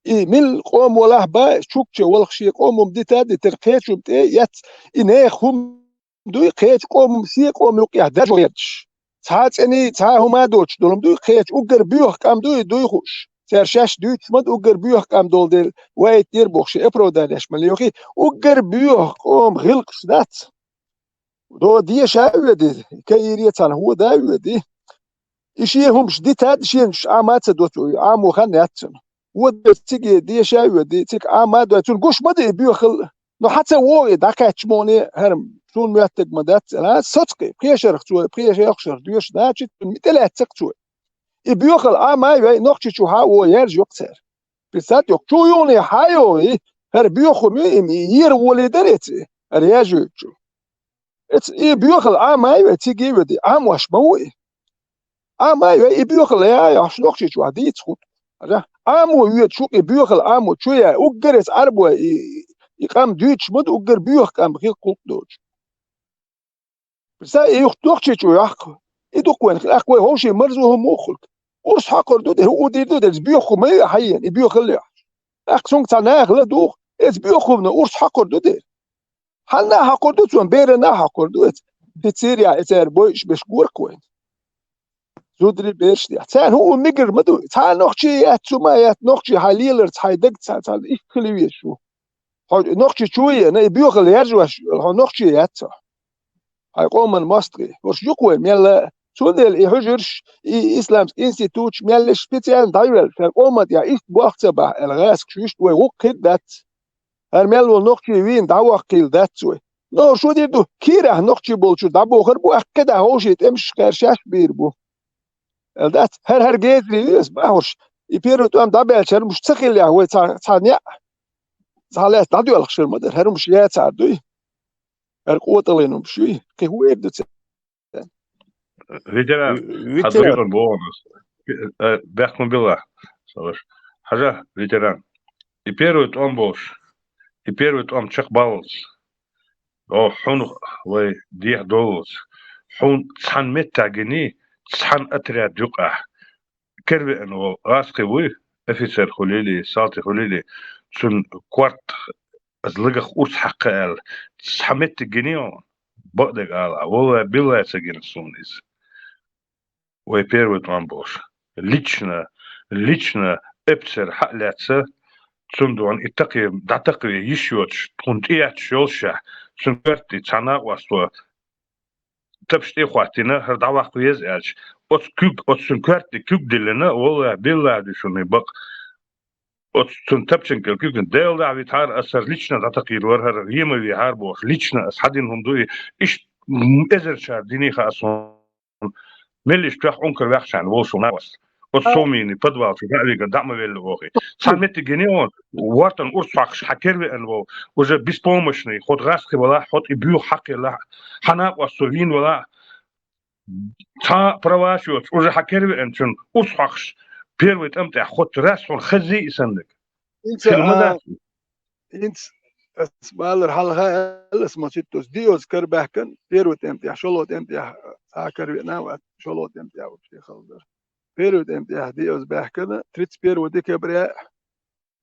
إيه مل قوم ولا با شوكش ولا شيء قوم هم ديتا دي ترقيتشو بتي يات إنه هم دوي قيت قوم سي قوم يقيا داجو يدش ساعات اني تا هما دوتش دولم دوي قيت اوغر بيوخ كام دوي خوش سرشاش دوي تمد اوغر بيوخ كام دول دل وايت دير بوخش ابرو دانش مليوخي اوغر بيوخ قوم غلقش دات دو دي شاوي دي كيريتان هو داوي دي إشي هم شديت هاد شيء عامات دوتو عامو خناتن ودتيجي دي شاوي دي تيك عامات دوتو قوش مدي بيوخل نو حتى وو داكاتش موني هرم تون مياتك مدات انا صدقي بريشر اختو بريشر اخشر دوش داتشت متلات تقتو يبيوخل عاماي نوختي شو هاو يرج يقتر بسات يق شو يوني هايو هر بيوخو مي يير ولي دريتي رياجو اتس يبيوخل عاماي تيجي ودي عام واش موي عاماي يبيوخل يا اش نوختي شو هدي تخوت عامو يتشوق يبيوخل عامو شويه وقرت عربو يقام دوتش مد وقر بيوخ كام غير قلت دوتش بس يختوخش شو يحكوا يدوك وين اخوي هوشي مرزو هم مخلك ورس حقر دود هو دي دود بيوخو ما حيين يبيوخ اللي اقسم تناغ لا دوخ اس بيوخو من ورس حقر دود حنا حقر دود وين بيرنا حقر دود بيتسيريا اتر بوش بشكور كوين زودري بيرش دي تان هو ميجر مدو تان نوخشي اتسما يات نوخشي حليلر تايدك تان اخلي شو نوخشي شويه انا بيوخ اللي يرجوش نوخشي يات هاي قوم المصري وش يقوي ميلا سودل يحجرش إسلامس إنستيتوتش ميلا سبيتيال دايرل فقوم يا إيش بوقت بقى الغاز كشوش ويوقت دات هر ميلا نوختي وين دعوة قيل دات سوي نو شو ديدو كيره نقشي بولشو دابو خربو أكده هوشيت امش كرشاش بيربو الدات هر جيت ليس باهوش يبيرو توام دابل شر مش تخيل يا هو ثانية صالات دادو الخشر مدر هر مش يا تعدوي هر قوة لينو بشوي كي هو يبدو
ветеран حضريق بونус بيحكم بالله صلاش حاجة ветеран и первый он бош и первый он чех балс او حون وي ديح دولس حون تصحن متى جنيه تصحن أتريا جقع كربي انه راسقي وي افيسر خليلي سالتي خليلي شن كوارت ازلقخ أورس حقال تصحمت جنيه بقدر على والله بالله سجن سونيس وي первый он бош лично ابتر حقلاتسه تندوان اتقي دعتقي يشوتش تكون ايات شولشة سنكرتي تانا واسوا تبشتي خواتينا هر دعوة قيز اج اوت سنكرتي كوك دلنا والله بالله دي شوني بق اوت سنتبشن كوك ديل دعوي تار اسر ليشنا دعتقي روار يما وي هاربوش ليشنا اس حدين هم دوي ايش ازر شار ديني خاصون مليش تروح انكر وحشان ووشو ناوس الصوميني بدوال في ذلك دعم باللغة سامت جنيون وارتن أرصح حكير أنو وجا بيسبومشني خد غاسك ولا خد إبيو حق لا حنا والسوين ولا تا برواشوت وجا حكير أنشن أرصحش بيروت أمتع خد راس والخزي يسندك في المدى
انت اسمال الحلقة اسمه تشتوس ديوز كربهكن بيروت أمتع شلوت أمتع ساكر ناوات شلوت أمتع وشي خلدر بيرود امتياح ديوز باحكنا تريتس بيرو دي كبريا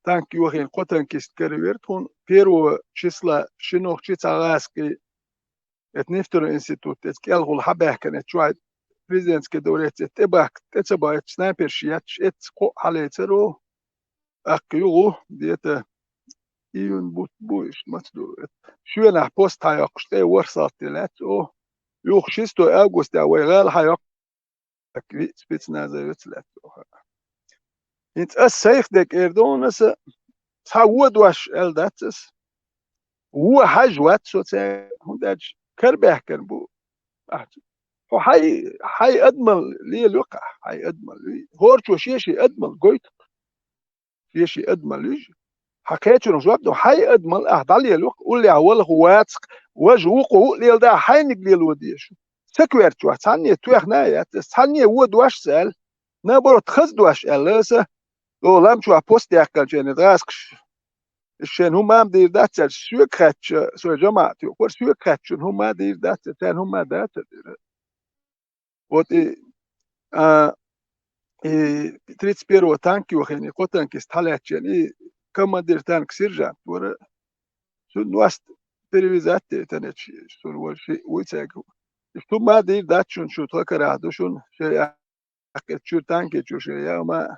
تانك يوخين قطن كيست كريويرتون بيرو شسلا شنو تشيتس غاسكي اتنفتر انستيتوت اتكال غول حباحكنا تشواد بريزيدنتس كدوريت اتباك تتبا سنايبر شياتش اتقو حاليترو اقيوغو ديتا ايون بوت بوش ماتدو شوينح بوست هايقشتي ورساتي لاتو يوخ شيستو اغوست اويغال هايق spitsnazar utsläpp. Inte säg det Erdogan så تعود واش الداتس هو حاج وات سو تاع هنداج كربه كان بو هو حي ادمل لي الوقع حي ادمل لي هورتو شيشي ادمل قلت شيشي ادمل لي حكيت له جواب حي ادمل اهدالي الوقع قول لي اول هوات وجوقه لي دا حينك لي الوديش سكويرت واحد ثانية توخنا ثانية ود واش سال نبرو تخز واش ألسه لو لام شو أبوست يأكل جن دراسكش الشين هم دير دات شو كاتش شو جماعة يقول شو كاتش هم دير دات تان هم دات وتي تريت بيرو تانكي وخيني قطن كيستحلت جني كم دير تانك سيرجان ور شو نواست تلفزيات تانتش شو الوشي ويتاكو شو ما دير دات شو تذكر هذا شو شيء شو تانكي شو يا ما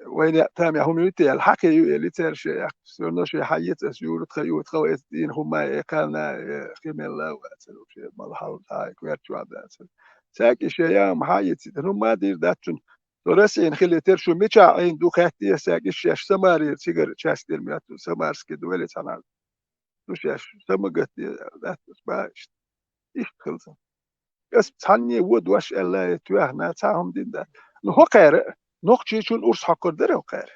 وين تام هم يتي الحق اللي تر شيء شو شيء حيت شو تخيو تخو دين هم كان خيمة الله وأسلو شيء مالحال هاي كوير شو هذا ساكي شيء ما حيت هم ما دير دات شو راسين خلي تر شو ميتشا عين دو خاتي ساكي شيء سماري سيجار شاستير مياتو سمارسكي دولة سنال شو سمعتي دات باش إيش خلص بس ثانية ود واش الله توهنا تاهم دين ده هو قارئ نقطة شون أرس حقر دره قارئ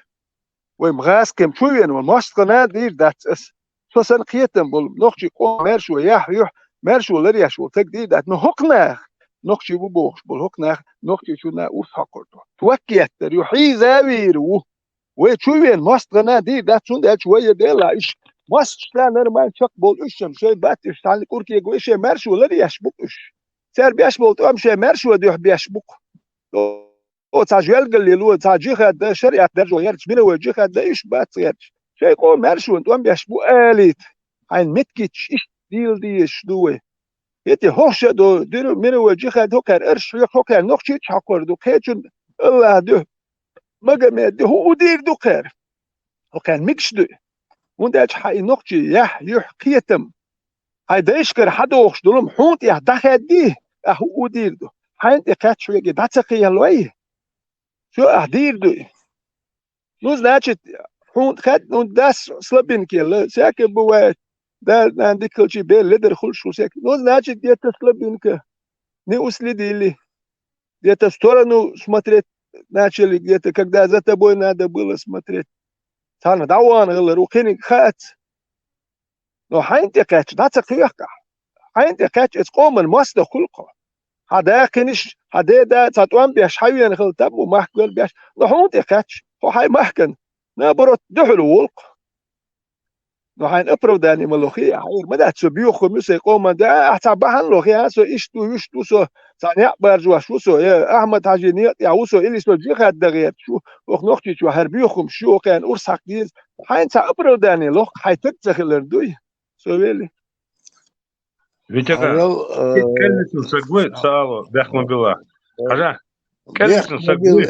ومغاس كم شوين والماست قناة دير دات اس سوسن قيتم بول نقطة قوم مارشو يح يح مارشو لرياش وتقدير دات نهقنا نقطة بوبوش بول هقنا نقطة شون أرس حقر توكيت يحيي زاويرو وشوين ماست قناة دير دات شون دات شوية ديلا إيش ماست شلان نرمان شق بول إيشم شيء باتش تعلق أوركي يقول إيش مارشو لرياش بوكش سر بيش بولت أمشي مارشو ديح بيش بوك او تاجيل قال لي لو تاجي خد شريعه درجه يرج بلا وجه خد ايش بات يرج شيء يقول مارشو انت ام بيش بو اليت عين متكيتش ايش ديل دي شدوه يتي هوش دو دير من وجه خد هو كان ارش هو كان نقشي حقر دو كيتشن الله ده ما جمد هو دير دو خير هو كان ميكش دو ونداج حي نقشي يح يحكيتم هيدا يشكر حدا وخش دولم حوت يح دخل دي هو دير دو حين تكات شويه داتقي الوي شو أحدير دو نوز ناتشت حوت خد نون داس سلبين كيلا ساكن بوات Да, надо колчи белледер хулшусек. Ну, значит, где-то слабинка. Не уследили. Где-то в сторону смотреть начали, где-то, когда за тобой надо было смотреть. Тана даван غلر وكينك خات. No حينتي كاتش ده تقيقة. حينتي كاتش اسقوم المصدر خلقه. هذا كنش هذا ده تطوان بيش حيوان خلطب ومحكول بيش. No حينتي كاتش. هو حي محكن. نبرت دحلو ولق. No حين أبرو داني ملوخية حير ما ده تسبيوخ ومسي قوم ده أحتبهن لوخية سو يشتو سو ثانية برجوا شو سو يا أحمد حاجينيات يا وسو إلي سو جيخ الدغير شو وخنوختي شو هربيوخم شو كان أرسح ديز حين أبرو داني لوخ حيتكتخ الردوي سو ويلي
Витяга,
Арал
келмесін сәгвей, сало, бәхма bila. Хажа, келмесін
بيحمل
сәгвей.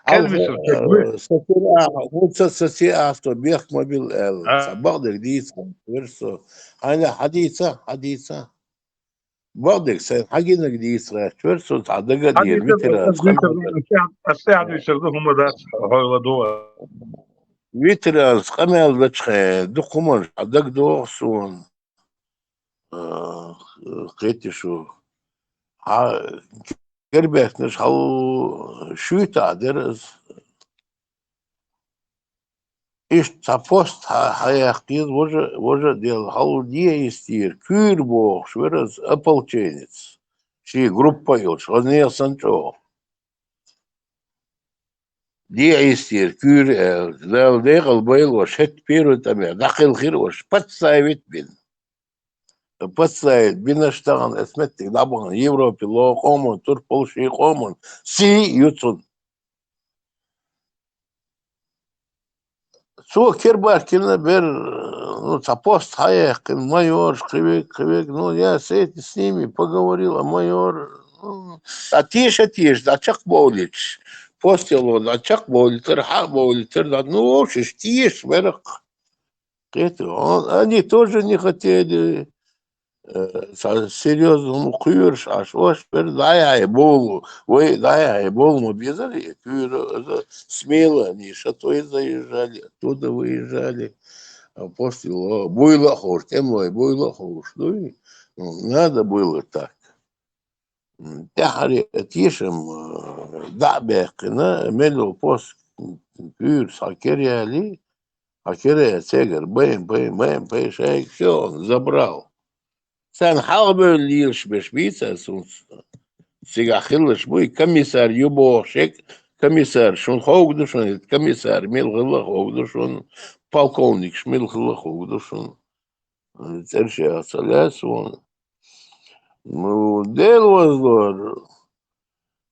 Келмесін сәгвей.
ساتي авто بيحمل بعضك دي ورسو أنا حديثة بعضك سين حاجة دي ورسو تعدق دي متر
الساعة يسردوه هم ذات هاي دوا.
متر خمال لتشخ دخمر عدق دو سون قيت شو قربت نش هاو شو تعدرز إيش تفوست هيحكي وجه ديال هاو دي يستير كيربو شورز أبل تشينيتس شي группа يوش غنية سنتو دي يستير كير لا ديغل بيل وش هت بيرو تمام داخل خير وش بتسايبت بين بتسايد بين اشتغل اسمتك دابون يوروبي لو قومون تور بولشي قومون سي يوتون سو كيربار كنا بير ну تапост хаек майор кривик ну я с ними поговорил а майор а тише да чак болич постело да чак болитер ха болитер да ну вообще тише верх это они тоже не хотели серьезно кuyur аж вош бер дай бол вы дай бол мы безали кuyur смело они шатой заезжали оттуда выезжали после было хор темой было хор ну надо было так تحري تيشم دعبقنا ملو بوس كuyur ساكريا لي ساكريا سيجر بين شيء все забрал Sen halbö liish beshbitsa sigachilish bui комиссар Юбошек, комиссар шун хоугдушун, комиссар милгыла хоугдушун, полковник шмилгыла хоугдушун. Терши асалясун. Ну, дел воздор.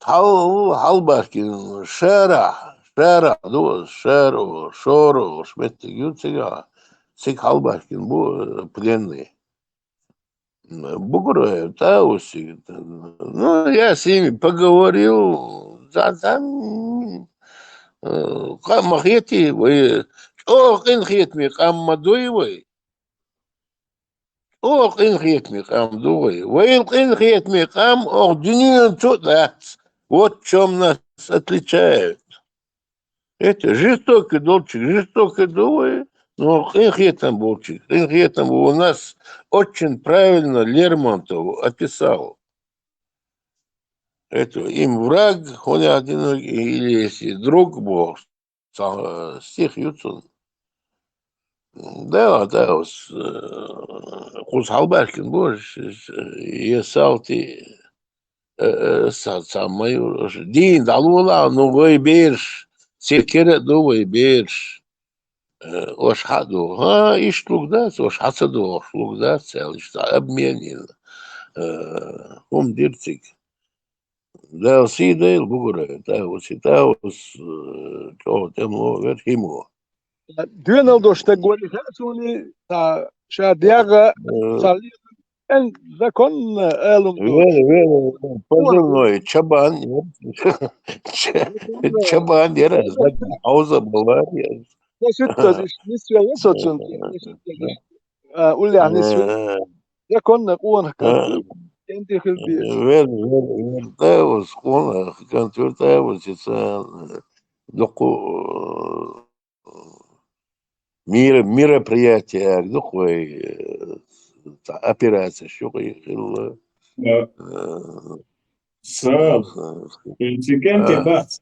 Халбаркин шера, дуос, шоро, шметти ютсига. Сик халбаркин бу пленный. Бугуроев, да, уси. Ну, я с ними поговорил, там, махети, вы, инхетми, мадуевой, инхетми, дуевой, вы, инхетми, дюнин, вот в чем нас отличает. Это жестокий долчик, жестокий дуой. Но Инхетом у нас очень правильно Лермонтов описал. Это им враг, он один, или если друг Бог, стих Юцун. Да, Хус Халбашкин, боже, я салти, сам мою, дин, далула, ну вы берешь, секера, вы берешь. Ошхаду, и шлугдас, ошхасаду, шлугдас, целый, обменил. Дирцик. Да, сидел, бугуре, да, вот тему, верхиму.
Дюнал что говорит, они шадяга, en закон
позывной Чабан, Чабан, я ауза была.
نسيت نسيت يسوتشن قول يعني نسيت يكون قوة كان انت خلبي
ده وسكون كان تورتا وسيسان دقو мероприятия, такой операция, что хил.
سؤال انت كنت بات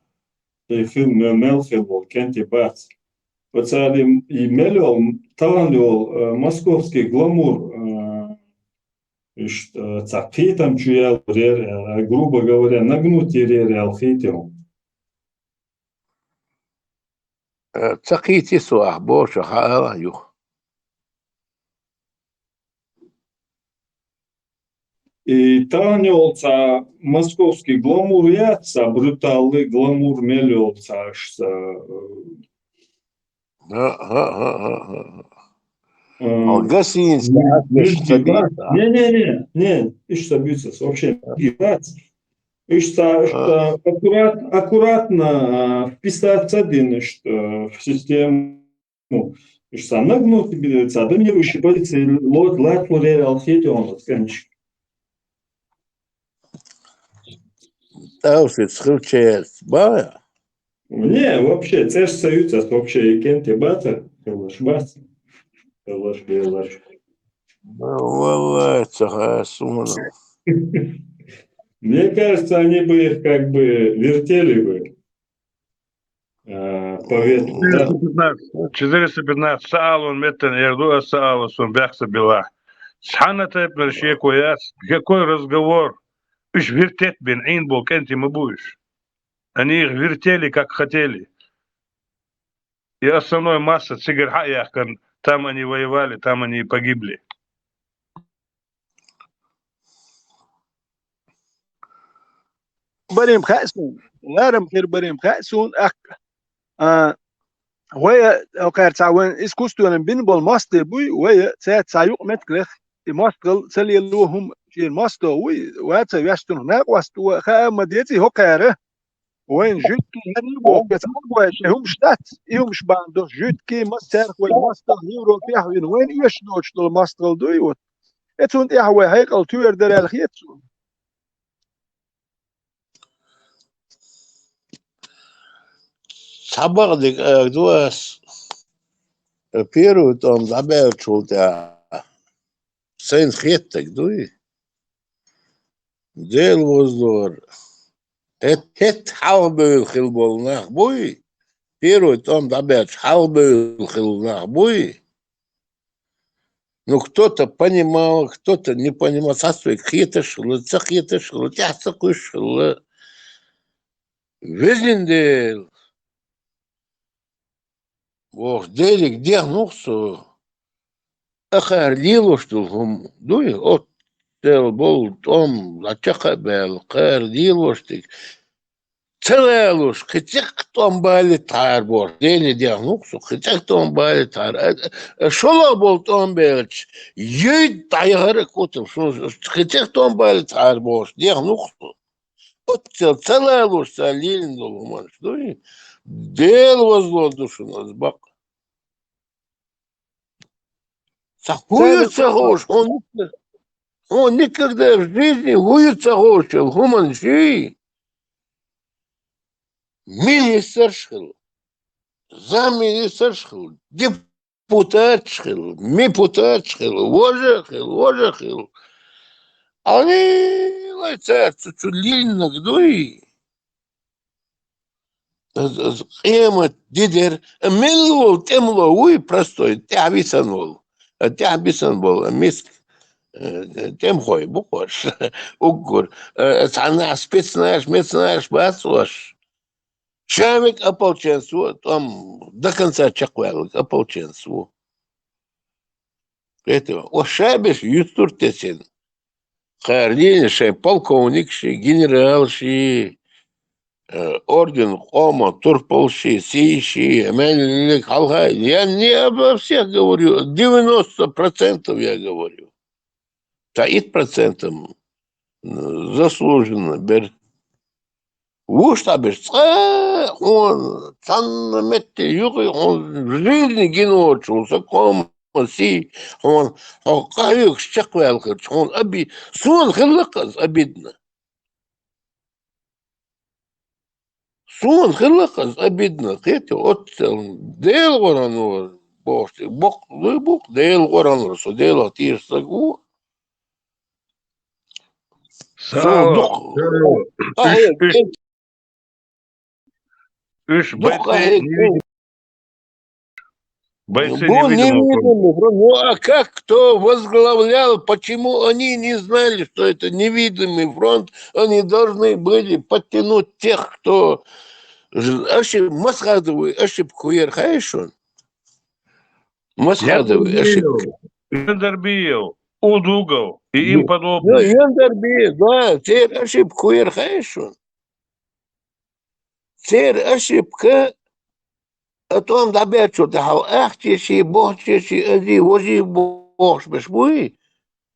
في فيلم ملخبط كنت بات وتسالي يملوا طبعا московский гламур цапитам чуял грубо говоря нагнуть реал хитил
تقيتي سواح بوش حالا يو
и танял московский гламур яца брутальный гламур мелил
Гасинский.
Не, ишь собьются вообще что аккуратно вписаться один что в систему что нагнуть бедется, а доминирующий позиции лот латфлоре алхете он сканчик.
Таушит схилчес, бая.
Не, вообще, це ж союз, вообще и кенте бата, калаш бас, калаш белаш.
Валай, цага сумана.
Мне кажется, они бы их как бы вертели бы по ветру.
415 саалун меттен ердуа саалун бяхса била. Сханата першие кояс. Какой разговор? Иш вертет бен айн бол кенти мабуиш. Они их вертели как хотели. И основной масса Цигерхаяхкан, там они воевали, там они и погибли.
بريم خاسون غارم خير بريم خاسون وهي وقار تعاون اسكوستو ان بين بول ماستر بوي وهي سايق متكلخ ماستر سلي لهم في الماستر وي وات يشتن هناك واستو خا مديتي هو قاره وين جوت كي هني بو بتعبوا هم شتات يوم شباندو جوت كي ماستر والماستر يورو فيه وين يشنوش الماستر دويوت اتون يحوى هيقل توير در الخيت
Sabahdik duas первый там заберчул та sen хеттек дуй дел воздор это халбыл хилболнах буй первый там заберч халбыл хилнах буй ну кто-то понимал кто-то не понимал сасвек хетешл цахетешл тяцакушл везендел Ох, дели, где нухсу? Ахарлило, что هم دوي от тел бол том лачахабел харлило что целелуш хотях том бали тарбор дели где нухсу хотях том бали тар шоло бол том белч ей тайгар котом хотях том бали тарбор где нухсу от целелуш салин долман что дел возло душу нас бак Хуется гош, он никогда в жизни хуется гош, гуманжи. Министр шхил, замминистр шхил, депутат шхил, мипутат шхил, вожа шхил. Они лайцают чуть-чуть линно гдуи. Эма дидер, милвол темло уй простой, тявисанвол. تعبسن بول مسك تم خوي بقوش أقول تعنا سبيتناش متناش باسوش شامك أبوتشنسو تام دكنسا تشقوالك أبوتشنسو это وشابش يستر تسين خارجين شيء полковник شيء генерал شيء орден Хома, Турполши, Сииши, Мельник, Халхай. Я не обо всех говорю, 90% я говорю. 30% заслуженно. Уштабеш, он в жизни геночился, Си, он каюк щеквел, он сон хилаказ обидно. Сон хилаказ обидно, хотя от дел ворону بوش بوك ديل غوران رسو ديل تيش سقو سو دق
Üç
دق
бойцы бойцы
был
невидимого фронта.
невидимый фронт. Ну а как кто возглавлял, почему они не знали, что это невидимый фронт, они должны были подтянуть тех, кто ошиб Масхадовый ошибку Ерхайшон. Масхадовый ошибка.
Яндарбиев, Удугов и им
Да,
подобные.
Яндарбиев, да, теперь ошибку Ерхайшон. Теперь ошибка о том, да, что-то ахтиши, бохтиши, ади, вози бохш, бешбуи,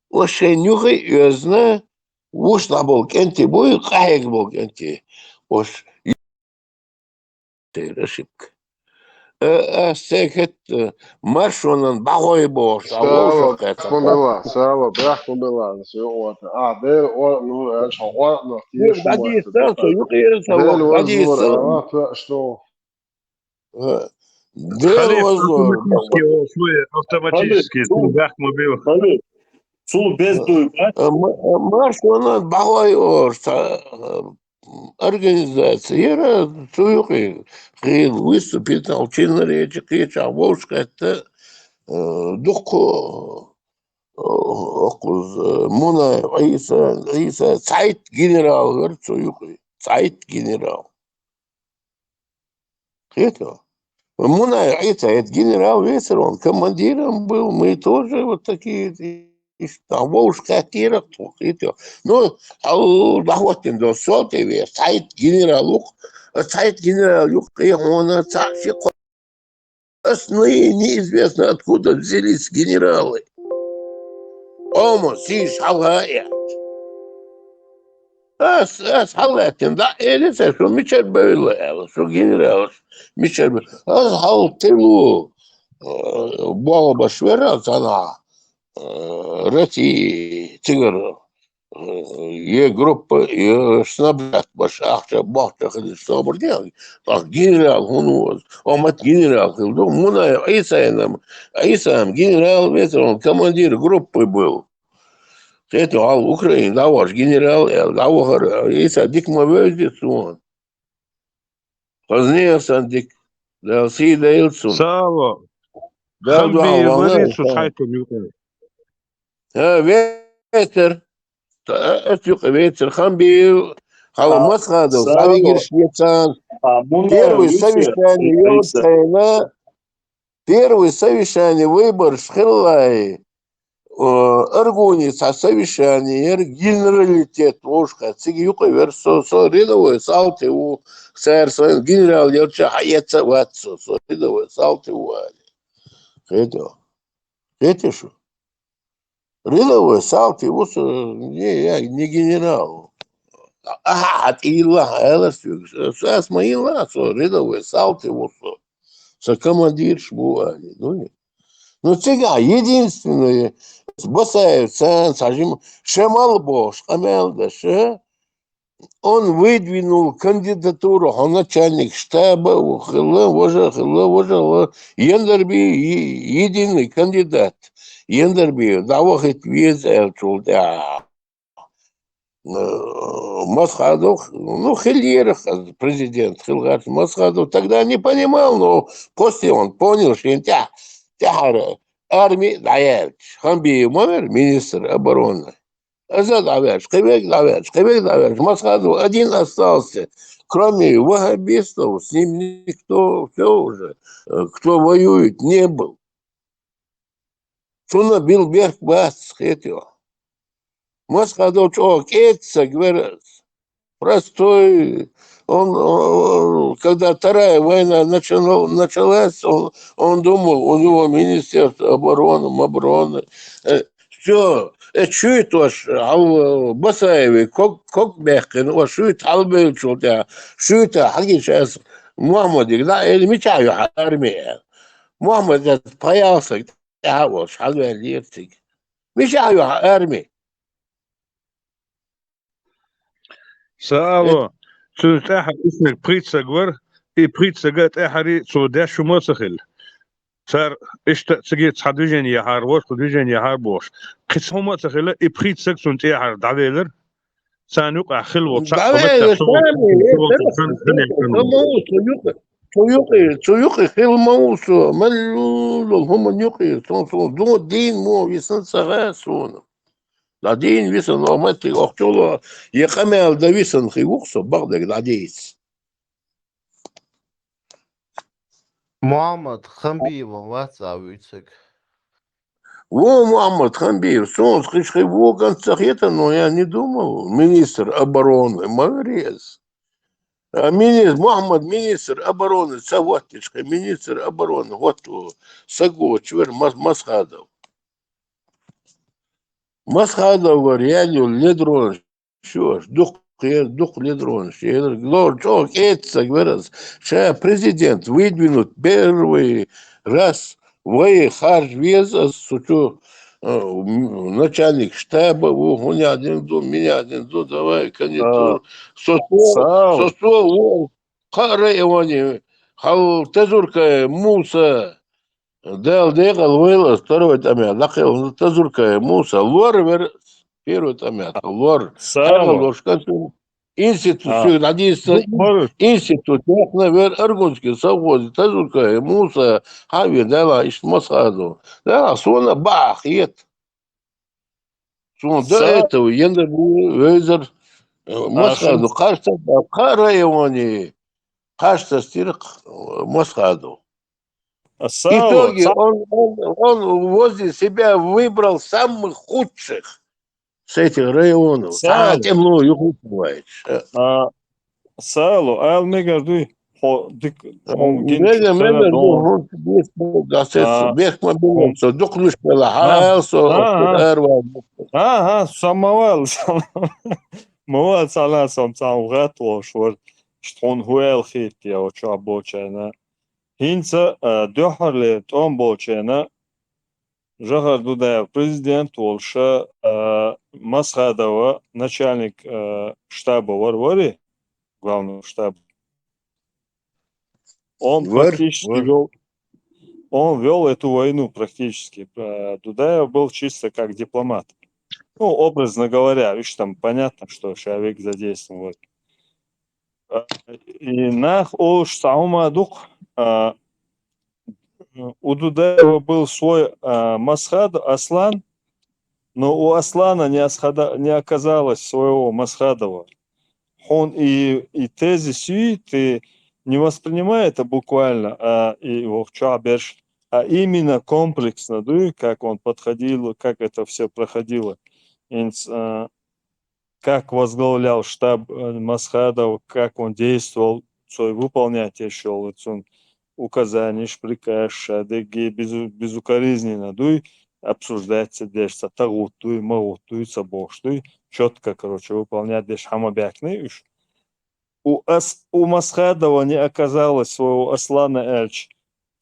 вообще нюхай, юзна, уж на бок, энти буи, каек бок, энти, уж теперь ошибка. Секет маршонан багой бохш, а
Sava
лошадь это.
bırakma bela. Del o nu el şoğat no
Нет,
tiyeş
Дагестан, юқир
Del
савок,
vazur
Дагестан.
что
Дел
Халиф
вазор.
автоматически, был.
Халиф, Сул без дуйба.
Маршонан багой орш, организация. Я суюхи, выступит на учебной речи, крича, волшка, это духу, Муна, Иса, Цайт генерал, говорит, суюхи, Цайт генерал. Это. Муна, это генерал Весер, он командиром был, мы тоже вот такие, там, волшка, тирах, это. Ну, дохватим до соты, Цайт генерал, и он, царщик, основные неизвестно откуда взялись генералы. Омо, сиш, халая. Халатин, да, элисе, что Мичер Бейло, что генерал, Мичер Бейло. Хал тылу, Баба Швера, она, Рати, Тигр, группа, снабжат, Башахта, Бахта, Хадисабурдян, так, генерал, он генерал, Муна, Аисаем, генерал, он командир группы был. Это Украина, да, ваш генерал, да, если дик мовездит, он. Позднее сандик, да, сида илсун.
Сава.
Да,
Хамби
волна.
говорит, что хайком юкай.
Ветер, ветер, хамби, халамас хадов, савигир швецан. Первый совещание выбор Шхиллай. Организация совещания, генералитет, ушка, цигюка, версо, рядовой салты у царства, генерал, я че, хаяца ватсо, рядовой салты у это что? Рядовой салты, не генерал. Ага, от Ила, сейчас мои ласо, рядовой салты, со командир шбуали, ну, ну, цыга, единственное, Басаев, Сажим, Шемал Бош, Амелдаш, он выдвинул кандидатуру, он начальник штаба, Яндарби, единый кандидат. Яндарби, да, вахит вез, Масхадов, ну, Хильерах, президент Хилгат Масхадов, тогда не понимал, но после он понял, что армии Даевич, Хамби Мамер, министр обороны. Азад Даевич, Кебек Даевич, Масхадов один остался. Кроме ваххабистов, с ним никто, все уже, кто воюет, не был. Шуна Билберг Бас, этого. Масхадов чувак, это, говорят, простой. Он, когда Вторая война началась, он думал, у него Министерство обороны. Все, чует ваш Басаевый, как мягко, шует Албей, шует, хаги сейчас Мухаммадик, да, или мечаю армия. Мухаммад боялся, вот, хаги лиртик. Мечаю армии.
Сава. Цуд эхар исмек прица гвар, и прица гат эхари цудя шумосахил. صار اشتقت صدوجين يهار وش صدوجين يهار بوش قسمه تخيل إبريت سكسون تيهار دعويلر سانوق أخل وصح قمت
Давай,
تسوق
Цуюки хилмаусу, малюлу, гуманюки, до день мо висан сагасун. Да день висан, но мати охтюло, якамел да висан хивуксу, багдак да дейс.
Muhammad Хамбиева вацавицек.
Во, Мухаммад Хамбиев, сон, скажи, во концах это, но я не думал, министр обороны, молодец. Мухаммад, министр обороны, Саватишка, министр обороны, вот Саго, чвер Масхадов. Масхадов, реально, ледрон, что ж, дух ледрон, глор, это, говорят, что президент выдвинут первый раз в Харжвеза, начальник штаба, у меня один дом, меня один дом, давай кандидатуру. Сосо, Харайвани, Хау Тазурка, Муса, Дел Дегал, Вейла, второй тамят, Лахел, Тазурка, Муса, Лор, первый тамят, Лор, Харгал, институт, институт, навер, Аргунский, совхоз, Тазурка, Муса, Хави, Дела, Ишмасаду, да, Сона, Бах, ет. Сон, до этого, Ендер, Вейзер, Масхаду, кажется, Харайвани, кажется, стирк Масхаду. В итоге он возле себя выбрал самых худших с этих районов. Темно юг бывает.
Сало, ал мегардуй, дик, самовал, موال سالا سامغات وشور شتون هوال خيت يا وشو بوچنا هينسا دوحر توم بوچنا جهر дуда президент волша Масхадова начальник штаба Варвари главного штаба он практически вел эту войну практически. Дудаев был чисто как дипломат. Ну, образно говоря, видишь, там понятно, что человек задействован. И нах уж саума дух у Дудаева был свой Масхад, Аслан, но у Аслана не оказалось своего Масхадова. Он и тезис ты не воспринимай это буквально, а именно комплексно, да, как он подходил, как это все проходило. Как возглавлял штаб Масхадов, как он действовал, свой выполнять еще указания, приказ, шадыги, безукоризненно, да, обсуждается, дешься, тагутуй, магутуй, сабоштуй, четко, короче, выполнять деш хамабякны. У Масхадова не оказалось своего Аслана Эльч.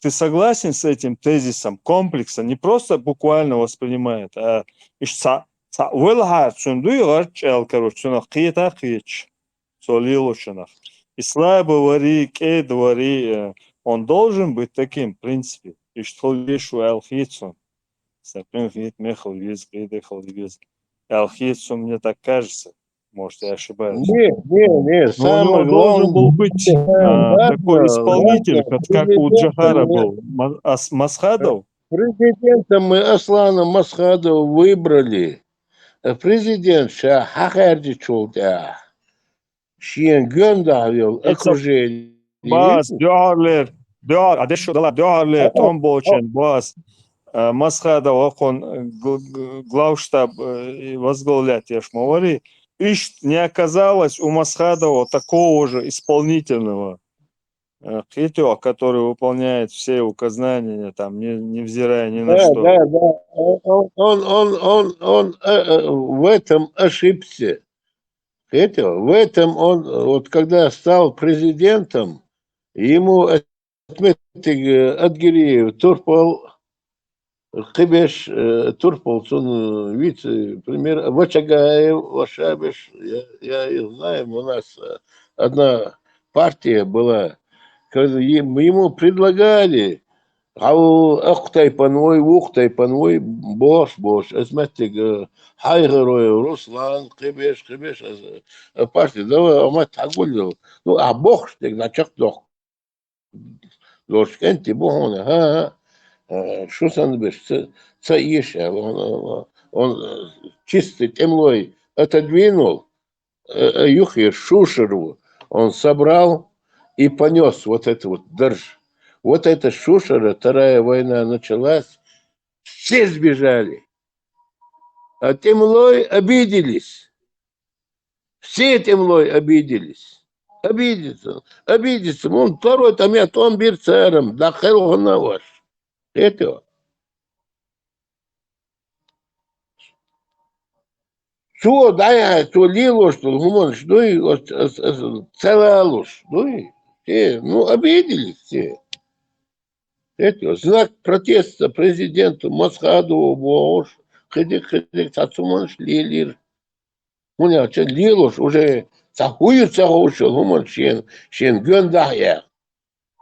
Ты согласен с этим тезисом комплекса? Не просто буквально воспринимает, а и слабо вари, кед вари, он должен быть таким, в принципе. И что лишь у Алхитсон. Алхитсон, мне так кажется. Может, я ошибаюсь.
Не,
самый главный должен был быть такой исполнитель, как у Джахара был. Масхадов.
Президентом мы Аслана Масхадова выбрали. Президент Хахарди Чулда. Шиен Гönda вел окружение.
Баз, Дёрлер, Том Болчен, Баз. Масхадов, он главштаб возглавлять, я ж говорю. Не оказалось у Масхадова такого же исполнительного хитё, который выполняет все указания, там, невзирая ни на что.
Да. Он в этом ошибся. В этом он, вот когда стал президентом, ему Адгириев Турпал, Кыбеш, Турпал, он вице-премьер, Вачагаев, Вашабеш, я их знаю, у нас одна партия была, когда ему предлагали أو أختي بنوي وأختي بنوي boş اسمتك حيغروي روسلان قبش بارتي ده ما تقول له لو أبوخش تك نشق دوخ لوش كنتي بوهنا ها شو سنبش تسيش он чистый темлой отодвинул Юхир Шушеру, он собрал и понес вот это вот держь. Вот эта Шушера, Вторая война началась, все сбежали. А Темлой обиделись. Все Темлой обиделись. Обидится. Он второй там я том бир царем, да хелгона ваш. Это. Что, да, я то лило, что гуманш, ну и целая ложь. Ну, обиделись все. Это знак протеста президенту Масхадову Бош. Хедик, Цацуманш, Лилир. У меня лилош уже цахуются ушел, гуманш, шен гендая.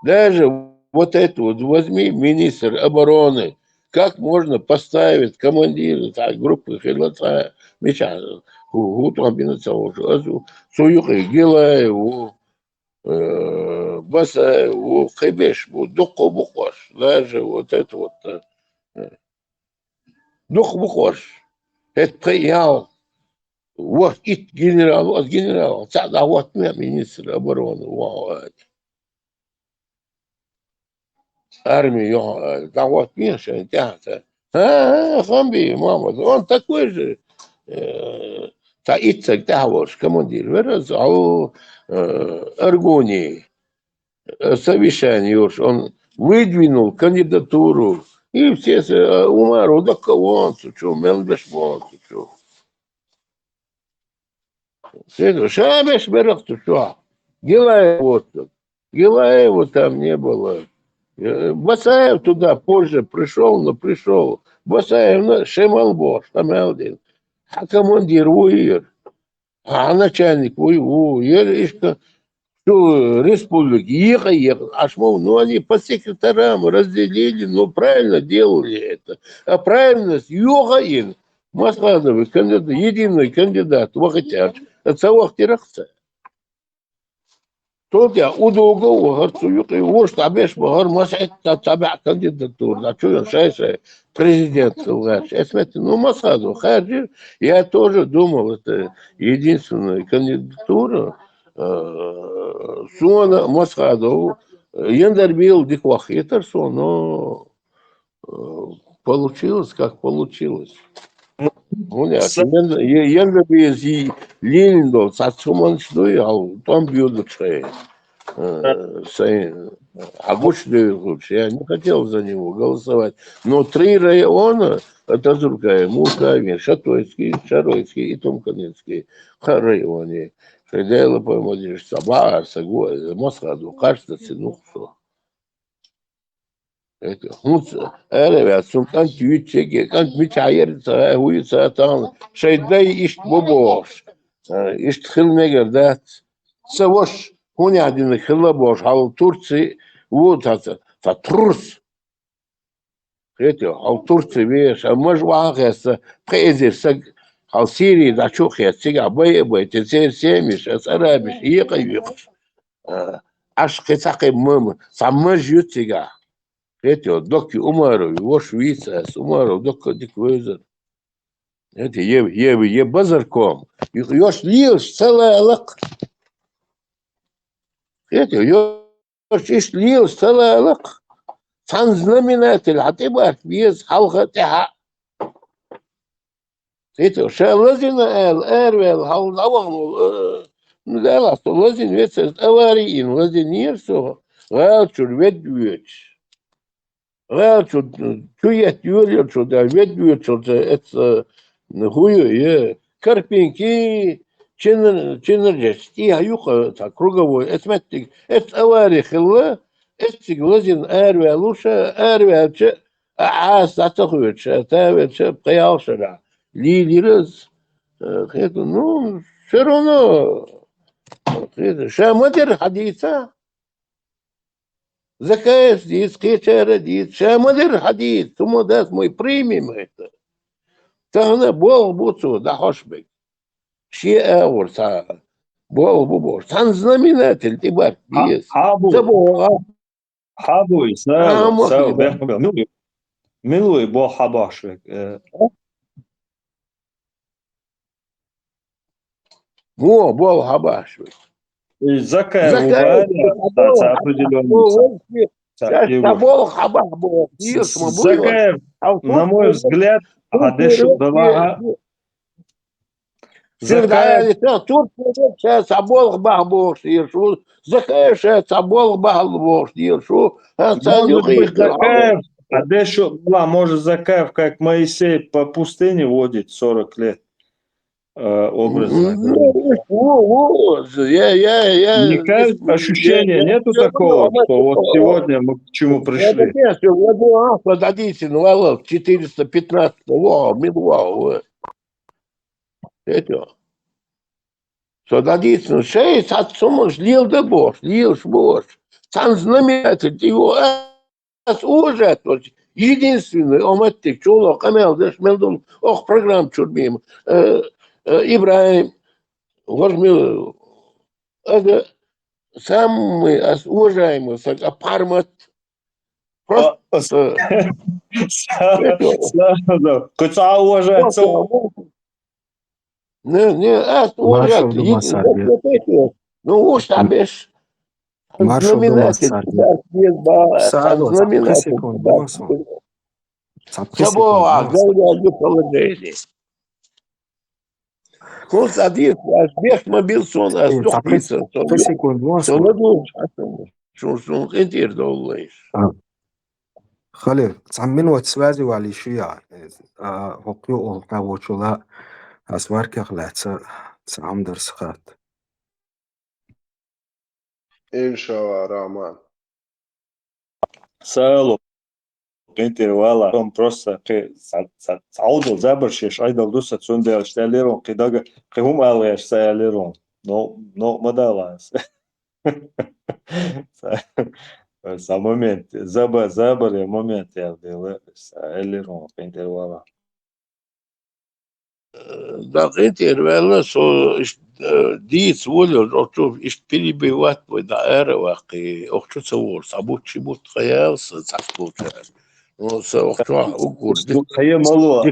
Даже вот это вот возьми министр обороны. Как можно поставить командира группы Хилаца Меча, Суюхи Гилаеву, Басаеву, Хебешбу, Духу Бухош, даже вот это вот Дух Бухош, это приял, вот и генерал, тогда вот министр обороны, армию, да вот меньше тянется. Хамби, мама, он такой же. Таицак Тавош, командир, выразил Аргонии совещание уж, он выдвинул кандидатуру, и все умару, да кого он сучу, мелбеш вон сучу. Шабеш берег сучу. Гилаева там не было. Басаев туда позже пришел, но пришел. Басаев, Шемалбош, там один. А командир воюет, а начальник воюет, что республики ехал, аж мол, ну они по секретарам разделили, ну правильно делали это. А правильность Йохаин, Масхадовый кандидат, единый кандидат, вахатяч, от Савахтирахца. Тот я удолго гарцуют его, что обещ багар масать табя кандидатур, на что он шайше президент лучше. Я смотрю, ну Масаду, Хаджи, я тоже думал, это единственная кандидатура Суана Масаду. Яндарбил диквахитерсо, но получилось, как получилось. Яндарбил Ленин, Сацуман, что я, там бьют шею. Я не хотел за него голосовать. Но 3 района, это Зуркаев, Мукавин, Шатойский, Шаройский и Тумканинский районе. Шайдайла, по-моему, Сабар, Сагой, Масхаду, кажется, ну что. Это, ребят, сумтан тючеги, как мечаерца, хуица, там, Шайдай ишт бобош, ишт хилмегер, да, савош, он один хилабош, а в Турции, вот это трус. Это, а в Турции, видишь, а мы же вахеса, презер, а в Сирии, да, чухе, сега, бэй, ты семиш, арабиш, ехаешь. Аж хитаки мым, сам мы жют сега. Это, доки умару, его Швейца, умару, доки диквезер. Это, е базарком. Ёш лилш целая лак. Это, ёш лилш целая лак. Сан знаменатель, а ты бак, без халха теха. Это, шалазина эрвел, халдаван, ну да, ласто, лазин вецес авариин, лазин нерсо, лалчур ведвеч. Чует Юрий, что да, ведь что это хую, карпинки, чинерджести, аюха, так круговой, это авария хилла, это глазин эрве лучше, эрве че, а статухует, это ведь приялшера, лилирез, это, ну, все равно, шаматер хадица. Закаев дит, кечера дит, шамадыр хадит, тумо дас мой примем это. Тахна бол буцу, да хошбек. Ши аур са, бол бубор. Сан знаменатель, ты бак, есть. Забога.
Хабуй, сау, бехмагал. Милуй, бо хабашвек.
Во, бол хабашвек.
Закаев убали, определенный.
Табол хабах был.
Закаев, на мой взгляд, Адешу Далага.
Закаев, тут сейчас обол бахбош, иршу. Закаев сейчас обол бахбош, иршу.
Может быть, Закаев, Адешу Дала, может, Закаев, как Моисей по пустыне водит 40 лет. Образно. Никакого ощущения нету такого, что вот сегодня мы к чему пришли.
415 милвал. Это. Содадится 6 отцом лил да бош, лил шбош. Сам знаменатель его уже единственный, оматтик, чулок, амел, дешмелдун, ох, программ чурбим. Ибраим, возьми, это самый уважаемый, пармат. Просто...
Куда уважать?
Не, это уважать. Ну, уж там бишь. Знаменатель. Забыла, говорю, положение. Ну, садись, бег мобилсон, а стухнется. Что интер доллаешь.
خاله تعمل وتسوازي وعلي شوية هقيو أغنى وشولا أسوار كغلات سعام درسخات
إن شاء الله رحمن
Сало, интервала, он просто саудо забршиш, айдал дуса цундел штелерон, кидага кхум алеш саялерон. Но мадалас. Sa moment, забаре момент я дел, саялерон интервала.
Да, интервала, so dies wohl, auch ich перебивать bei der Ära, auch schon so, sabut chibut khayal, sabut. Ну, so auch schon gut.
Хая мало,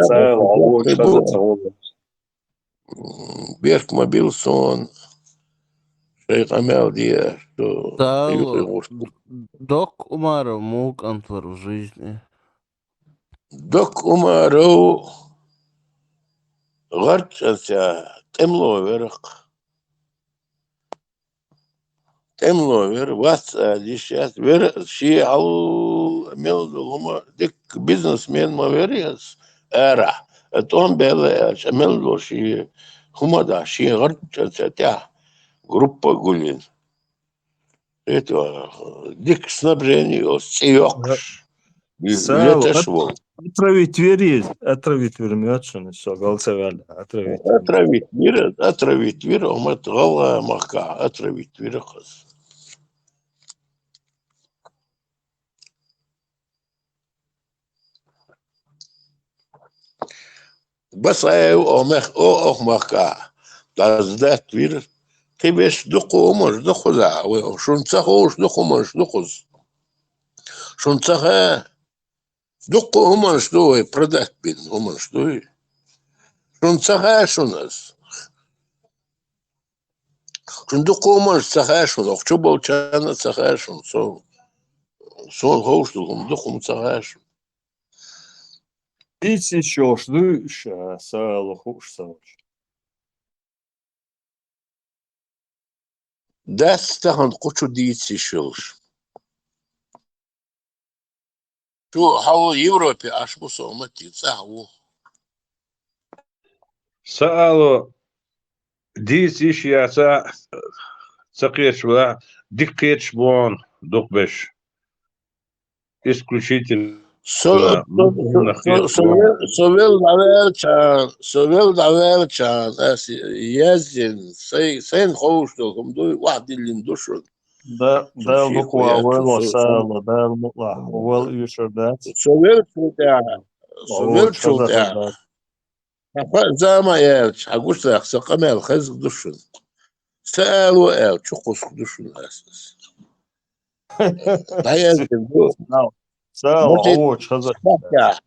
саяло, что за
Берг мобилсон, шейх амел дия, что...
Сало, док Умаров мог антвар в жизни.
Док Умаров غرتشا تملوفر وات ديشات فير شي او ميلدو ديك بيزنس مان مافيريس ارا اتون بيلا شملدو شي هما دا شي غرتشا تاع группа гулин это дик снабжение сиёкш это швол.
Отравить Твери, отравить вермётшин, все, голцевали, отравить.
Отравить Твери, омат гала мака, отравить Твери хас. Басаев ох мака, таздат Твери, ты беш духомаш, духоза, шунцахош духомаш, духоз. Шунцаха Духу уман что продать бин, уман что шун цахаш у нас. Шун духу уман цахаш у нас. Что был чана цахаш он сон хоуш духу цахаш.
Идите еще, жду сало хуш сауч.
Да стахан кучу дийцы шелш. Что хау Европе аж мусомати цаху.
Сало дийцы я цакеш ва диккетш бон докбеш. Исключительно.
Совел давелчан, ездин, сейн хоушту, комдуй, вахдилин душу.
Del
شيخ
Lukwa,
ويا
Well
تشوف
Wasala, Del Mutla, Well Yushadat,
سوفيرت وتاع
Oh
سوفيرت وتاع
Chadahadat.
زي ما قالت حقوش لك سقمال خزق دشن سألوا قال شو قصق دشن أساس لا يمكن
Now, Sal,
مجد
Oh Chadahadat.
سبتع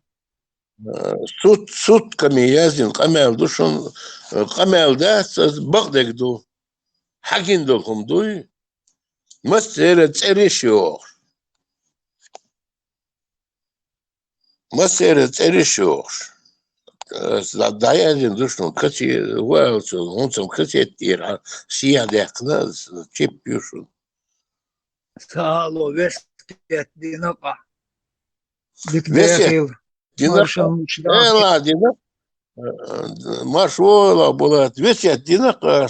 صوت كميازين قمال دشن قمال ده بغدك دو حكين دولهم دوي مسيرة تريشيوخ مسيرة تريشيوخ دايجين دشن كتي وانتم كتي تير سيا ديقنا تشيب يوشن
Sağ vesket dinaka. Dik
Весе
dehil.
Динака,
Marşan uçdan
ela Dinak, Машвола была, Весе Динака,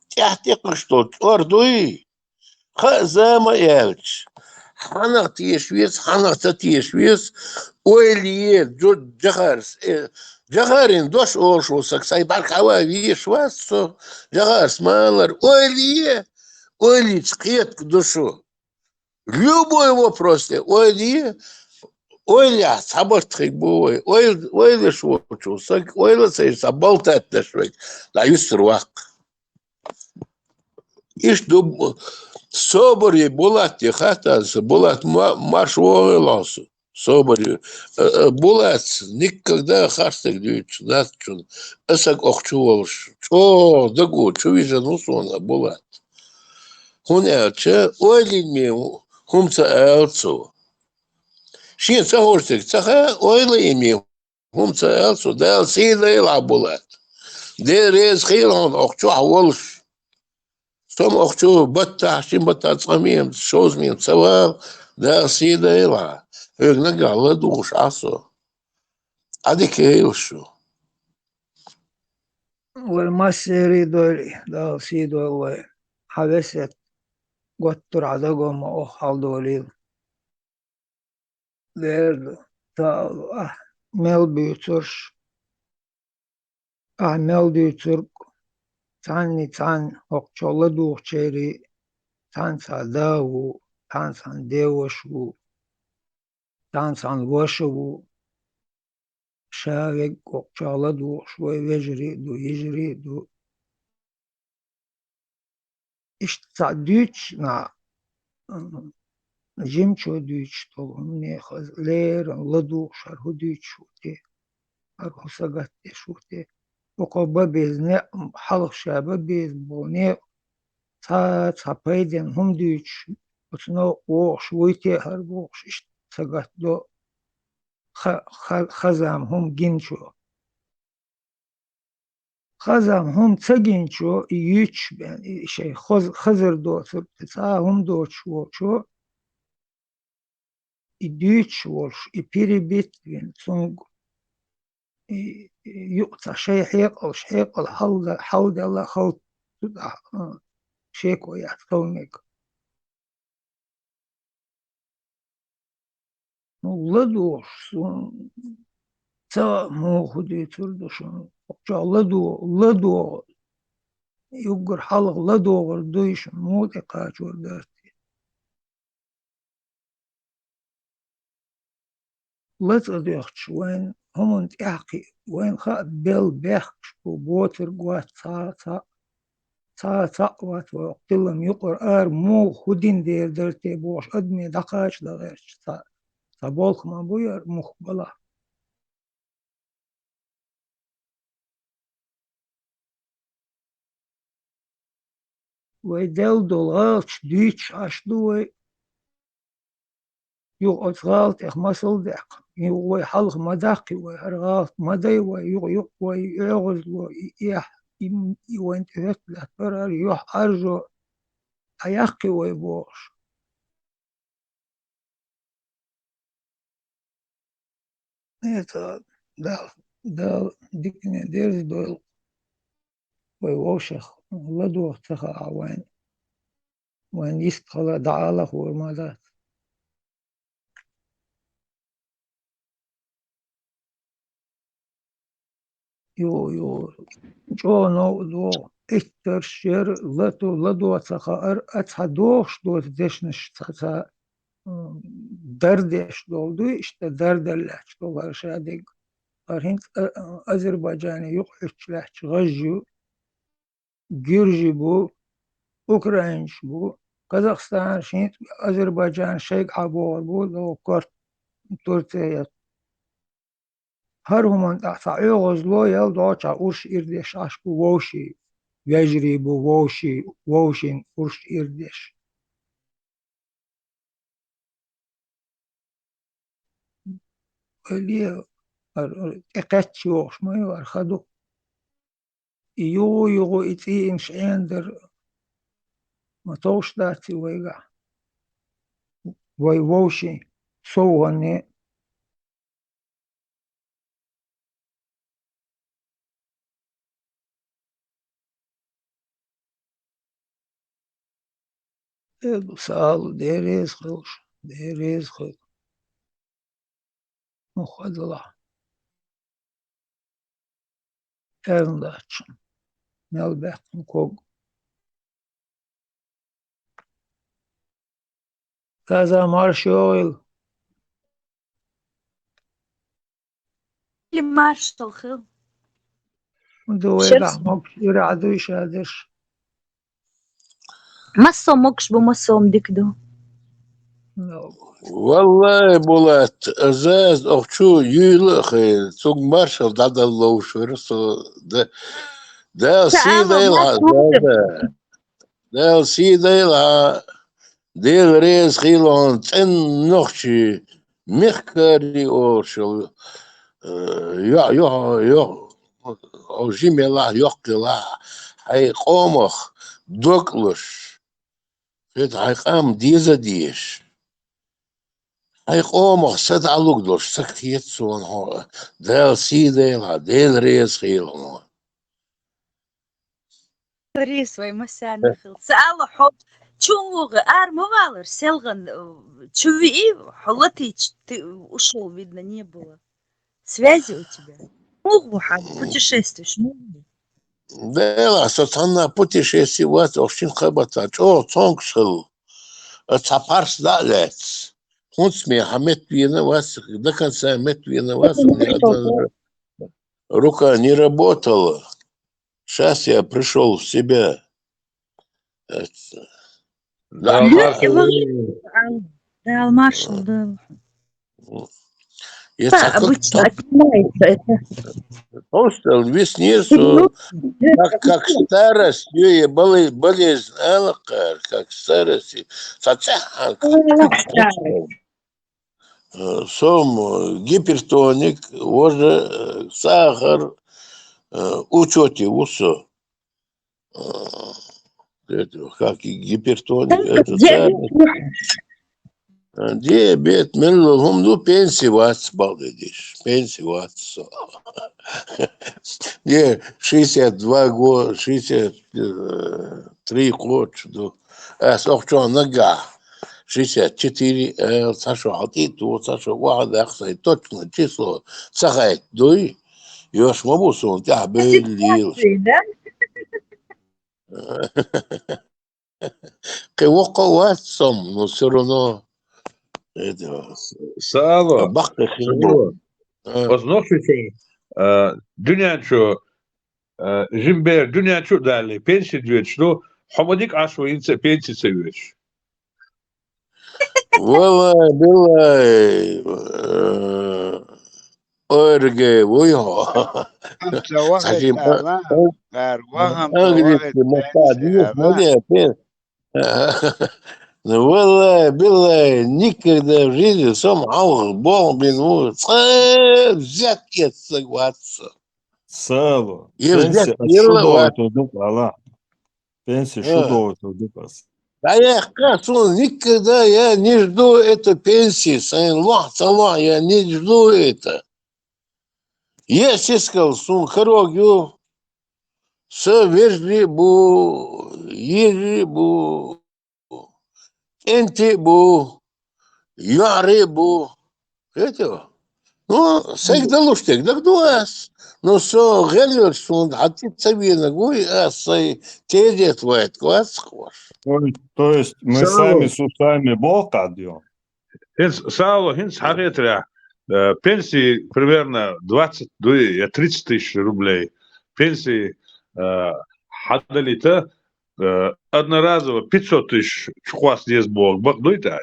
тяхтек что, ордуи, Хазама Эльч, Ханах Тиешвис, Ханах Татиешвис, Уэлье, Джахарс, Джахарин, дош олшу, саксай бархава, виш вас, Джахарс, Малар, Уэльич, кет к душу. Любой вопрос, Уэлье, Oyla sabırtık bu oyla şu olsak oyla sayısa balta etleşmek la yusruak iş du собори bulat ya hatta bulat marş oylansı собори bulat никогда хастык дүйç нас чун ысак окчу болуş çok da gu çuvijanu sonra bulat hun elçe oylin mi humsa elço شيء تصورتك تخا ويلا يمي هم سألسو دال سيدا يلعبولات دي ريز خيرون أخشو حولش ثم أخشو بطا حشين بطا تصميم شوز مين سوال دال سيدا يلعب هيك نقع الله دوش عصو عادي كيوشو
والمسيري دولي دال سي دول حبست قطر عدقهم أخال دولي derdi. Sağ mel büyütür. Mel büyütür. Tan okçolla duhçeri. Tan sadavu. Tan san devoşu. Tan san voşu. Şavek okçolla duhşu. Vecri du yecri du. İşte düç na Jimčo düç tolun ne ler ladu şarhu düç şuti. Arhu sagat şuti. وقبا بيزنا حلق شابا بيز بوني تا بايدن هم ديش وتنو ووش ويتي هر ووش اشت سقط دو خزام هم جنشو خزام هم تجنشو يوش يعني شيء خزر دو تا هم دو شو يديش وش يبيري بيت بين سونغ يقطع شيء حيق الحوض الله خوت شيكو يعتقونك لدوش تا مو خدي تردشون لدو يقر حلق لدو غردوش مو تقاش وردرتي لتديخش وين هم انتحقي وين خا بيل بيخش وبوتر قوات تا وات وقتلهم يقر مو خدين دير درتي بوش أدمي دقاش دغيرش تا بولخ ما بوير مخبلا ويدل دولغالش ديتش عشدوي يو أتغالت إخ مسل دق يو حلق مدقي ويرغالت مدي ويغز ويح وانت هيك لتبرر يح أرجو أيقي ويبوش دال ديكني ديرز دول ويوشخ لدو تخا وين يستخلا دعالخ ومادات يو جو نو دو اترشير لدو اتحدوش دو دشنش تحتا دردش دولدو işte derderleş dolar şadik arhint Azerbaycan'ı yok üçleş Gajju Gürcü bu Ukraynaş bu Kazakistan şimdi Azerbaycan şey kabul bu lokar Türkiye her zaman tahta Oğuzlu yıl doğaça urş irdeş aşk bu voşi vecri bu voşi voşin urş irdeş öyle اقتش وش ما يخدو يو إتي إمش عندر ما توش داتي ويقع ووشي سوغني سال ديريز خلش ديريز خل مخد الله Evlatçım. Melbektin kog. Kaza marşoil.
المارشال خل
Duega mok iradu işadir.
مسو مكش بمسوم ديكدو
والله بولات ازاز اخشو يلا خيل سوق مارشال دادا لو شورسو ده سي ديلا ده سي ديلا ديل ريز خيلون تن نخشي مخكري اوشل يا او جيمي الله يقلا هاي قومخ دوكلش فيت هاي قام ديزا ديش هاي قومخ سد علوكدوش سكتيت سون هو ديل سي ديلا ديل ريز خيلون
ريس وي مسانا خل سأل حب чунгуга ар мовалер селган чуви холоти ушел видно не было связи у тебя путешествуешь
ديلا ستانا путешествовать очень خبطة чё цонгшил цапарс далец Хунц мне хамет виноват, до конца хамет виноват, у меня одна рука не работала. Сейчас я пришел в себя.
Да, маршал, да. Обычно отнимается это.
Просто весницу, как старость, болезнь, как старость. Сом гипертоник, уже сахар, учете усо. Как и гипертоник, это диабет, ну пенсивать, балдедишь, пенсивать. Мне 62 года, 63 года, сохчу нога. 64 Сашу Хатиту, Сашу Вахда Ахсай, точно число Сахай Дуй, Ёш Мабусун, Тябелил. Кывоковать сом, но все равно это.
Сало.
Бахта
Ознохшичи, дюнячо, Жимбер, дюнячо дали, пенсии двечь, ну, Хамадик Ашу инце пенсии севич.
والله بالله أرجع وياه
أنت وقت أمام غير وهم
أغرب
وقت
مصاديق مليا فين والله بالله никогда в жизни сам Аллах Бог блин взять согласиться
Сало.
Я взять
Пенсия шудовая дупас.
А я никогда я не жду эту пенсии, я не жду это. Я сказал, что хорогю, вежливу, ежибу, энтибу, ярибу. Это Ну, всегда лучше, так дуас. Ну, все, гелер, что хотите себе ногой, а сей теде твоет, квас схож.
То есть мы сами с ушами Бог отдем.
Хинс хагетря. Пенсии примерно 30 тысяч рублей. Пенсии хадалита одноразово 500 тысяч чухвас здесь Бог. Багдуйте.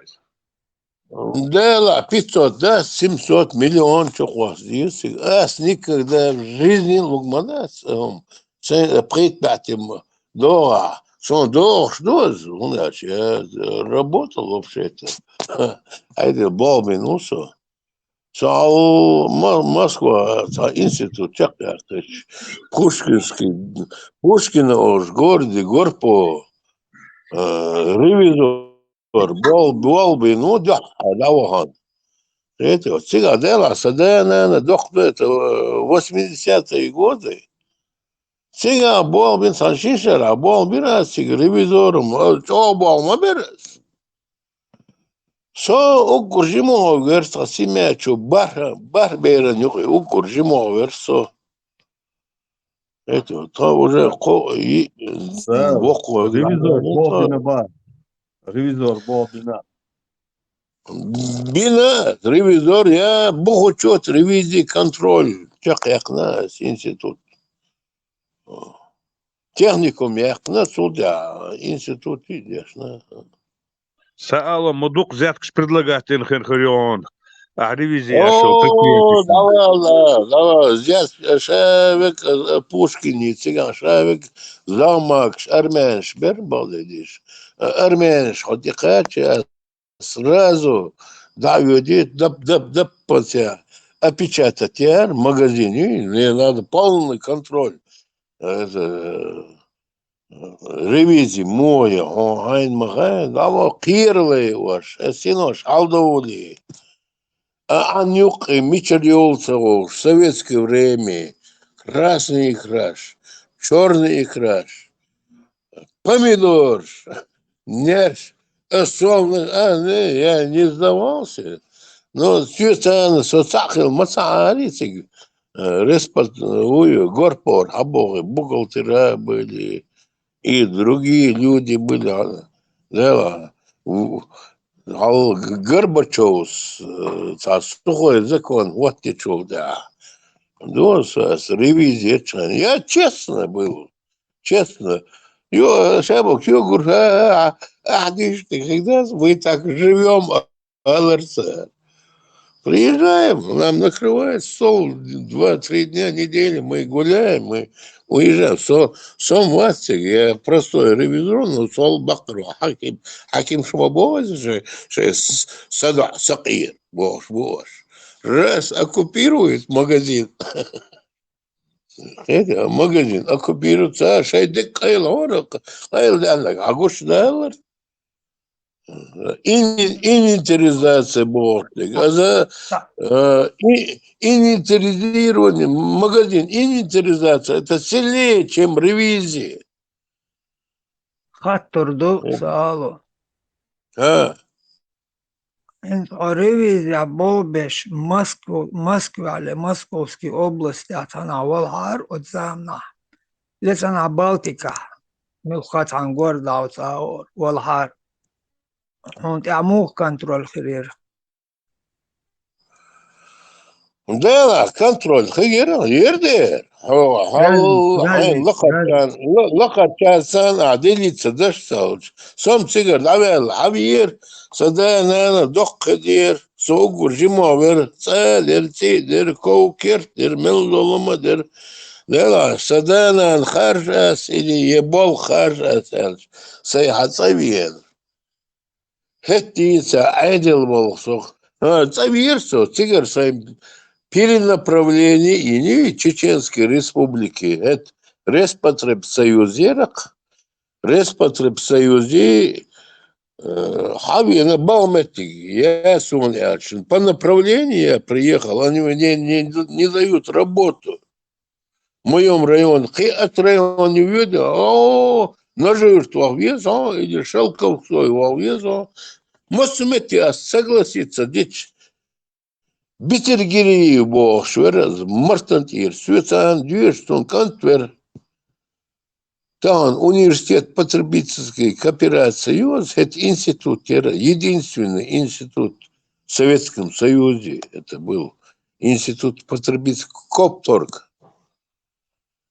Да, ла, 500, да, 700 миллион чухвас. Ас никогда в жизни лугманас. Предприятием дора. Что дор, что значит? Я работал вообще-то. А это Балбин, ну что? Москва, институт Чакартыч, Пушкинский, Пушкина уж городе, Горпо, ревизор, Балбин, ну да, Давахан. Это вот цигадела, садена, доктор, это 80-е годы. Сега Балбин, Саншишера, Балбин, ревизором, что Балма берет? Со укуржимо верса симячу бар бейран юхи укуржимо версо. Это то уже
Ревизор Балбина бар. Ревизор Балбина.
Бина, ревизор, я бухучет, ревизии, контроль. Чак яхна институт. Техникум яхна судя, институт идешь, на.
Саала мудук взяткаш предлагать инхенхарион. А ревизия
О, давай, здесь шавек Пушкин, цыган, шавек замок, армянш, бербалдиш. Армянш, хоть и хотя, сразу давидит, дап, опечатать в магазине, мне надо полный контроль. Это ревизии моя, айн магазин, давай, кирлы ваш, синош, алдовули. Анюк Мичарьолцев в советское время красный икраш, черный икраш, помидор, нерш, не, я не сдавался. Но чувствую, соцахил, мацаарицик, горпор, обои, бухгалтера были, и другие люди были. Да, Горбачев, сухой закон, вот ничего, да. С ревизией. Я честно был, честно. Шабок, говорю, когда мы так живем, ЛРЦ. Приезжаем, нам накрывает стол 2-3 дня недели, мы гуляем, мы уезжаем. Сом Вастик, я простой ревизор, но сол Бахру, Хаким Шмабовец же Сада Сакир, бош. Раз оккупирует магазин, магазин оккупируется, шайдек кайлор, агуш даллар. Инвентаризация бортик, а за инвентаризирование, магазин, инвентаризация, это сильнее, чем ревизия.
Хаттурду саалу. Ревизия болбеш Москве, Московской области атана Волхар от замна. Лесана Балтика, милхат ангор дауца Волхар. Он амух контроль хирир.
Да, контроль хирир, ердер. لقد كان سنة عديلة صدش سوج سوم سيجر لعبال عبير صدانا دق دير سوق ورجمع بير سالر تيدر كوكر دير ملو لما دير لا صدانا الخارج أسئلي يبال خارج أسئلي سيحة صيبير هتي سعادل بالسوق صيبير سو سيجر سيب перенаправление и Чеченской Республики. Это Респотребсоюзерок, Респотребсоюзе Хавина Балмети. Я сумняшен. По направлению я приехал, они мне не дают работу. В моем районе, от района не видно, на жертвах везу, или Шелковцой везу. Может, согласиться, дичь. Bitirgiri bu şveraz martantir Suecan düğüstün kantver Там университет потребительской кооперации ЮЗ, это институт, единственный институт в Советском Союзе, это был институт потребительской Копторг.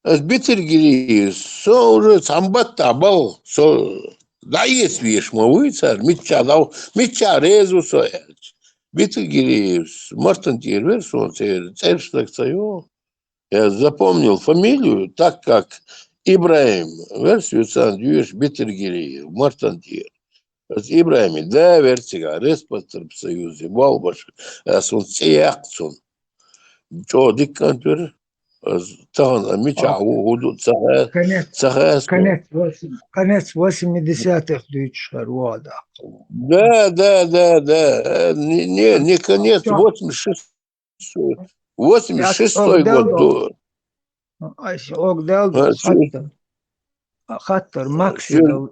Битергири, со уже самбатта был, со да есть вещь, мы царь, меча резу соять. Битергири, Мартин Тирверс, он царь штаксаю. Я запомнил фамилию, так как Ибраим, версию Сандюш Битергири, Мартантир. Ибраим, да, версия, респоттер в Союзе, Балбаш, он цеяхцун. Чо диккантер, тан, мечау, гуду, цахас.
конец 80-х дючшер, вода.
Да. Не конец, 86-й год.
Огдал хаттер Максидов,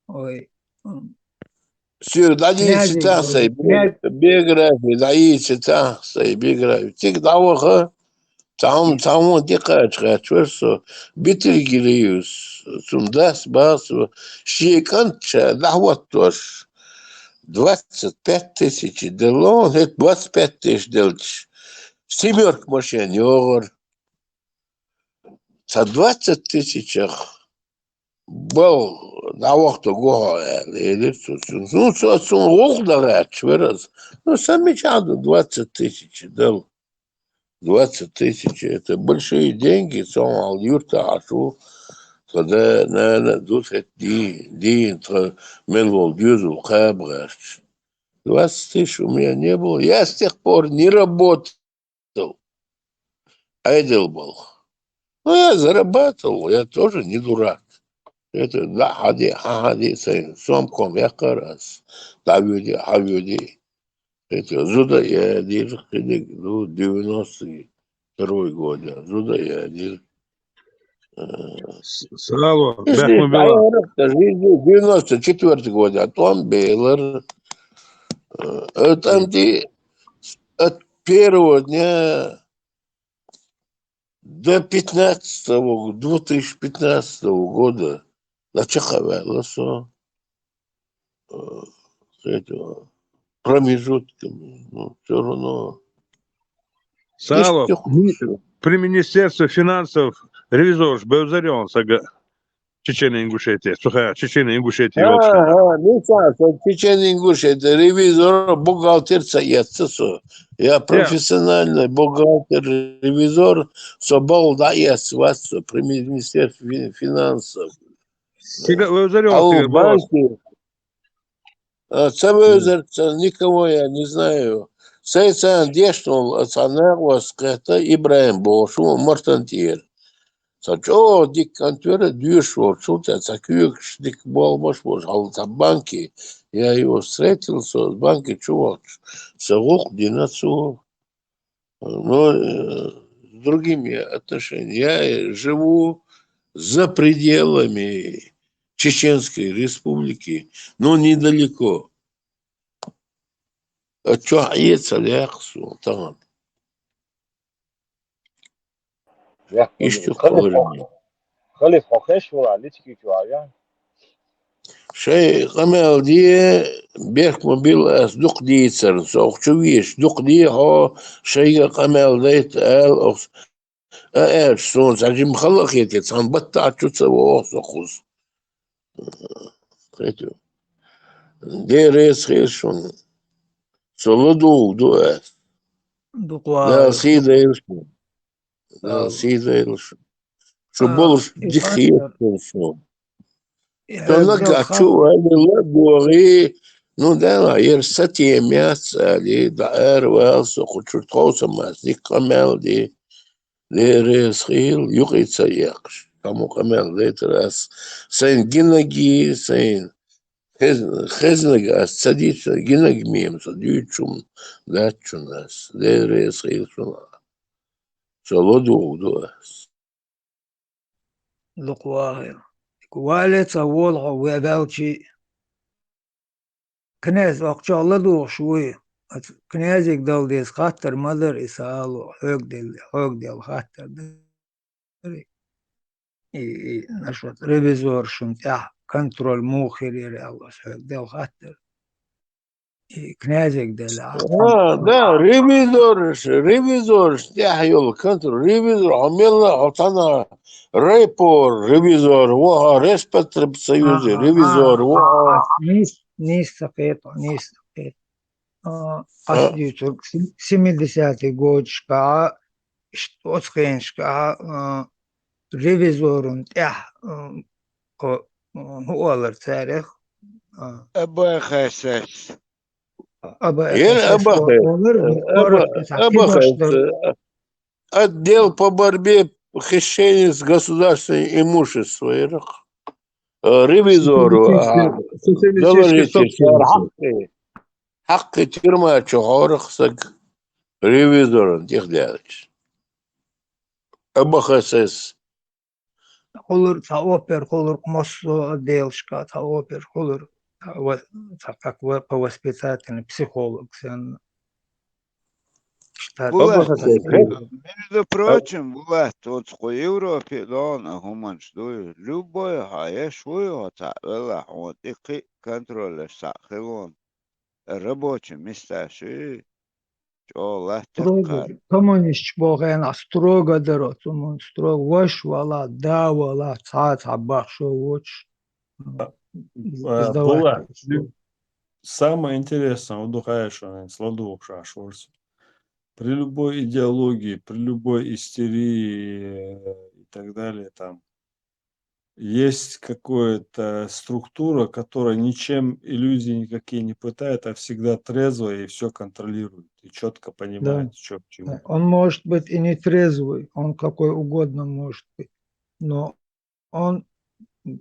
ой,
Сюр, дадите тасай, биографии, дадите тасай, биографии. Тик даваха, там дикач, что битергириус, сундас, бас, щеканча, дават тоже. 25 тысяч дело, это 25 тысяч делать. Семерк машинер. За 20 тысячах был на вахту гоя, ну, что он ударять, выраз. Ну, сами чаду 20 тысяч дал. 20 тысяч, это большие деньги, сам юрта ашу. Когда, наверное, тут день, мелвол дюзу, хабраш. 20 тысяч у меня не было. Я с тех пор не работал. Айдел был. Ну, я зарабатывал, я тоже не дурак. Это да, хади, сомком я раз. Давюди, хавюди. Это зуда я один, 92-й год. Зуда я один.
Сало, бяхма била.
94-й год, а там Бейлор. Там где от первого дня до 2015 года начахавалось этого промежутками, но все равно.
Сало, при Министерстве финансов ревизор был зарен, сага Чечения Ингушетия, сухая Чечения Ингушетия.
Ну так, Чечения Ингушетия, ревизор, бухгалтер, я профессиональный бухгалтер, ревизор, собал, да, я с вас при Министерстве финансов. А у банки, никого я не знаю. Сейцан дешнул, оценил вас, это Ибраим Бошу, Мартантир. О, дик контвера дюшор, шутя, цакюк, дик болмош, а банки, я его встретил, с банки, чувак, савух, динацу, но с другими отношениями. Я живу за пределами Чеченской Республики, но недалеко. А что, яйца ляхсу, там.
خليف حقش ولا ليتكي جوايا
شيء قمل دي بيرك موبيل اس دوق دي تسر سوق شويش دوق دي هو شيء قمل ديت شلون تعجب مخلق يتي تصان بطع شو تسوي سوقوس دي ريس خير شون سولدو دو اس لا سيدا يلشون لا سيدا يلشون شو بولش دي خير شون Только чува не говори, ну да, ерсати мясо, ли да эрвелсо, кучуртоса мас, ли камел, ли ресхил, юхица якш. Кому камел летрас, сейн гинаги, сейн хезнага, садится гинагмием, садючум, дачунас, ли ресхил шуна. Солоду дуас.
لقواهر كوالت أول غوي باوتشي كناز أقشى الله دو شوي كنيزك دول ديس خاطر مدر إسالو حوق ديل خاطر دري نشوت ريفيزور شمتاح كنترول مخير يري الله حوق ديل خاطر كنيزك ديل
Да, ревизор, стягивал контроль, ревизор, عملنا حطنا ريبور ريفيزور وها ريسبتر بسيوزي ريفيزور وها
نيس سقيط قصدي ترك 70 جود شقا اشتوسخين شقا ريفيزور تاح هو التاريخ
أبا خسس
أبا
Еле
أساس
Аба отдел по борьбе хищения с государственным имуществом. Ревизору, доложите, حق ترمى شعورك ريفيزور تخدعش أبا خسس
خلر تاوبر خلر مصو ديلشكا تاوبر خلر как по воспитательный психолог
Булат, между прочим, Булат, вот в Европе, да, на гуман, что любой хаеш, свой отца, вот и контроль сахилон, рабочие места, что
строго, коммунист богена строго дерот, строго вош вала, да вала, цац абахшо воч.
Булат, самое интересное, удухаешь, сладух шашворс. При любой идеологии, при любой истерии и так далее, там есть какая-то структура, которая ничем иллюзии никакие не пытает, а всегда трезвая и все контролирует и четко понимает, что к чему.
Он может быть и не трезвый, он какой угодно может быть, но он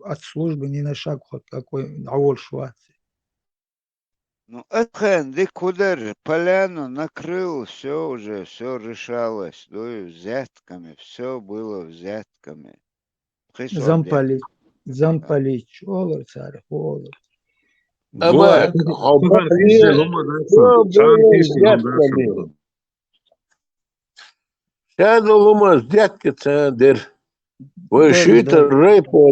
от службы ни на шаг хоть какой авол швации.
Ну, это ты куда же, поляну накрыл, все уже, все решалось, ну и взятками, все было взятками.
Зампалить, олар царь, олар.
أبا هذا لما زيادة تندر وشيت الريبو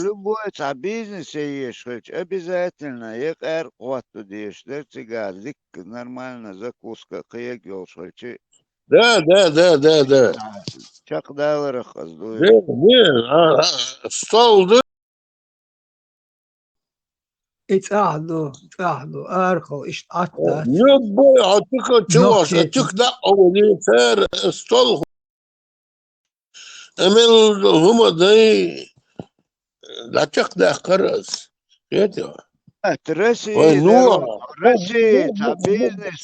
любой бизнес есть, обязательно, я хвату дешь, цигар, нормально закуска, каягел, швачи.
Да.
Чакдалар
стол да.
اتقعدوا ارخوا ايش قطت
любой اتك да اولي فار стол امل هما داي لا تقدر قرص يتو
Россия, бизнес,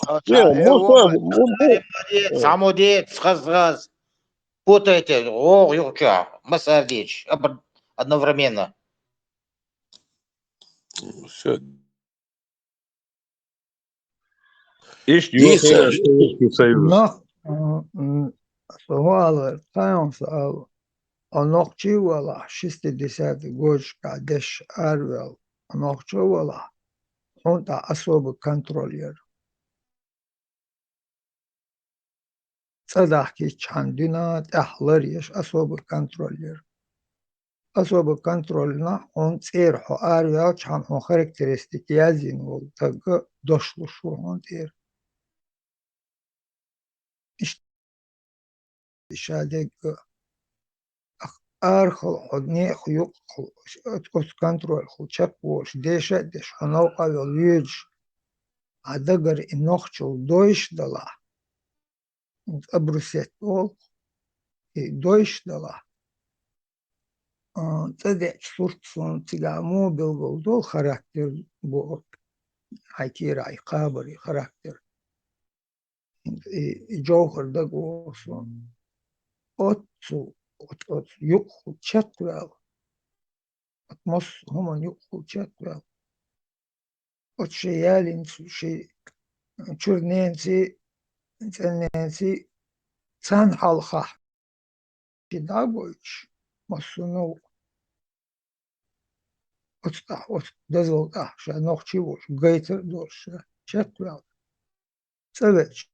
Самодец, хаз, путаете, о, юрча, масардич, одновременно.
Все.
سؤال قام سؤال أناقشي ولا 60 جوج قدش أرول أناقشي ولا هون تعصب كنترولير صدق كي چندنا تحلريش أصاب كنترولير أصاب كنترولنا هون تير حو أرول چند هون خاركترستيك يزين ول تق دشلو شو هون تير إشادك أرخل حدني خيوق أتكوس كنترول خل تشكوش ديش هنوقع اليوج عدقر إنوخشل دويش دلا أبرسيت أول دويش دلا تدع صورت تقامو بالقول دول خراكتر بو هايكير عقابري خراكتر جوهر دقوصون أتسو يقخل تشكوال أتمص هما يقخل تشكوال أتشيالين شي تشورنينسي تنينسي تان حلقة شي دابوش مصنوع от дозолта ша нохчивош гейтер доша чатвал цевеч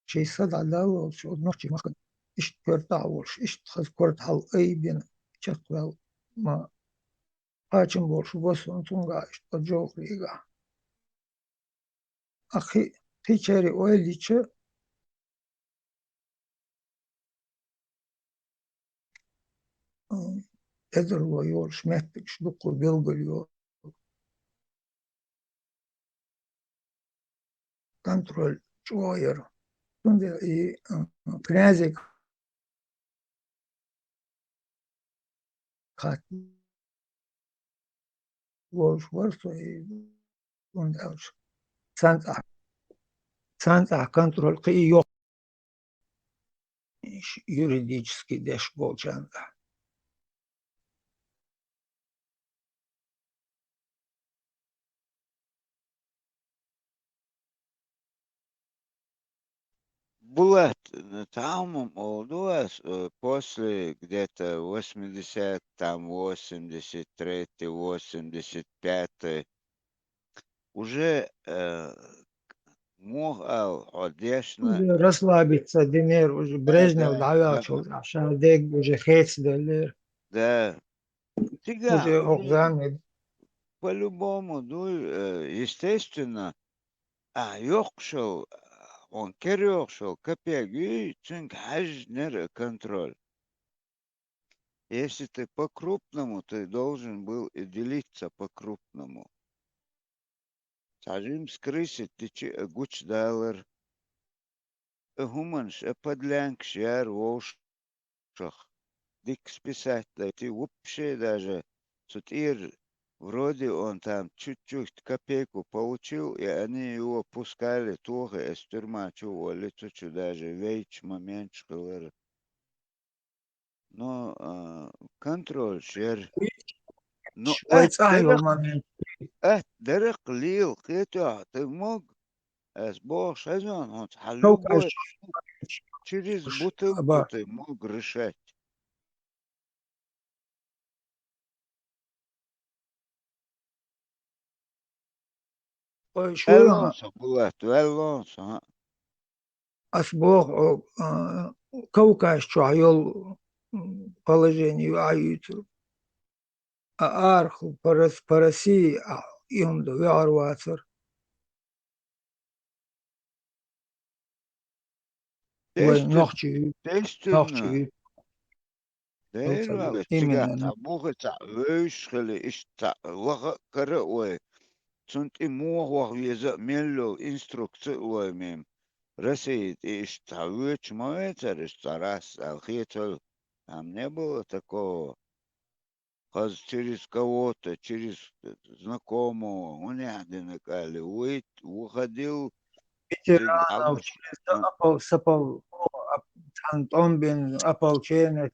чейса дадал от нохчи мах иш кварталош иш хаз квартал эйбен чатвал ма ачим бош босон тунга иш поджохрига ахи тичери оэличе эдерло йор шметтик шдуку белгольо контроль чуайер тунде и князик хат волш ворсо и ундауш цанца контроль кы yok юридический деш болчанда.
Булат, там молодость после где-то 80, там 83, 85 уже мог одежно.
Уже расслабиться, Демир, уже Брежнев
Да,
давячил, Шадек уже хейцделер,
да. Сега,
уже Окзамед.
по-любому, ну, естественно, يخشوا منكر يخشوا كبيجي تنك حاج نر контроль. Если ты по-крупному, ты должен был и делиться по-крупному. Скажем, скрысить ты гуч далер, гуманш, подлянк, шар, волшах. Дик списать, да ты вообще даже сутир, вроде он там чуть-чуть копейку получил, и они его пускали тоже из тюрьмы, чего лицо даже вейч момент школы. Но контроль шер. Но درق ليل قطع تموج أسبوع شجن هتحلوه через бутылку ты мог решать. Элонсо было, Элонсо.
Асбог Кавказ чуайол положению аюту. Арху по России имду вярвацер. Нохчи.
Именно. Табуха вышли ишта лага карауэ. Цунт и мог веза мелло инструкцию уэмим. Россия ишта выч моется ресторас алхитл. Там не было такого. Через кого-то, через знакомого, он один кали, уходил.
Ветеранов через сапал Антонбин ополченец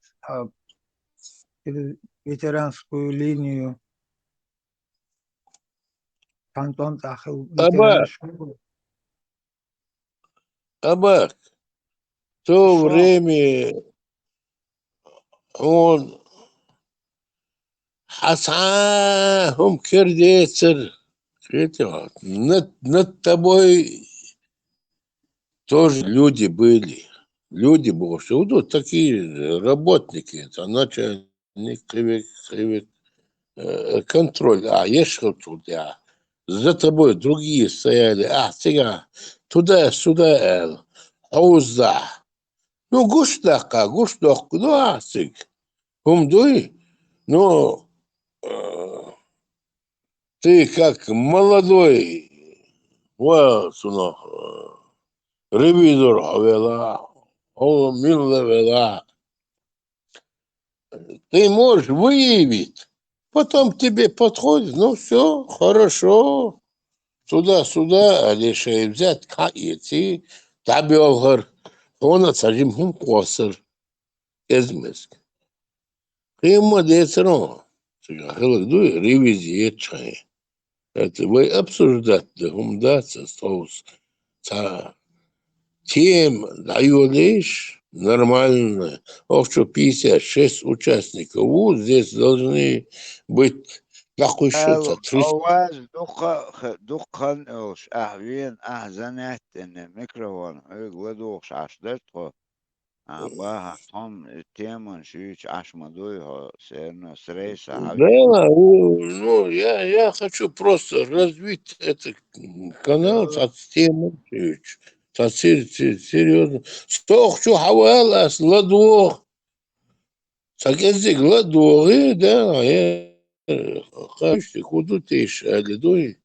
через ветеранскую линию. Антон Тахил ветеран школы.
Абак, в то время он حسهم كرديتر над тобой тоже люди были. Люди были. Вот такие работники, это начальник, контроль. Я шел туда. За тобой другие стояли. Сега, туда-сюда. Аузда. Ну, гуштака, ну, асик. Умдуй. Ну, ты как молодой, вот, ревизор вела, мило вела. Ты можешь выявить, потом тебе подходит, ну все, хорошо, туда-сюда, лишь взять, как идти, табелгар, он отсадим косар, эзмеск. Ты молодец, но, ревизия чай. Это вы обсуждать, да, соус, тем даю лишь, нормально. Общего 56 участников. Вот здесь должны быть такой счет.
أواز دقن أوش أهوين أهزنت إن الميكروفون يقولوش عشدتكو باها том темон шич ашмадуй серно срейса
Да, ну, я хочу просто развить этот канал от темы. Серьезно. Что хочу хавалас, ладух. Сакезик ладух, да, я хочу куда тише, ледуй.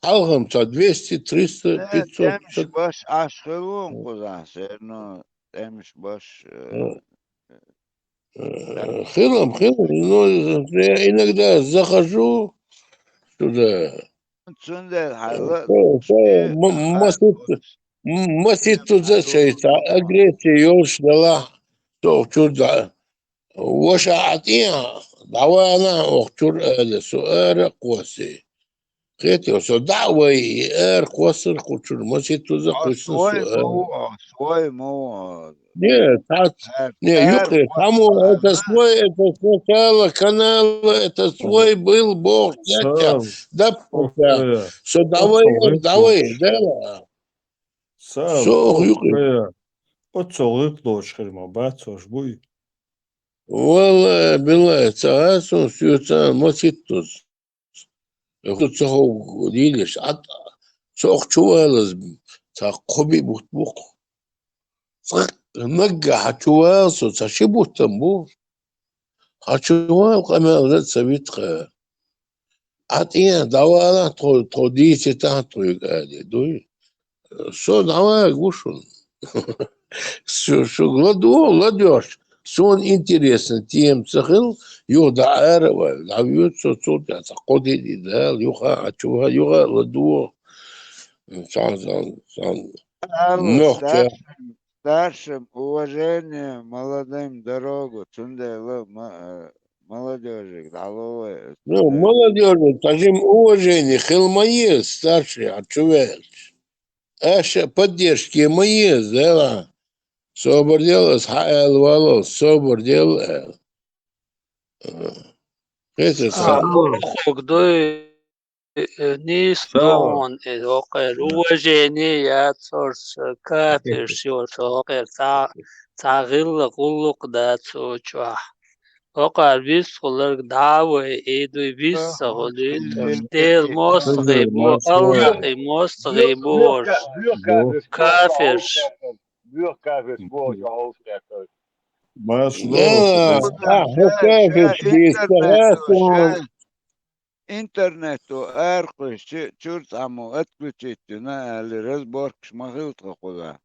Алгам 200, 300, 500.
темш баш ашхелун куда серно темш баш
Хилом, но я иногда захожу туда.
цундер хайлы
Масит туда шейта, агрессия ёшдала, то чуда. Ваша атия, давай она охчур суэра коси. Хотел, что давай коси хучур, масит туда кусну суэра.
свой мова.
Нет, Юхи, тому это свой, это сначала канала, это свой был Бог, дядя, да, что давай, да. Что, Юхи?
Оцолыклош херма, бацош буй.
Вала, Белая, Цагасон, Сьюцан, Маситус. Тут цахо дилиш, а цах чувалас, цах коби бутбук. نجح حتشوال تشيبو التنبور حتشوال قام ذات سبيت حتى دوالا تودي تحت قاعد دوي شو دوالا وشون شو غلدوش شون интересно тем цехил يوضع عارة العبيوت صوت قدي ده يوخا حتشوال يوخا غلدو نوخ
Старшим уважение, молодым дорогу, цундела молодежи, головой.
Ну, молодежь, таким уважение, хилмае старший, отчуваешь. Аша поддержки мои, да, собор делал, хаэл вало, собор делал. Это сам.
Нистон окер уважение я цорс кафир шиор окер тагил гулук да цочва окер бис гулук даве эду бис гулук тортел мосгибо аллах мосгибо кафир
интернету әрқыш чүрт аму отключительно әлі разборкш мағылтқа құда.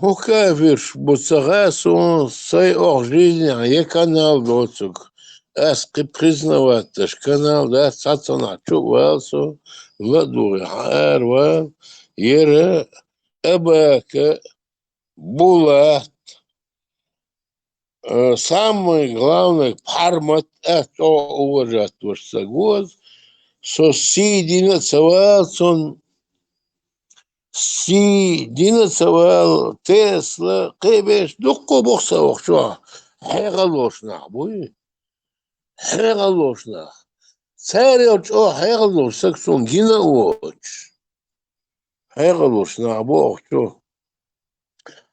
Мукавиш, буцагасу, сай ох жизни, а я канал доцук. Аски признавать, таш канал, да, сатана чувалсу, ладури, арва, ера, абака, булат. Самый главный пармат это уважать ваш соглас, со соединяться Тесла, Кебеш, дукко бокса охча, хегалошна, буй, хегалошна. Царь о хегалош, саксон гина оч, хегалошна, бокчо.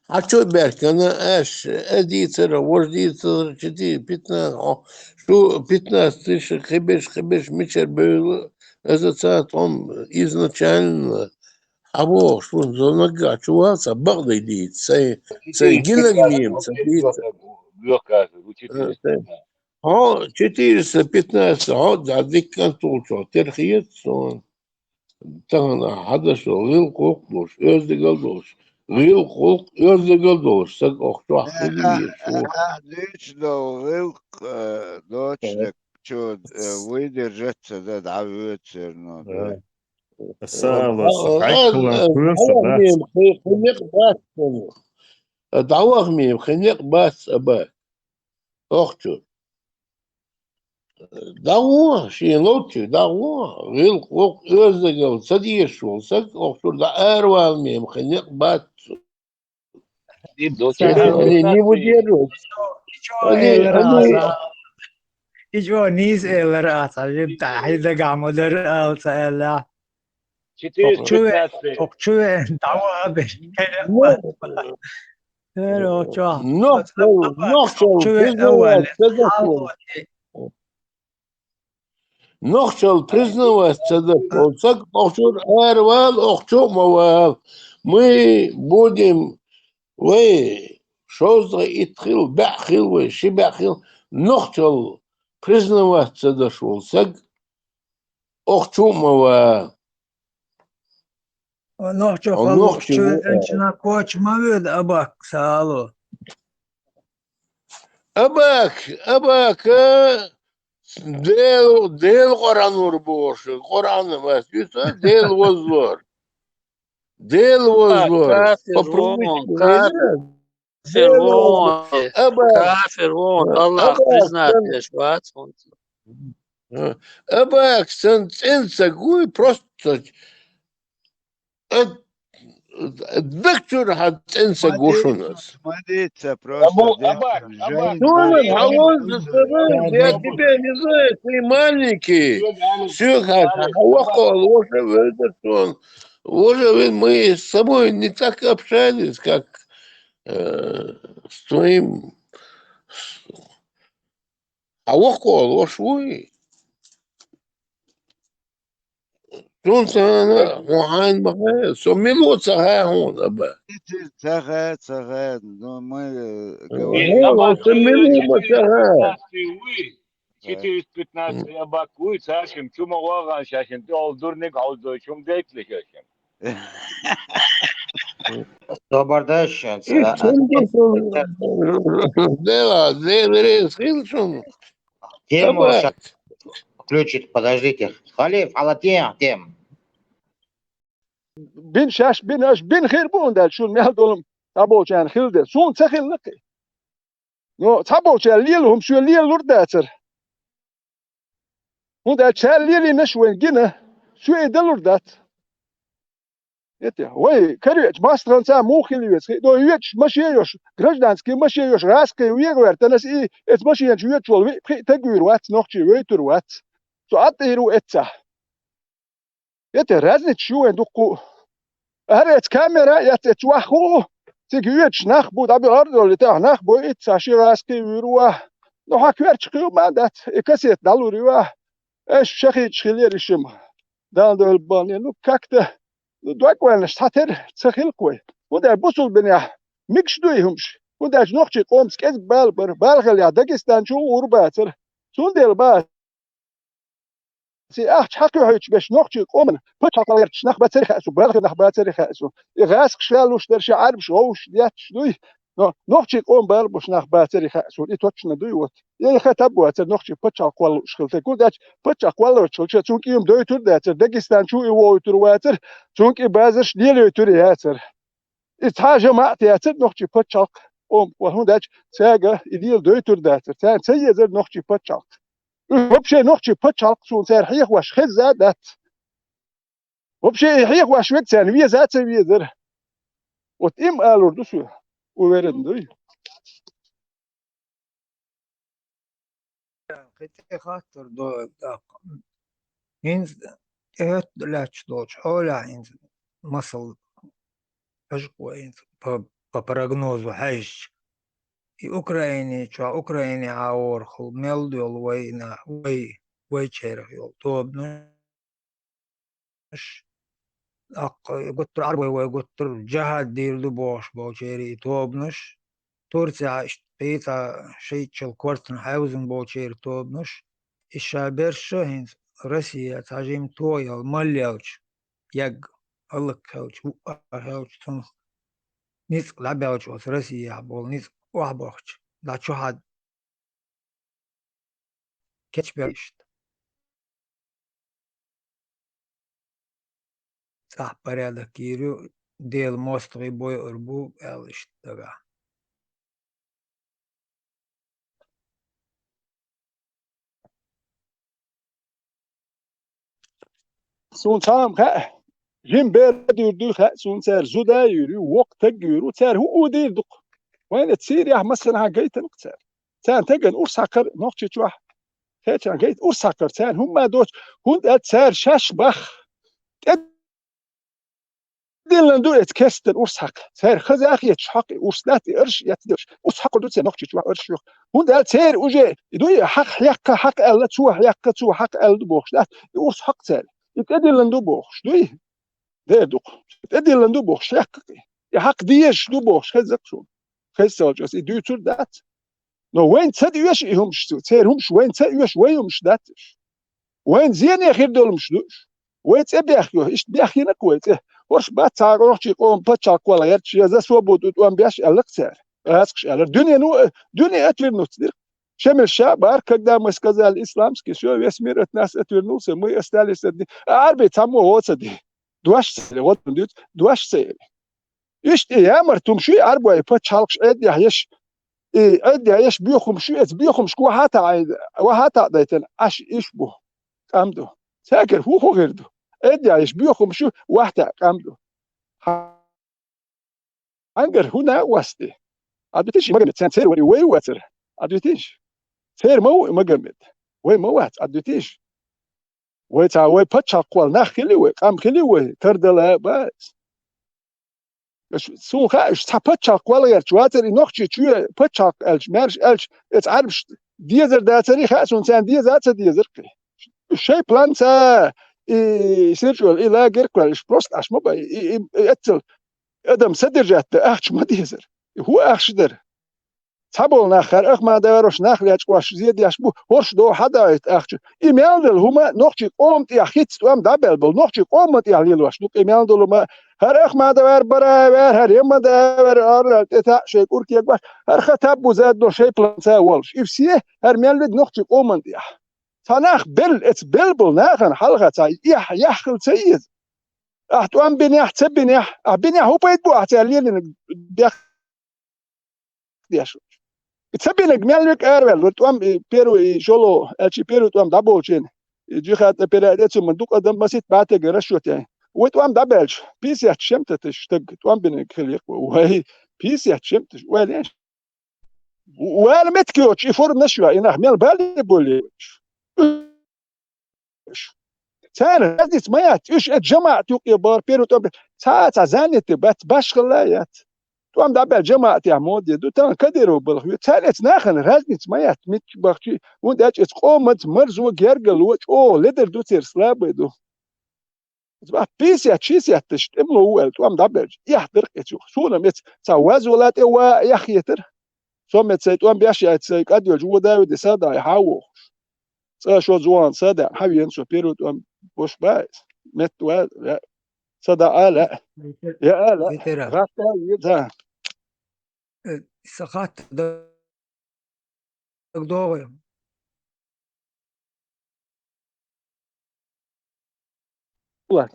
А что Беркана, аж эдитера, вождитера, 15, что 15 тысяч, хебеш, мечер был, это он изначально, а вот, что он за нога чувался, багдой дит, сей гинагмим, 415, да, диккантулчо, терхиет, он, тана, хадашо, лил кокдош, özdegaldош. Real Hulk özdegaldош, так охто ахтелиет.
Рил дочь, что выдержаться, да, давится, ну, да.
Давахмим, хенек бас аба. Охчу. Даво, шиелотчу, даво. Real Hulk özdegald, садишул, сак охчу, да эрвалмим, хенек бас. Они не выдерживают. Они
إجوا نيس إلى رأس عجب تحيد قام در ألسا أقشوه دعوة بش كلمة هلو شو
نخشل
أقشوه أول
признавать Цедаков. Нохчал признавать Цедаков. Цак охчур эрвал, охчу мавал. Мы будем, вы, что за итхил, бахил, вы, шибахил. Нохчал признавать Цедаков. Цак охчу мавал.
نوحشو خلو أقشوه أنشنا كوش ما بيد أباك سالو
أباك ديل قرآن وربوش قرآن بس ديل وزور
Kafir on, Allah признает лишь вас.
أباك سنتنسى قوي просто الدكتور هتنسى قوشنس
Смотрите, просто
Ну, я тебя не знаю, ты маленький. Все как, уже мы с собой не так общались, как с твоим. А около швы. Тунца вахайн бахай, сомило цага он аба.
Цагает, но мы говорим...
415 Abaku, Sashim, Chumawaga, Shashin, all Durnik, all the Chum Gately.
Добрдащ. Тему сейчас включит, подождите. Халиф, тем.
بين شاش بين اش بين خير بون دال شو مهل دولم تابو كان خير ده سون تخيل لك نو تابو كان ليلهم شو ليل لورداتر هو ده كان ليلي نشوين جنا شو يدلوردات يتي وي كريت باستران سا مو خليوس دو يوتش ماشي يوش гражданский ماشي يوش راسكي ويغوار تنس اي ات ماشي يوش وي تغوير وات نوخشي ويتر وات سو اتيرو اتسا يتي رازنت شو اندوكو هرت كاميرا يتوخو تيجيش نخبو دابي أرض اللي تاه نخبو إتساشي راسكي ويروه نو حكيرش خيو ما دات إكسيت دالو ريوه إيش شخي تشخيلي ريشم دال دول باني نو كاكته دوك وين شاتر تسخيل كوي وده بوصل بنيا ميكش دويهمش وده جنوخشي قوم سكيز بالغل يا داغستان شو أورباتر سون ديل با سي حقي هيك باش نوختي قومن فتح غير تشنخ باتريخ اسو بالغ نخ باتريخ اسو يغاسك شالوش درشي عارف شوش ديات شدوي نوختي قوم بال باش نخ باتريخ اسو اي توتشنا دويوت يا خطب واتر نوختي فتح قوال شخلت كل داش فتح قوال شخلت چونك يوم دويتور داتر داغستان شو يوتر واتر چونك بازش ديل يوتر ياتر اتحاجه ما تياتر نوختي فتح قوم وهون داش ساغه يديل دويتور داتر تان سيزر نوختي فتح وبشي نوختي بتشالق سون سير حيخ واش خزادات وبشي حيخ واش وكتان ويا زات ويا در وتيم قالوا دسو وورد دوي
خيتي خاطر دو هينز إهت لاش دوش حولا هينز مصل أشقوا هينز ببرغنوزو حيش أوكراني شو أوكراني عور خل ميلدول وينا وي شيرخ يول توب نش قلت العربي وقلت الجهاد دير دبوش بوشيري توب نش تورسيا اشتيتا شيء شل كورتن حاوزن بوشير توب نش الشابير شهين روسيا تاجيم تويا مليوش يق الله كوش هوش تون نيس لعبوش وس روسيا بول نيس وحبوش لا شو حد كيش بيشت صح порядок كيرو ديل موستغي بوي أربو ألشت تبع
سون تام خا جيم بيرد يردو خاسون سار زودا يوري وقت يورو سار هو دير دق وين تصير يا مثلا حقيت نقصر سان تجن أرسكر نقطة واحد هيك حقيت أرسكر سان هم دوت هون سار شاش بخ دين دو اتكستر أرسك سار خذ أخي يتشحق أرسلاتي إرش يتدش أرسحق دوت نقطة واحد إرش هون سار وجه يدوي حق ألا تسوى حق ألا بوخش لا أرسحق سار يتدين دو بوخش دوي ده دوق يتدين دو بوخش يحق ديش دو بوخش خذ شو Feststellt, ich doe het dat. Nou, wijn zet u eens in humsch, zeer humsch, wijn zet u eens wijn humsch dat is. Wijn zeer niet hier door humsch dus. Wijn zet berg joh, is berg hier niet kwijt. Hoors bad zagen nog je gewoon patcha kwala het je dat zo bod het ambias elk zeer. Ask er dunia het weer nog dir. شمل الشعب كدا ما сказал исламский все весь мир от нас отвернулся мы остались одни арби там вот сади дуаш вот дуаш إيش يامر تمشي أربعة فتشالكش أدي هيش أدي هيش بيخم شو بيخم شكو وهاتا دايتن أش إيش بو قامدو ساكر هو غيردو أدي هيش بيخم شو واحدة قامدو هنجر هنا وستي أديتش مجمد سير وي واتر أديتش سير مو مجمد وي موات أديتش وي تا وي فتشال قوال ناخلي وي قام خلي وي تردلا بس سو خاش تبتشق ولا يرتواتر نوختي تشو بتشق الش مارش الش اتعرفش ديزر داتري خاش انسان ديزر ديزر شي بلانتا سيرجوال الى غيركوالش بروست اش مو اتل ادم صدر جات اخش ما ديزر هو اخشدر تابول ناخر اخ ما داروش ناخل يچواش زيد يشبو هوش دو حدايت اخش ايميلدل هما نوختي قومت يا خيت توام دابل بل نوختي قومت يا ليلوش دوك ايميلدل ما هر اخ ما داور برا هر يما داور ار تتا شي كوركي باش هر خطاب وزاد دو شي بلانتا والش افسي هر ميلد نوختي قومت يا تناخ بل اتس بلبل ناخن حلقه تاع يحخل سيد احتوام بنيح تبنيح بنيح هو بيت بو احتالين بيخ ديش تسبينك ميلك ارول توام بيرو جولو اتشي بيرو توام دابوچين جيخات بيرادت من دوك ادم بسيط باته غرشوتي وتوام دابلش بيسي شمت تشتق توام بينك خليق وهي بيسي شمت وليش ولا متكيوش يفور نشوا انا ميل بالي بولي تاني هذه سمعت ايش الجماعه توقي بار بيرو توام ساعه زانت بات باشغلايات توام دابل جماعه يا مودي دو تان كديرو بالخيو ثالث ناخن هذه سمعت مت بختي وندات قومت مرزو جرجل او ليدر دو تير سلاب دو بيسيا تشيسيا تشتملو هو توام دابل يحضر اتشو سونا مت تواز ولا توا يخيتر سومت سيت وام بياشي اتسيك اديو جو داود سادا يحاو شو زوان سادا حبيبي سو بيرو توام بوش بايس مت سادا لا يا لا غاتا يدا
سقط دغدغه
والله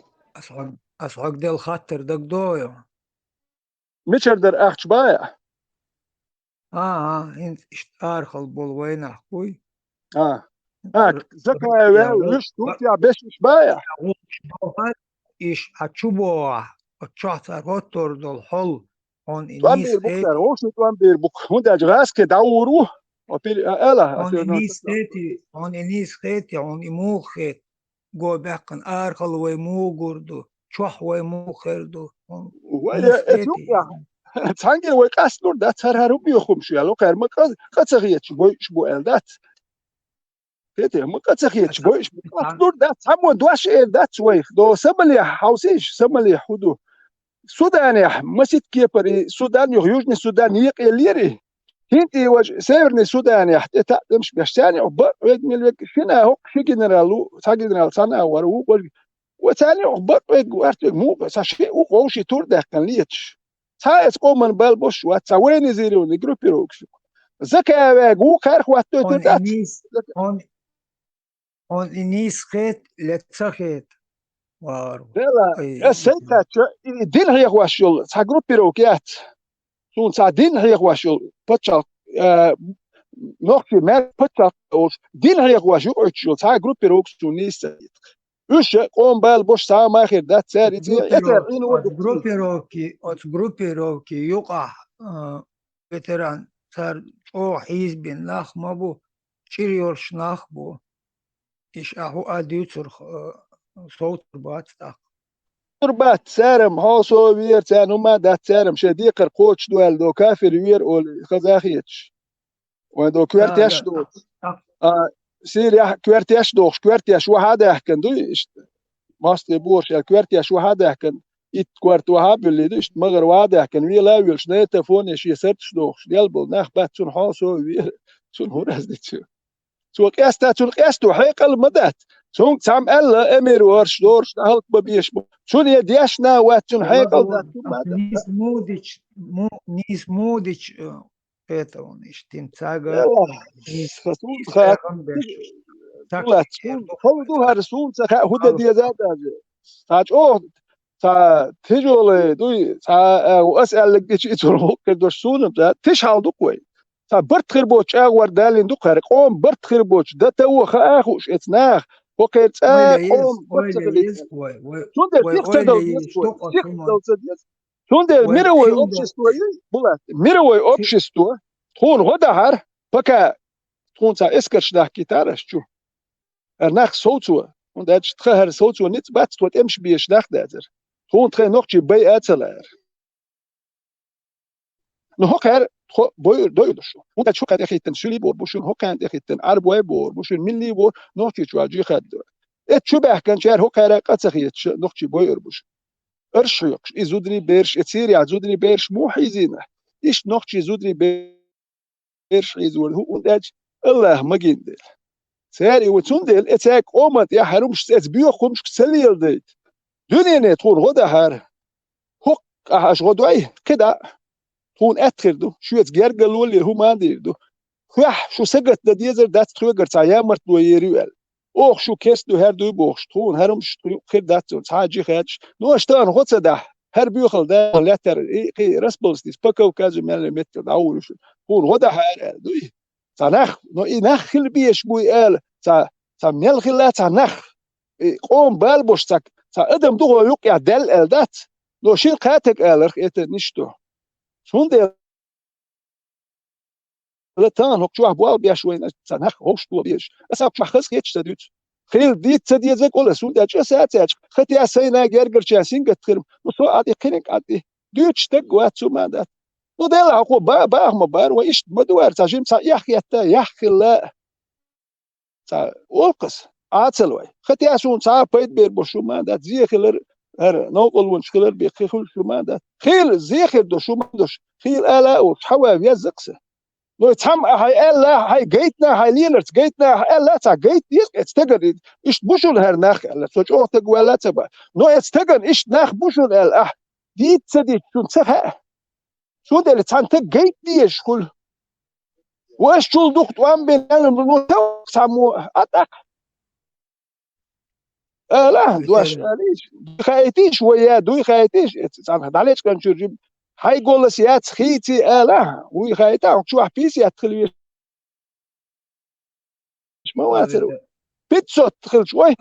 أصعق ديال خاطر دغدغه
مش هقدر اخش بايع
انت اشتارخل بولوين اخوي
زكا وش توت يا باش بايع
ايش هتشوبوا اتشعتر هوتور دول حل on
توام بير بوك روش توام بير بوك هون داجراس كداورو وبير الا
on انيس خيتي on امو خيت جو باقن ارخل ويمو غردو شوح ويمو خردو
تانجل ويقاس نور دات هرهرو بيخوم شو يالو قرم قصغيت شبو الدات كده مقصغيت شبو نور دات هم دواش الدات شوي دو سملي حوسيش سملي حدو سودان مسيت كيبر سودان يوجني سودان يقليري هنتي وج سيرني سودان حتى تمش بشتاني عبر ويدمل شنا هو شي جنرالو تا جنرال سنه ورو وثاني عبر وقت مو ساشي وقوشي تور ده كان ليتش تا اسقومن بالبوش واتسويني زيرو نجروبي روكس زكا واغو كارخ واتو تدات
on انيس خيت لتسخيت
لا سيتا دين هي واشول تا جروبي روكيات سون تا دين هي واشول بتشال nog meer puttak of din hij was ook zo ta groep er ook zo niet إيش قوم بالبوش ساعة ما خير ده تساري يتر إنه
جروبيروكي يقع فتران صار أو حزب ناخ مابو شيريورش ناخ بو إيش أهو أديوتر صوت باتاق
تربات سارم هاسو وير تانو ما ده سارم شديق القوتش دوال دو كافر وير أو خزاخيتش ودو كويرتيش دو سيريا كويرتيش دوش كويرتيش وهذا يحكن دو ماستي بورش كويرتيش وهذا يحكن إت كوارت وهاب اللي دوش مغر وهذا يحكن ويلا ويلش نيتا فون يشي سرتش دوش يلبل ناخ بات سون هاسو وير سون هو رازدتشو سو قاستا سون قاستو حيقل مدات سون تام ألا أمير ورش دورش هلك ببيش سون يديشنا واتون حيقل ذات
نيس موديش это он иштин цага
خسون خات طلعت خلدو هرسون سخ هدا دي زاد ساج او تا تجول دوي تا واسال لك ايش تروح كدوش سون تش هالدو كوي تا برت خربوش اغور دالين دو خرق قوم برت خربوش ده تو خاخوش اتناخ وكيت قوم برت خربوش شون ده تختدل شون ده ميروي اوبشستو بولات ميروي اوبشستو تكون غدهر بكا تكون تا اسكرش ده كيتارش شو ارناخ صوتو und dat tkhar صوتو نيت بات توت امش بيش داخ دازر تكون تخ نوخشي بي اتلر نو هوكر بوي دويدشو und dat شو قد اخيتن سولي بور بوشون هوكان اخيتن اربوي بور بوشون ملي بور نوتي تواجي خد ات شو بحكن شهر هوكر قصخيت نوخشي بوي اربوش ارشيوكش ازودري بيرش اتسيري ازودري بيرش مو حيزينه ايش نوخشي زودري بيرش يزول هو und الله مجيندل ساري وتندل اتاك اومت يا حرمش تبيو خمش سليل ديت دنيا تكون غدا هار هوك اش غدوي كده تكون اتخردو شو يتجرجل اللي هو ما ديردو خح شو سجت ده ديزر دات تروجر تاع مرت ويريول اوخ شو كيس دو هر دو بوخ تكون هرمش خير دات حاجه خاتش نو اشتان غوت ده هر بيوخل ده لاتر اي رسبلز دي سبكو كازو مليمتر داول شو تكون غدا هار دوي تنخ نو اي نخ بيش بوي قال تا ميل خلا تا نخ قوم بالبوش تا ادم دو يقع دل الدات لو شيل قاتك الر ات نشتو شون دي لتان هوك شو بوال بيش وين تا نخ هوش تو بيش اسا خخس يتش تدوت خيل دي تدي زك ولا سون دا ساعات ختي اسينا جرجر شاسين قتخر وسو ادي قينك ادي دوتش تقوات سو ما دات ودل عقو با ما بار وايش مدوار تا جيم تا يحكي لا تا ولقس عاتلوي ختي اسون تا بيت بير بشو ما دات زيخلر هر نوقل ونشكلر بيخيل شو ما دات خيل زيخر دو شو ما دوش خيل الا وحوا يزقسه لو تم هاي الا هاي جيتنا هاي لينرت جيتنا الا تا جيت استجد ايش بوشون هر ناخ الا سوچ اوت ولا تبا نو استجن ايش ناخ بوشون ال دي تسدي شو تسها شو ده تانت جيت دي شكل واش شو دخت وان بين نو سامو اتاك لا دواش ليش خايتيش ويا دوي خايتيش سامح عليك كان شو هاي قول سيات خيتي لا وي خايتا شو حبيسي ادخل ما واتر بيتزو تدخل شوي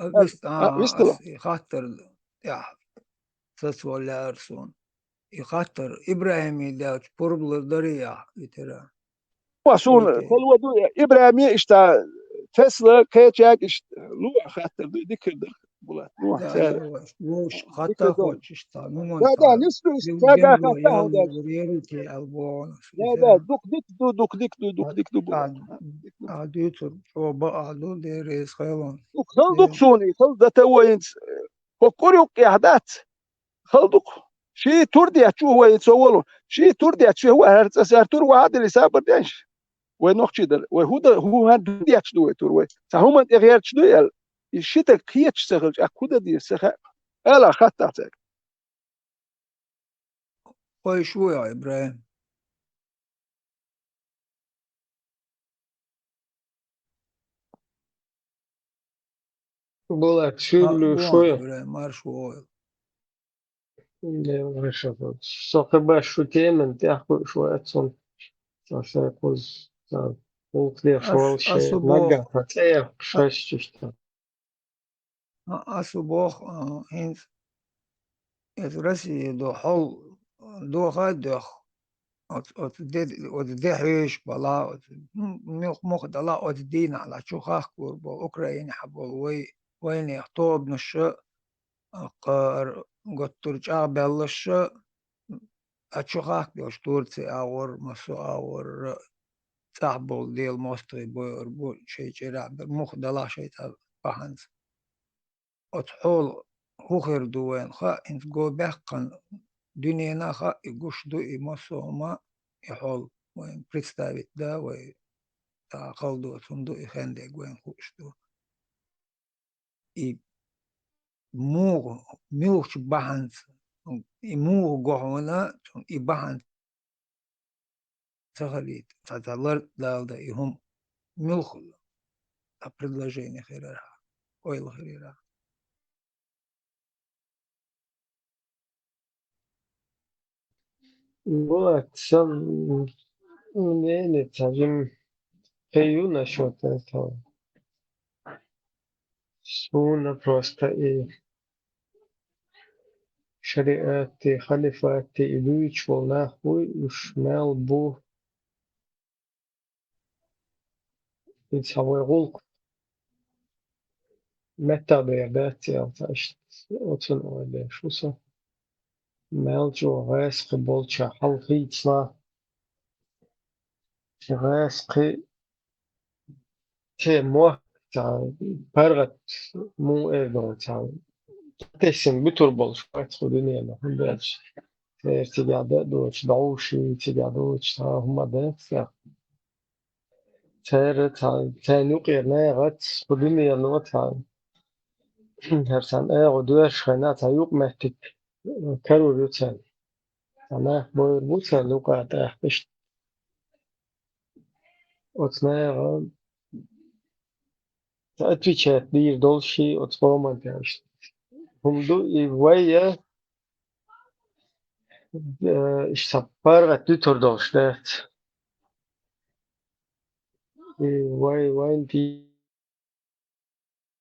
خاطر يا سس ولا ارسون يخاطر ابراهيم داوت بوربل دريا يترا
واسون خلوا دو ابراهيم اشتا تسلا كيتشاك لو خاطر ديك بولات لو سار
وش خاطر خوش اشتا نو
لا نسبه استاجا خاطر هذا
ريريتي البون
لا دوك ديك
اديتو شو بقى دو ديريس خيلون
خلدوك سوني خلد توينت وكوريوك يحدات خلدوك شي تردي شو هو يتسولو شي تردي شو هو هرتور وعد اللي سابر داش ونوخشي در هو هدي شو تور فهم انت غير شو يال الشتاء كيتش سخل اكودا دي سخ الا خطاتك
كويس شو يا ابراهيم
Булат, шоя.
Маршой.
صاحب شوتيمن تأخذ شوية صن عشان يكوز ممكن يخوال شيء نجح هتلاقي شاش تشتا
أصبح هنس يترسي دو حل دو خدخ وتدحيش بلا مخ دلا وتدين على شوخاخ كوربو أوكرانيا حبو وين يخطوب نشأ قار قطرج بلش أشوخاخ بيوش تورتي أور مسو أور صاحبو ديل موستوي بوير بو شيء جرا مخ دلا شيء بحنس أتحول هوخر دوين خا انت جو بحقن دنيا خا يقوش دو يمسو ما يحول وين представить да وين تاقل صندوق يخندق وين خوش دو и موغ بحنس موغ جوهنا и بحنس سخليت فتالر دالدا يهم ملخ предложение херера ойл херера
Вот, сам мнение, скажем, пою насчет этого. Суна просто и шариаты, халифаты, и вычвал нахуй, уж мел бу, и цавой гулк, мета бейбет, я ташт, отсун ойде, шуса, мел джо غاس قبول شحل خيطنا, غاس قي تي مو تاع برغت مو ايضا تاع تسم بتربل شوية خدني أنا هم بيرش ارتجاعات دوتش دعوش ارتجاعات تا هم بيرش تر تا تنوقي ناقت خدني أنا تا هرسان دوش خنا تا يوق مهتك كرو روتان أنا بور بوتان لوقا تحبش أتنا تأتيشات دير دولشي أتفاهم تاعش هم دو يويا إشتبار دوتر داشتت وين دي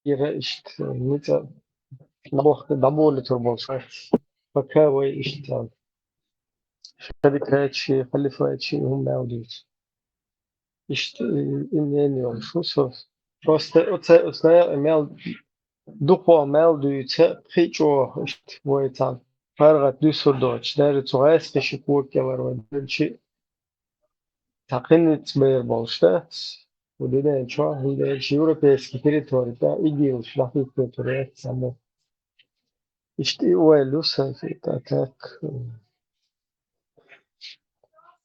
إشت متى دبول تربوش فكاوي إشت شركات شي خلفات شي هم موجود إشت إنني يوم شو صار راست أثناء مال دقوا مال دوت خيجوا إشت ويتان فرقت دوسر دوتش در توعس خشيكور كبر ودلشي تقنت بير بالشتات ودينا إن شاء الله هي европейский территория да игил шлахит территория само إشتي ويلوسا في تاك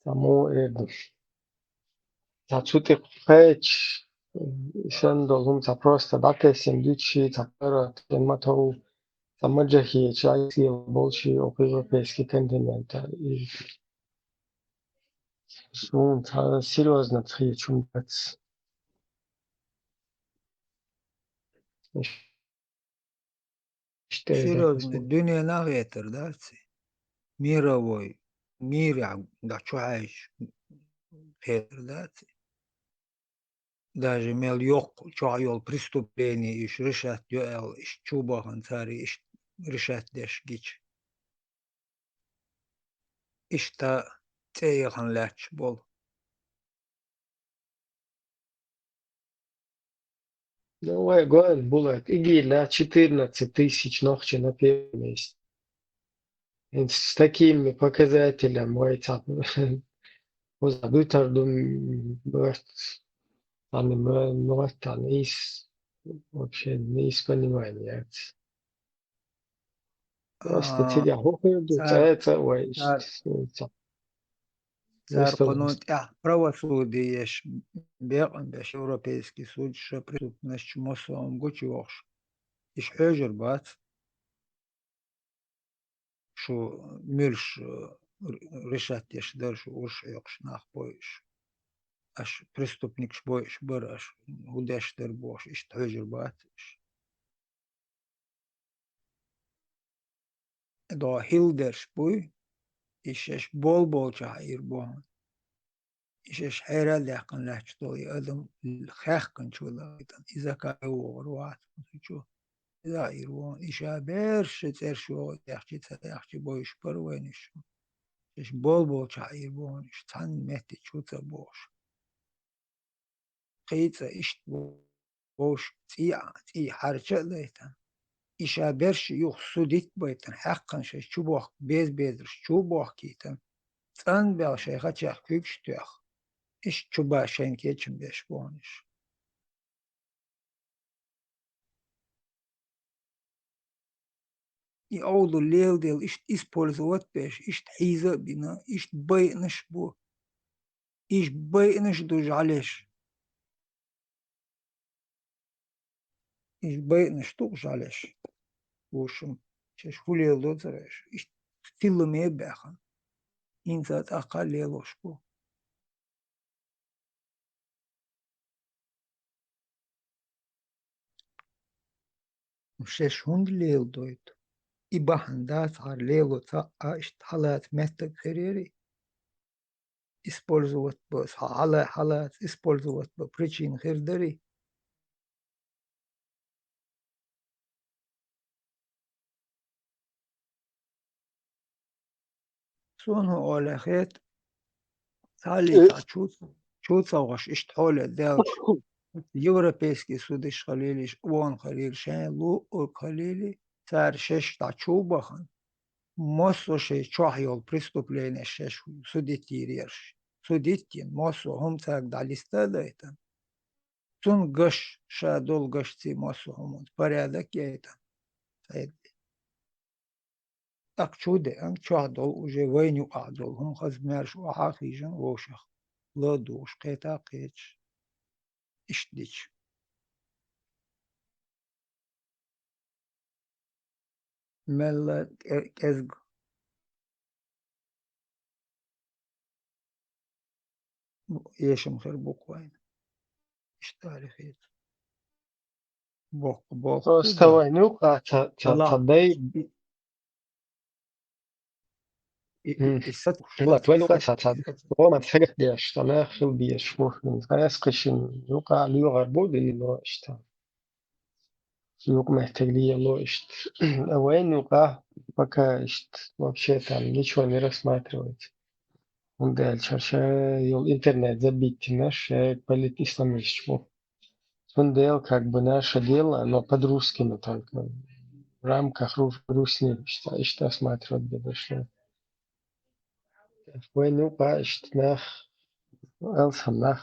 само تاتشوتي قيتش شن دولهم تا просто داكي سندوتشي تاكرا تماتو تمجهي чайский болчи европейский континент и сун та серьезно тхичум бац
серьезно الدنيا ناغيتر دارتي ميروي ميرع دا شو عايش خير دارتي даже мел ёк чайол преступление иш решат ёл иш чубахан цари иш решат деш гич ишта цеяхан лач бол
ну год булат игила 14 тысяч ночи на первом месте с такими показателями вайтап возбудитардум бэрт ами мэртан из вообще не из понимания просто тебя хохают это ой
цар قانون правосудие еш беған беш европейский суд ша преступность мосом гучи вохш иш хожер бат шо мирш решат еш дерш уш ёкш нах боиш аш преступник боиш бараш удеш дер бош иш хожер бат до хилдерш буй иш бол чаир бон إيش حيرة لكن لا تشتوي أدم الخاخ كن شو لا إذا كان هو روات شو دايرون إشابيرش ترشو يحكي بوش بروينش إيش بول شعير بونش تان مهتي شوتا بوش قيتة إيش بوش تي حرشة ليتن إشابيرش يوخ سوديت بيتن حقا شو بوخ بيزرش شو بوخ كيتن تان بيل شيخة تشيخ كيكش تيخ إيش شبا شين كيتشن بيش بونش I oude leeuwdeel is использовать пеш, is حيزة بنا, is بينش بو, is بينش دوج عليش, is بينش دوج عليش, وشم, شش خليل دو ترش, is فيلمي بخن, إنسات أقل ليلوش بو. شش هند ليل دويت, إباحن دات هر ليلو تا إشت حالات مهتك خريري, использовать بس حالات использовать по причин خردري. سونو أولخيت تالي تا شوت صوغش إشت حولة دالش Европейский суд иш خليليش وان خليل شين لو اور خليلي царь шеш та чубахан моссо шей чахьол преступление шеш судитиреш судитин моссо хум царь далиста дайтан цун гаш шадол гашти моссо хум порядок яйтан так чуде ан чахдол уже войну адол хум хазмерш ахижан вошах ладуш кета кеч иштич ملا كزج يشم خير بوكوين إيش تعرفين بوك
Просто نوقع
طلع
تصدي
الست
لا توين نوقع تصدي هو ما تحرك ديش طلع خل ديش موح من غايس قشن نوقع ليو غربو دي لو إشتا يوق محتاج لي لو إشت وين نوقع بكا إشت вообще там ничего не рассматривать он дальше интернет забить наш полит исламистичку он делал как бы наше дело, но по-русски только в рамках русни, что осматривать bedeutet. Wenn du weißt, nach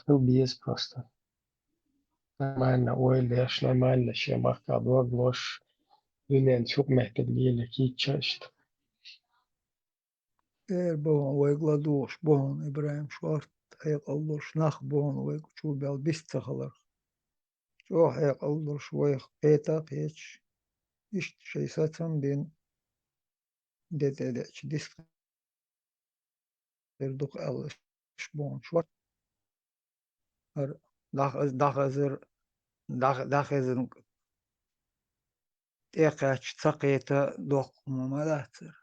du bist просто. Нормально, ой, лишь нормально, что махка блош, дунен чук محتاج لك يتشاشت.
بون ويغلادوش بون إبراهيم شوارت هيق الله نخ بون ويغ شو بيل بيستخلر شو هيق الله شويخ بيتا بيتش إيش شي ساتم بين ديتش ديس دوق الله شبون شوارت هر داخ ازر تيقاتش تقيتا دوق ممالاتر